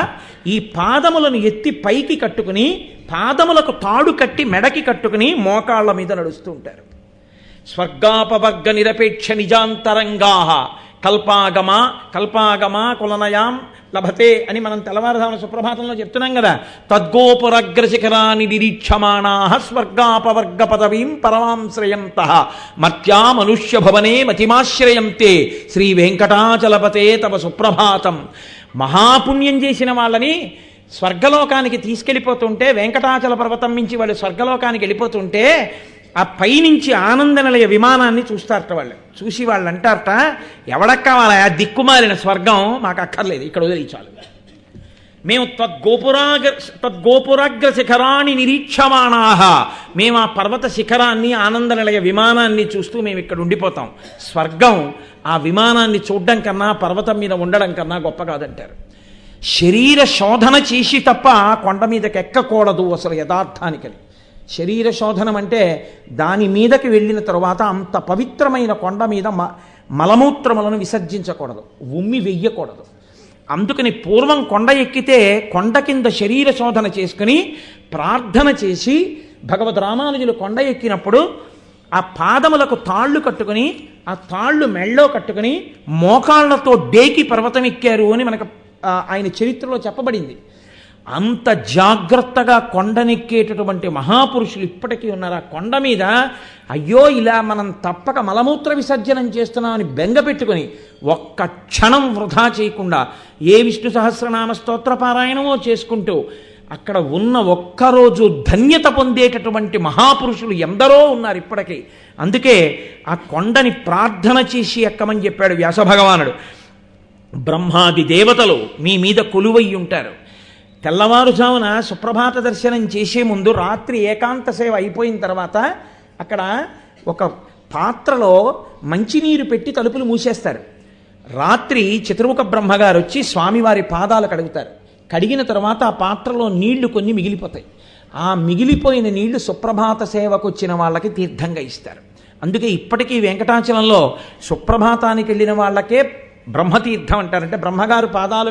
ఈ పాదములను ఎత్తి పైకి కట్టుకుని పాదములకు తాడు కట్టి మెడకి కట్టుకుని మోకాళ్ల మీద నడుస్తూ ఉంటారు. స్వర్గాపవర్గ నిరపేక్ష నిజాంతరంగా కల్పాగమ కల్పాగమ కులనయాం లభతే అని మనం తెల్లవారుధామ సుప్రభాతంలో చెప్తున్నాం కదా. తద్గోపురగ్రశిఖరాన్ని నిరీక్షమాణా స్వర్గాపవర్గ పదవీం పరమాం శ్రయంతః మర్త్యా మనుష్య భవనే మతిమాశ్రయంతే శ్రీ వెంకటాచలపతే తవ సుప్రభాతం. మహాపుణ్యం చేసిన వాళ్ళని స్వర్గలోకానికి తీసుకెళ్ళిపోతుంటే, వెంకటాచల పర్వతం నుంచి వాళ్ళు స్వర్గలోకానికి వెళ్ళిపోతుంటే ఆ పైనుంచి ఆనంద నిలయ విమానాన్ని చూస్తారట. వాళ్ళు చూసి వాళ్ళు అంటారట, ఎవడకు కావాలా ఆ దిక్కుమాలిన స్వర్గం, మాకు అక్కర్లేదు, ఇక్కడ వదిలి చాలు. మేము తద్గోపురాగ్ర శిఖరాన్ని నిరీక్షమాణాహ, మేము ఆ పర్వత శిఖరాన్ని ఆనంద నిలయ విమానాన్ని చూస్తూ మేము ఇక్కడ ఉండిపోతాం. స్వర్గం ఆ విమానాన్ని చూడడం కన్నా పర్వతం మీద ఉండడం కన్నా గొప్ప కాదంటారు. శరీర శోధన చేసి తప్ప కొండ మీదకి ఎక్కకూడదు అసలు యథార్థానికని. శరీర శోధనం అంటే దాని మీదకి వెళ్ళిన తరువాత అంత పవిత్రమైన కొండ మీద మలమూత్రములను విసర్జించకూడదు, ఉమ్మి వెయ్యకూడదు. అందుకని పూర్వం కొండ ఎక్కితే కొండ కింద శరీర శోధన చేసుకుని ప్రార్థన చేసి భగవద్ రామానుజులు కొండ ఎక్కినప్పుడు ఆ పాదములకు తాళ్ళు కట్టుకుని ఆ తాళ్ళు మెళ్ళో కట్టుకుని మోకాళ్లతో డేకి పర్వతం ఎక్కారు అని మనకు ఆయన చరిత్రలో చెప్పబడింది. అంత జాగ్రత్తగా కొండనెక్కేటటువంటి మహాపురుషులు ఇప్పటికీ ఉన్నారు. ఆ కొండ మీద అయ్యో ఇలా మనం తప్పక మలమూత్ర విసర్జనం చేస్తున్నామని బెంగ పెట్టుకొని ఒక్క క్షణం వృధా చేయకుండా ఏ విష్ణు సహస్రనామ స్తోత్ర పారాయణమో చేసుకుంటూ అక్కడ ఉన్న ఒక్కరోజు ధన్యత పొందేటటువంటి మహాపురుషులు ఎందరో ఉన్నారు ఇప్పటికీ. అందుకే ఆ కొండని ప్రార్థన చేసి ఎక్కమని చెప్పాడు వ్యాస భగవానుడు. బ్రహ్మాది దేవతలు మీ మీద కొలువై ఉంటారు. తెల్లవారుజామున సుప్రభాత దర్శనం చేసే ముందు రాత్రి ఏకాంత సేవ అయిపోయిన తర్వాత అక్కడ ఒక పాత్రలో మంచినీరు పెట్టి తలుపులు మూసేస్తారు. రాత్రి చతుర్ముఖ బ్రహ్మగారు వచ్చి స్వామివారి పాదాలు కడుగుతారు. కడిగిన తర్వాత ఆ పాత్రలో నీళ్లు కొన్ని మిగిలిపోతాయి. ఆ మిగిలిపోయిన నీళ్లు సుప్రభాత సేవకు వచ్చిన వాళ్ళకి తీర్థంగా ఇస్తారు. అందుకే ఇప్పటికీ వెంకటాచలంలో సుప్రభాతానికి వెళ్ళిన వాళ్ళకే బ్రహ్మతీర్థం అంటారంటే బ్రహ్మగారు పాదాలు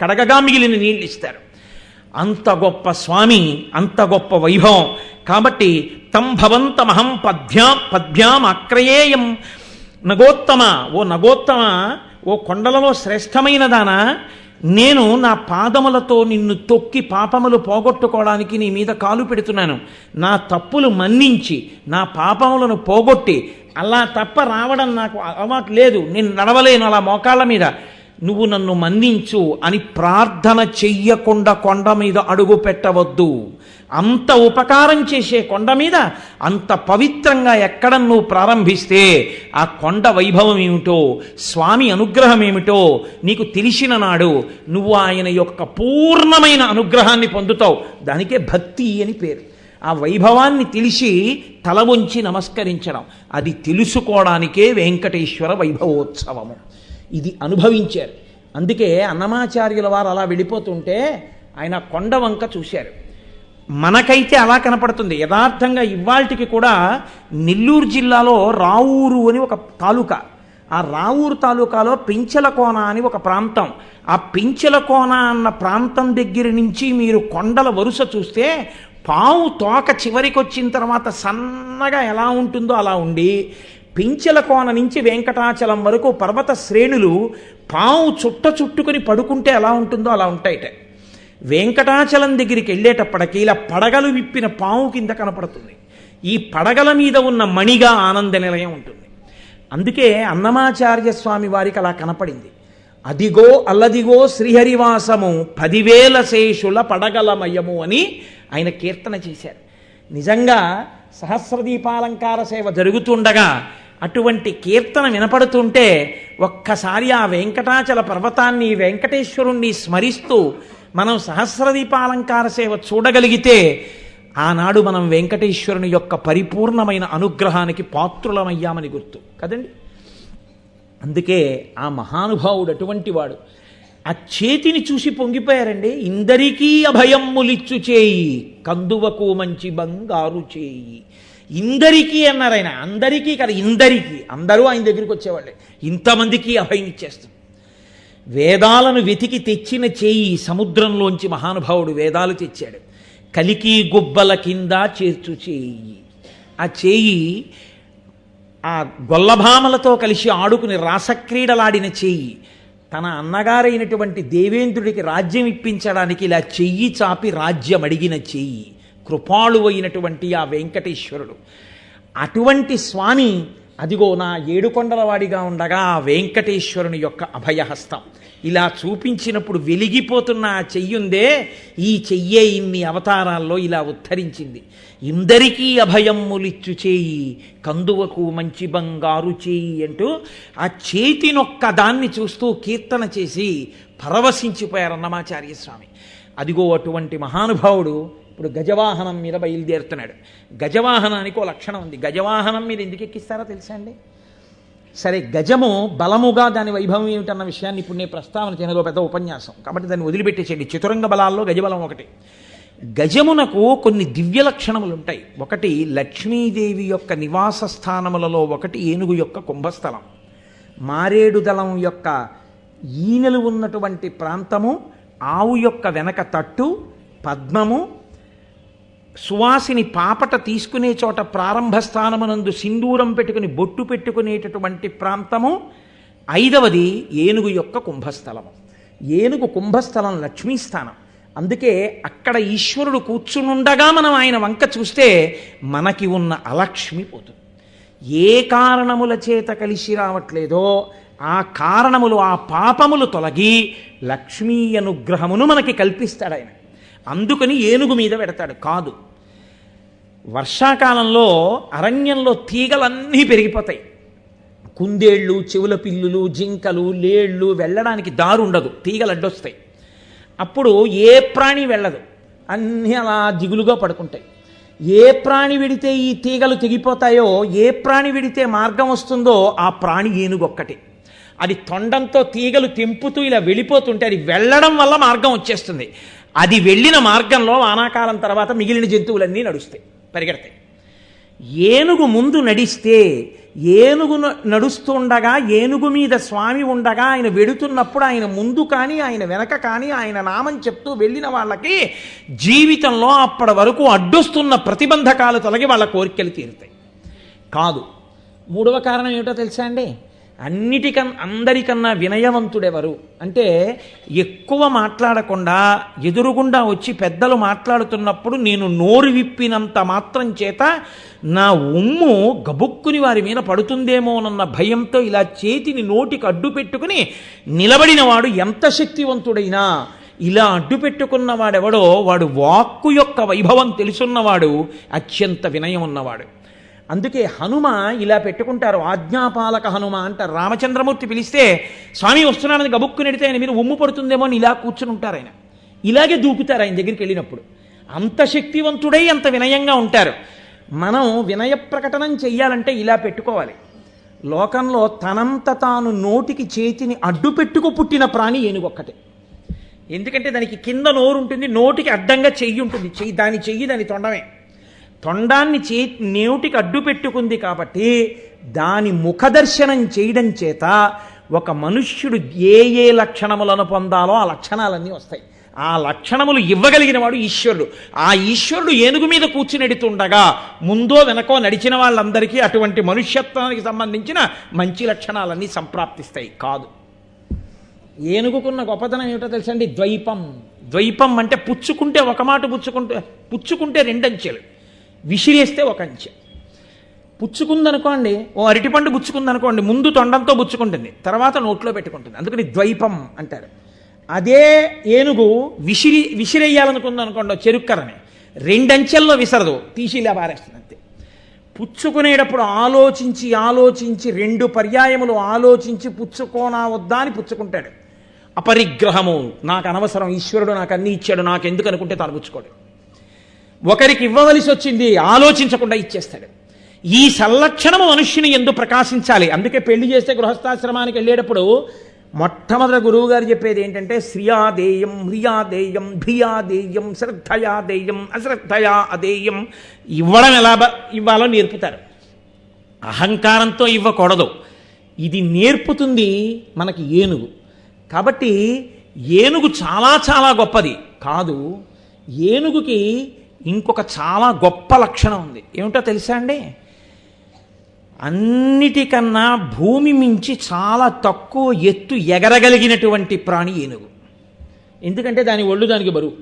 కడగగా మిగిలిన నీళ్ళు ఇస్తారు. అంత గొప్ప స్వామి, అంత గొప్ప వైభవం. కాబట్టి తం భవంతమహం పద్భ్యాం ఆక్రయేయం నగోత్తమ, ఓ నగోత్తమ, ఓ కొండలలో శ్రేష్టమైన దానా, నేను నా పాదములతో నిన్ను తొక్కి పాపములు పోగొట్టుకోవడానికి నీ మీద కాలు పెడుతున్నాను. నా తప్పులు మన్నించి నా పాపములను పోగొట్టి, అలా తప్ప రావడం నాకు అలవాటు లేదు, నేను నడవలేను అలా మోకాళ్ళ మీద, నువ్వు నన్ను మన్నించు అని ప్రార్థన చెయ్యకుండా కొండ మీద అడుగు పెట్టవద్దు. అంత ఉపకారం చేసే కొండ మీద అంత పవిత్రంగా ఎక్కడ నువ్వు ప్రారంభిస్తే ఆ కొండ వైభవం ఏమిటో, స్వామి అనుగ్రహం ఏమిటో నీకు తెలిసిన నాడు నువ్వు ఆయన యొక్క పూర్ణమైన అనుగ్రహాన్ని పొందుతావు. దానికే భక్తి అని పేరు. ఆ వైభవాన్ని తెలిసి తల వంచి నమస్కరించడం, అది తెలుసుకోవడానికే వెంకటేశ్వర వైభవోత్సవము. ఇది అనుభవించారు. అందుకే అన్నమాచార్యుల వారు అలా వెళ్ళిపోతుంటే ఆయన కొండ వంక చూశారు. మనకైతే అలా కనపడుతుంది. యథార్థంగా ఇవాల్టికి కూడా నెల్లూరు జిల్లాలో రావూరు అని ఒక తాలూకా, ఆ రావూరు తాలూకాలో పెంచలకోన అని ఒక ప్రాంతం. ఆ పెంచలకోన అన్న ప్రాంతం దగ్గర నుంచి మీరు కొండల వరుస చూస్తే పావు తోక చివరికి వచ్చిన తర్వాత సన్నగా ఎలా ఉంటుందో అలా ఉండి, పించెలకోన నుంచి వెంకటాచలం వరకు పర్వత శ్రేణులు పావు చుట్టుకుని పడుకుంటే ఎలా ఉంటుందో అలా ఉంటాయిట. వెంకటాచలం దగ్గరికి వెళ్ళేటప్పటికీ ఇలా పడగలు విప్పిన పావు కింద కనపడుతుంది. ఈ పడగల మీద ఉన్న మణిగా ఆనంద నిలయం ఉంటుంది. అందుకే అన్నమాచార్య స్వామి వారికి అలా కనపడింది. అదిగో అల్లదిగో శ్రీహరివాసము 10,000 శేషుల పడగలమయము అని ఆయన కీర్తన చేశారు. నిజంగా సహస్రదీపాలంకార సేవ జరుగుతుండగా అటువంటి కీర్తన వినపడుతుంటే ఒక్కసారి ఆ వెంకటాచల పర్వతాన్ని, వెంకటేశ్వరుణ్ణి స్మరిస్తూ మనం సహస్రదీపాలంకార సేవ చూడగలిగితే ఆనాడు మనం వెంకటేశ్వరుని యొక్క పరిపూర్ణమైన అనుగ్రహానికి పాత్రులమయ్యామని గుర్తు కదండి. అందుకే ఆ మహానుభావుడు అటువంటి వాడు. ఆ చేతిని చూసి పొంగిపోయారండి. ఇందరికీ అభయమ్ములిచ్చు చేయి, కందువకు మంచి బంగారు చేయి. ఇందరికీ అన్నారు ఆయన. అందరికీ కదా, ఇందరికీ, అందరూ ఆయన దగ్గరికి వచ్చేవాళ్ళే. ఇంతమందికి అభయం ఇచ్చేస్తాం. వేదాలను వెతికి తెచ్చిన చేయి, సముద్రంలోంచి మహానుభావుడు వేదాలు తెచ్చాడు. కలికి గుబ్బల కింద చేర్చు చేయి. ఆ చేయి ఆ గొల్లభామలతో కలిసి ఆడుకుని రాసక్రీడలాడిన చెయ్యి, తన అన్నగారైనటువంటి దేవేంద్రుడికి రాజ్యం ఇప్పించడానికి ఇలా చెయ్యి చాపి రాజ్యం అడిగిన చెయ్యి, కృపాళు అయినటువంటి ఆ వెంకటేశ్వరుడు. అటువంటి స్వామి అదిగో నా ఏడుకొండలవాడిగా ఉండగా ఆ వెంకటేశ్వరుని యొక్క అభయహస్తం ఇలా చూపించినప్పుడు వెలిగిపోతున్న ఆ చెయ్యుందే, ఈ చెయ్యే ఇన్ని అవతారాల్లో ఇలా ఉద్ధరించింది. ఇందరికీ అభయమ్ములిచ్చు చేయి, కందువకు మంచి బంగారు చేయి అంటూ ఆ చేతినొక్క దాన్ని చూస్తూ కీర్తన చేసి పరవశించిపోయారు అన్నమాచార్య స్వామి. అదిగో అటువంటి మహానుభావుడు ఇప్పుడు గజవాహనం మీద బయలుదేరుతున్నాడు. గజవాహనానికి ఓ లక్షణం ఉంది. గజవాహనం మీద ఎందుకు ఎక్కిస్తారో తెలుసా అండి? సరే, గజము బలముగా దాని వైభవం ఏమిటన్న విషయాన్ని ఇప్పుడు నేను ప్రస్తావన చేయనదో పెద్ద ఉపన్యాసం, కాబట్టి దాన్ని వదిలిపెట్టేసేయండి. చతురంగ బలాల్లో గజబలం ఒకటి. గజమునకు కొన్ని దివ్య లక్షణములు ఉంటాయి. ఒకటి, లక్ష్మీదేవి యొక్క నివాస స్థానములలో ఒకటి ఏనుగు యొక్క కుంభస్థలం, మారేడు దళం యొక్క ఈనెలు ఉన్నటువంటి ప్రాంతము, ఆవు యొక్క వెనక తట్టు, పద్మము, సువాసిని పాపట తీసుకునే చోట ప్రారంభ స్థానమునందు సింధూరం పెట్టుకుని బొట్టు పెట్టుకునేటటువంటి ప్రాంతము, ఐదవది ఏనుగు యొక్క కుంభస్థలము. ఏనుగు కుంభస్థలం లక్ష్మీస్థానం. అందుకే అక్కడ ఈశ్వరుడు కూర్చునుండగా మనం ఆయన వంక చూస్తే మనకి ఉన్న అలక్ష్మి పోతుంది. ఏ కారణముల చేత కలిసి రావట్లేదో ఆ కారణములు, ఆ పాపములు తొలగి లక్ష్మీ అనుగ్రహమును మనకి కల్పిస్తాడు ఆయన. అందుకని ఏనుగు మీద పెడతాడు. కాదు, వర్షాకాలంలో అరణ్యంలో తీగలన్నీ పెరిగిపోతాయి. కుందేళ్ళు, చెవుల పిల్లులు, జింకలు, లేళ్ళు వెళ్ళడానికి దారి ఉండదు, తీగలు అడ్డొస్తాయి. అప్పుడు ఏ ప్రాణి వెళ్ళదు, అన్నీ అలా దిగులుగా పడుకుంటాయి. ఏ ప్రాణి విడితే ఈ తీగలు తెగిపోతాయో, ఏ ప్రాణి విడితే మార్గం వస్తుందో ఆ ప్రాణి ఏనుగొక్కటి. అది తొండంతో తీగలు తెంపుతూ ఇలా వెళ్ళిపోతుంటే అది వెళ్ళడం వల్ల మార్గం వచ్చేస్తుంది. అది వెళ్ళిన మార్గంలో వానాకాలం తర్వాత మిగిలిన జంతువులన్నీ నడుస్తాయి, పరిగెడతాయి. ఏనుగు ముందు నడిస్తే, ఏనుగు నడుస్తుండగా ఏనుగు మీద స్వామి ఉండగా ఆయన వెడుతున్నప్పుడు ఆయన ముందు కానీ ఆయన వెనక కానీ ఆయన నామం చెప్తూ వెళ్ళిన వాళ్ళకి జీవితంలో అప్పటి వరకు అడ్డొస్తున్న ప్రతిబంధకాలు తొలగి వాళ్ళ కోరికలు తీరుతాయి. కాదు, మూడవ కారణం ఏమిటో తెలుసా అండి? అందరికన్నా వినయవంతుడెవరు అంటే, ఎక్కువ మాట్లాడకుండా ఎదురుగుండా వచ్చి పెద్దలు మాట్లాడుతున్నప్పుడు నేను నోరు విప్పినంత మాత్రం చేత నా ఉమ్ము గబుక్కుని వారి మీద పడుతుందేమోనన్న భయంతో ఇలా చేతిని నోటికి అడ్డు పెట్టుకుని నిలబడిన వాడు ఎంత శక్తివంతుడైనా, ఇలా అడ్డు పెట్టుకున్న వాడెవడో వాడు వాక్కు యొక్క వైభవం తెలుసున్నవాడు, అత్యంత వినయం ఉన్నవాడు. అందుకే హనుమ ఇలా పెట్టుకుంటారు, ఆజ్ఞాపాలక హనుమ అంటారు. రామచంద్రమూర్తి పిలిస్తే స్వామి వస్తున్నానని గబుక్కుని ఎడితే ఆయన మీద ఉమ్ము పడుతుందేమో అని ఇలా కూర్చుని ఉంటారు. ఆయన ఇలాగే దూకుతారు ఆయన దగ్గరికి వెళ్ళినప్పుడు. అంత శక్తివంతుడై అంత వినయంగా ఉంటారు. మనం వినయ ప్రకటనం చెయ్యాలంటే ఇలా పెట్టుకోవాలి. లోకంలో తనంత తాను నోటికి చేతిని అడ్డు పెట్టుకు పుట్టిన ప్రాణి ఏనుగొక్కటే. ఎందుకంటే దానికి కింద నోరు ఉంటుంది, నోటికి అడ్డంగా చెయ్యి ఉంటుంది. దాని చెయ్యి దాని తొండమే. తొండాన్ని నోటికి అడ్డు పెట్టుకుంది కాబట్టి దాని ముఖదర్శనం చేయడం చేత ఒక మనుష్యుడు ఏ లక్షణములను పొందాలో ఆ లక్షణాలన్నీ వస్తాయి. ఆ లక్షణములు ఇవ్వగలిగిన వాడు ఈశ్వరుడు. ఆ ఈశ్వరుడు ఏనుగు మీద కూర్చునెడుతుండగా ముందో వెనకో నడిచిన వాళ్ళందరికీ అటువంటి మనుష్యత్వానికి సంబంధించిన మంచి లక్షణాలన్నీ సంప్రాప్తిస్తాయి. కాదు, ఏనుగుకున్న గొప్పతనం ఏమిటో తెలుసండి? ద్వైపం. ద్వైపం అంటే పుచ్చుకుంటే ఒక మాట పుచ్చుకుంటే రెండంచెలు, విసిరేస్తే ఒక అంచె. పుచ్చుకుందనుకోండి, ఓ అరటిపండు పుచ్చుకుందనుకోండి, ముందు తొండంతో పుచ్చుకుంటుంది, తర్వాత నోట్లో పెట్టుకుంటుంది. అందుకని ద్వైపం అంటారు. అదే ఏనుగు విసిరేయాలనుకుంది అనుకోండి చెరుక్కరని, రెండంచెల్లో విసరదు, తీసి ఇలా పారేస్తుంది అంతే. పుచ్చుకునేటప్పుడు ఆలోచించి 2 పర్యాయములు ఆలోచించి పుచ్చుకోనా వద్దా అని పుచ్చుకుంటాడు. అపరిగ్రహము, నాకు అనవసరం, ఈశ్వరుడు నాకు అన్ని ఇచ్చాడు, నాకు ఎందుకు అనుకుంటే తాను పుచ్చుకోడు. ఒకరికి ఇవ్వవలసి వచ్చింది, ఆలోచించకుండా ఇచ్చేస్తాడు. ఈ సల్లక్షణము మనుష్యుని ఎందు ప్రకాశించాలి. అందుకే పెళ్లి చేస్తే గృహస్థాశ్రమానికి వెళ్ళేటప్పుడు మొట్టమొదటి గురువు గారు చెప్పేది ఏంటంటే, శ్రియాదేయం, హ్రియాదేయం, భియాదేయం, శ్రద్ధయాదేయం, అశ్రద్ధయా అదేయం. ఇవ్వడం ఎలా ఇవ్వాలో నేర్పుతారు. అహంకారంతో ఇవ్వకూడదు. ఇది నేర్పుతుంది మనకి ఏనుగు. కాబట్టి ఏనుగు చాలా చాలా గొప్పది. కాదు, ఏనుగుకి ఇంకొక చాలా గొప్ప లక్షణం ఉంది. ఏమిటో తెలుసా అండి? అన్నిటికన్నా భూమి మించి చాలా తక్కువ ఎత్తు ఎగరగలిగినటువంటి ప్రాణి ఏనుగు. ఎందుకంటే దాని ఒళ్ళు దానికి బరువు.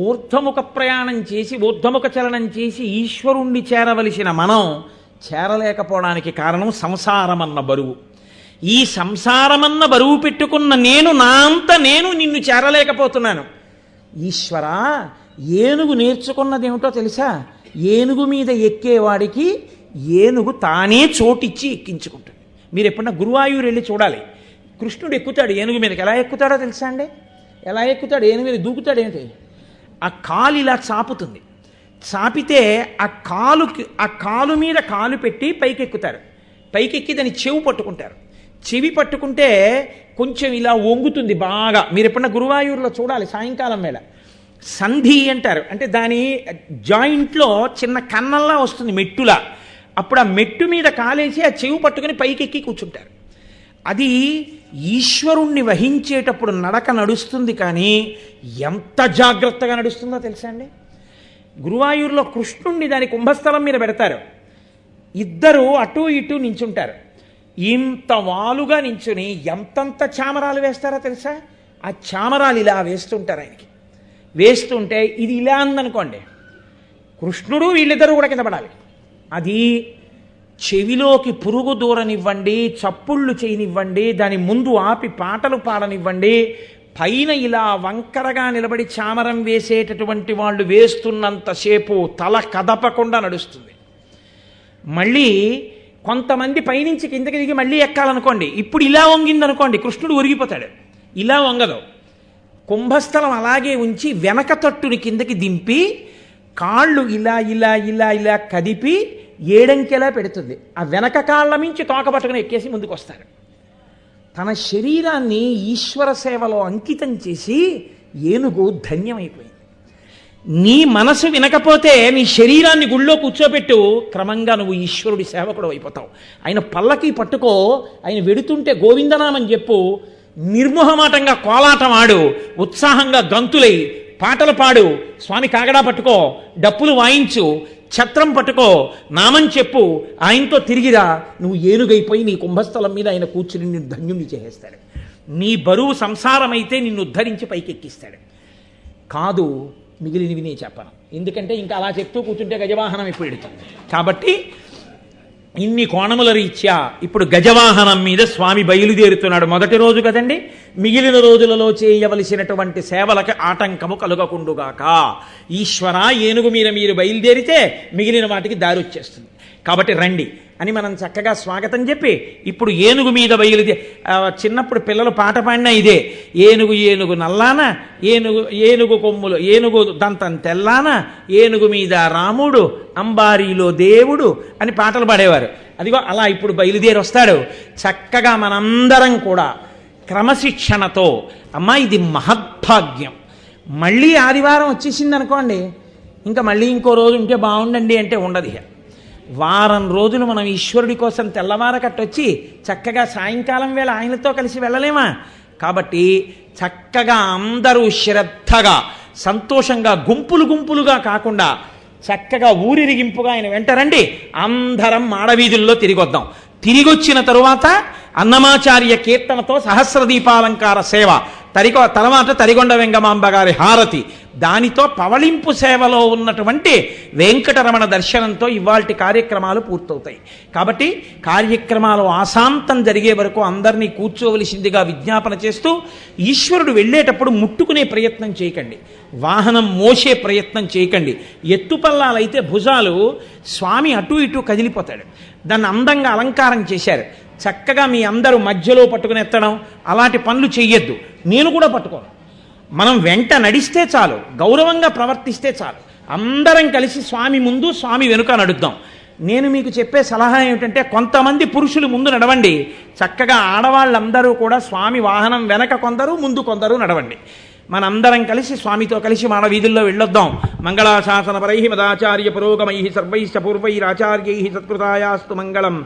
ఊర్ధ్వముఖ ప్రయాణం చేసి ఊర్ధ్వముఖ చలనం చేసి ఈశ్వరుణ్ణి చేరవలసిన మనం చేరలేకపోవడానికి కారణం సంసారమన్న బరువు. ఈ సంసారమన్న బరువు పెట్టుకున్న నేను నా అంత నేను నిన్ను చేరలేకపోతున్నాను. ఈశ్వరా, ఏనుగు నేర్చుకున్నదేమిటో తెలుసా? ఏనుగు మీద ఎక్కేవాడికి ఏనుగు తానే చోటిచ్చి ఎక్కించుకుంటుంది. మీరు ఎప్పుడన్నా గురువాయూరు వెళ్ళి చూడాలి. కృష్ణుడు ఎక్కుతాడు ఏనుగు మీదకి. ఎలా ఎక్కుతాడో తెలుసా అండి? ఎలా ఎక్కుతాడు? ఏనుగు మీద దూకుతాడు. ఏంటి? ఆ కాలు ఇలా చాపుతుంది. చాపితే ఆ కాలు మీద కాలు పెట్టి పైకెక్కుతారు. పైకెక్కి దాన్ని చెవి పట్టుకుంటారు. చెవి పట్టుకుంటే కొంచెం ఇలా వంగుతుంది బాగా. మీరు ఎప్పుడన్నా గురువాయూరులో చూడాలి సాయంకాలం వేళ. సంధి అంటారు. అంటే దాని జాయింట్లో చిన్న కన్నంలా వస్తుంది, మెట్టులా. అప్పుడు ఆ మెట్టు మీద కాలేసి ఆ చెవి పట్టుకుని పైకెక్కి కూర్చుంటారు. అది ఈశ్వరుణ్ణి వహించేటప్పుడు నడక నడుస్తుంది, కానీ ఎంత జాగ్రత్తగా నడుస్తుందో తెలుసా అండి? గురువాయూరులో కృష్ణుణ్ణి దాని కుంభస్థలం మీద పెడతారు. ఇద్దరు అటు ఇటు నించుంటారు. ఇంత వాలుగా నించుని ఎంతంత చామరాలు వేస్తారో తెలుసా? ఆ చామరాలు ఇలా వేస్తుంటారు ఆయనకి. వేస్తుంటే ఇది ఇలా అందనుకోండి, కృష్ణుడు వీళ్ళిద్దరూ కూడా కింద పడాలి. అది చెవిలోకి పురుగు దూరనివ్వండి, చప్పుళ్ళు చేయనివ్వండి, దాని ముందు ఆపి పాటలు పాడనివ్వండి, పైన ఇలా వంకరగా నిలబడి చామరం వేసేటటువంటి వాళ్ళు వేస్తున్నంతసేపు తల కదపకుండా నడుస్తుంది. మళ్ళీ కొంతమంది పైనుంచి కిందకి దిగి మళ్ళీ ఎక్కాలనుకోండి, ఇప్పుడు ఇలా వంగిందనుకోండి, కృష్ణుడు ఒరిగిపోతాడు. ఇలా వంగదు. కుంభస్థలం అలాగే ఉంచి వెనక తట్టుని కిందకి దింపి కాళ్ళు ఇలా ఇలా ఇలా ఇలా కదిపి ఏడంకెలా పెడుతుంది. ఆ వెనక కాళ్ళ మించి తోక పట్టుకుని ఎక్కేసి ముందుకు వస్తారు. తన శరీరాన్ని ఈశ్వర సేవలో అంకితం చేసి ఏనుగు ధన్యమైపోయింది. నీ మనసు వినకపోతే నీ శరీరాన్ని గుళ్ళో కూర్చోబెట్టు, క్రమంగా నువ్వు ఈశ్వరుడి సేవకుడు అయిపోతావు. ఆయన పల్లకి పట్టుకో, ఆయన వెడుతుంటే గోవిందనామని చెప్పు, నిర్మోహమాటంగా కోలాటం ఆడు, ఉత్సాహంగా గంతులై పాటలు పాడు, స్వామి కాగడా పట్టుకో, డప్పులు వాయించు, ఛత్రం పట్టుకో, నామం చెప్పు, ఆయనతో తిరిగిరా. నువ్వు ఏనుగైపోయి నీ కుంభస్థలం మీద ఆయన కూర్చుని నిన్ను ధన్యుణ్ణి చేసేస్తాడు. నీ బరువు సంసారమైతే నిన్ను ఉద్ధరించి పైకెక్కిస్తాడు. కాదు, మిగిలినవి నేను చెప్పను. ఎందుకంటే ఇంకా అలా చెప్తూ కూర్చుంటే గజవాహనం ఎప్పుడు ఎడుతుంది. కాబట్టి ఇన్ని కోణముల రీత్యా ఇప్పుడు గజవాహనం మీద స్వామి బయలుదేరుతున్నాడు. మొదటి రోజు కదండి. మిగిలిన రోజులలో చేయవలసినటువంటి సేవలకు ఆటంకము కలుగకుండుగాక. ఈశ్వర, ఏనుగు మీద మీరు బయలుదేరితే మిగిలిన వాటికి దారి వచ్చేస్తుంది. కాబట్టి రండి అని మనం చక్కగా స్వాగతం చెప్పి ఇప్పుడు ఏనుగు మీద చిన్నప్పుడు పిల్లలు పాట పాడినా ఇదే, ఏనుగు ఏనుగు నల్లాన, ఏనుగు కొమ్ములు, ఏనుగు దంతం తెల్లాన, ఏనుగు మీద రాముడు, అంబారీలో దేవుడు అని పాటలు పాడేవారు. అదిగో అలా ఇప్పుడు బయలుదేరి వస్తాడు. చక్కగా మనందరం కూడా క్రమశిక్షణతో, అమ్మా ఇది మహద్భాగ్యం, మళ్ళీ ఆదివారం వచ్చేసింది అనుకోండి, ఇంకా మళ్ళీ ఇంకో రోజు ఉంటే బాగుండండి అంటే ఉండదు. వారం రోజులు మనం ఈశ్వరుడి కోసం తెల్లవారకట్టొచ్చి చక్కగా సాయంకాలం వేళ ఆయనతో కలిసి వెళ్ళలేమా? కాబట్టి చక్కగా అందరూ శ్రద్ధగా సంతోషంగా గుంపులు గుంపులుగా కాకుండా చక్కగా ఊరిరిగింపుగా ఆయన వెంటరండి. అందరం మాడవీధుల్లో తిరిగొద్దాం. తిరిగొచ్చిన తరువాత అన్నమాచార్య కీర్తనతో సహస్రదీపాలంకార సేవ, తర్వాత తరిగొండ వెంగమాంబ గారి హారతి, దానితో పవళింపు సేవలో ఉన్నటువంటి వెంకటరమణ దర్శనంతో ఇవాల్టి కార్యక్రమాలు పూర్తవుతాయి. కాబట్టి కార్యక్రమాలు ఆశాంతం జరిగే వరకు అందరినీ కూర్చోవలసిందిగా విజ్ఞాపన చేస్తూ, ఈశ్వరుడు వెళ్ళేటప్పుడు ముట్టుకునే ప్రయత్నం చేయకండి, వాహనం మోసే ప్రయత్నం చేయకండి. ఎత్తుపల్లాలైతే భుజాలు స్వామి అటు ఇటు కదిలిపోతాడు. దాన్ని అందంగా అలంకారం చేశారు. చక్కగా మీ అందరూ మధ్యలో పట్టుకుని ఎత్తడం అలాంటి పనులు చెయ్యొద్దు. నేను కూడా పట్టుకోను. మనం వెంట నడిస్తే చాలు, గౌరవంగా ప్రవర్తిస్తే చాలు. అందరం కలిసి స్వామి ముందు స్వామి వెనుక నడుద్దాం. నేను మీకు చెప్పే సలహా ఏమిటంటే, కొంతమంది పురుషులు ముందు నడవండి, చక్కగా ఆడవాళ్ళందరూ కూడా స్వామి వాహనం వెనక కొందరు ముందు కొందరు నడవండి. మనందరం కలిసి స్వామితో కలిసి మాడ వీధుల్లో వెళ్ళొద్దాం. మంగళాశాసనపరై మదాచార్య పురోగమై సర్వైశ్చ పూర్వైరాచార్యై సత్కృతాయాస్తు మంగళం.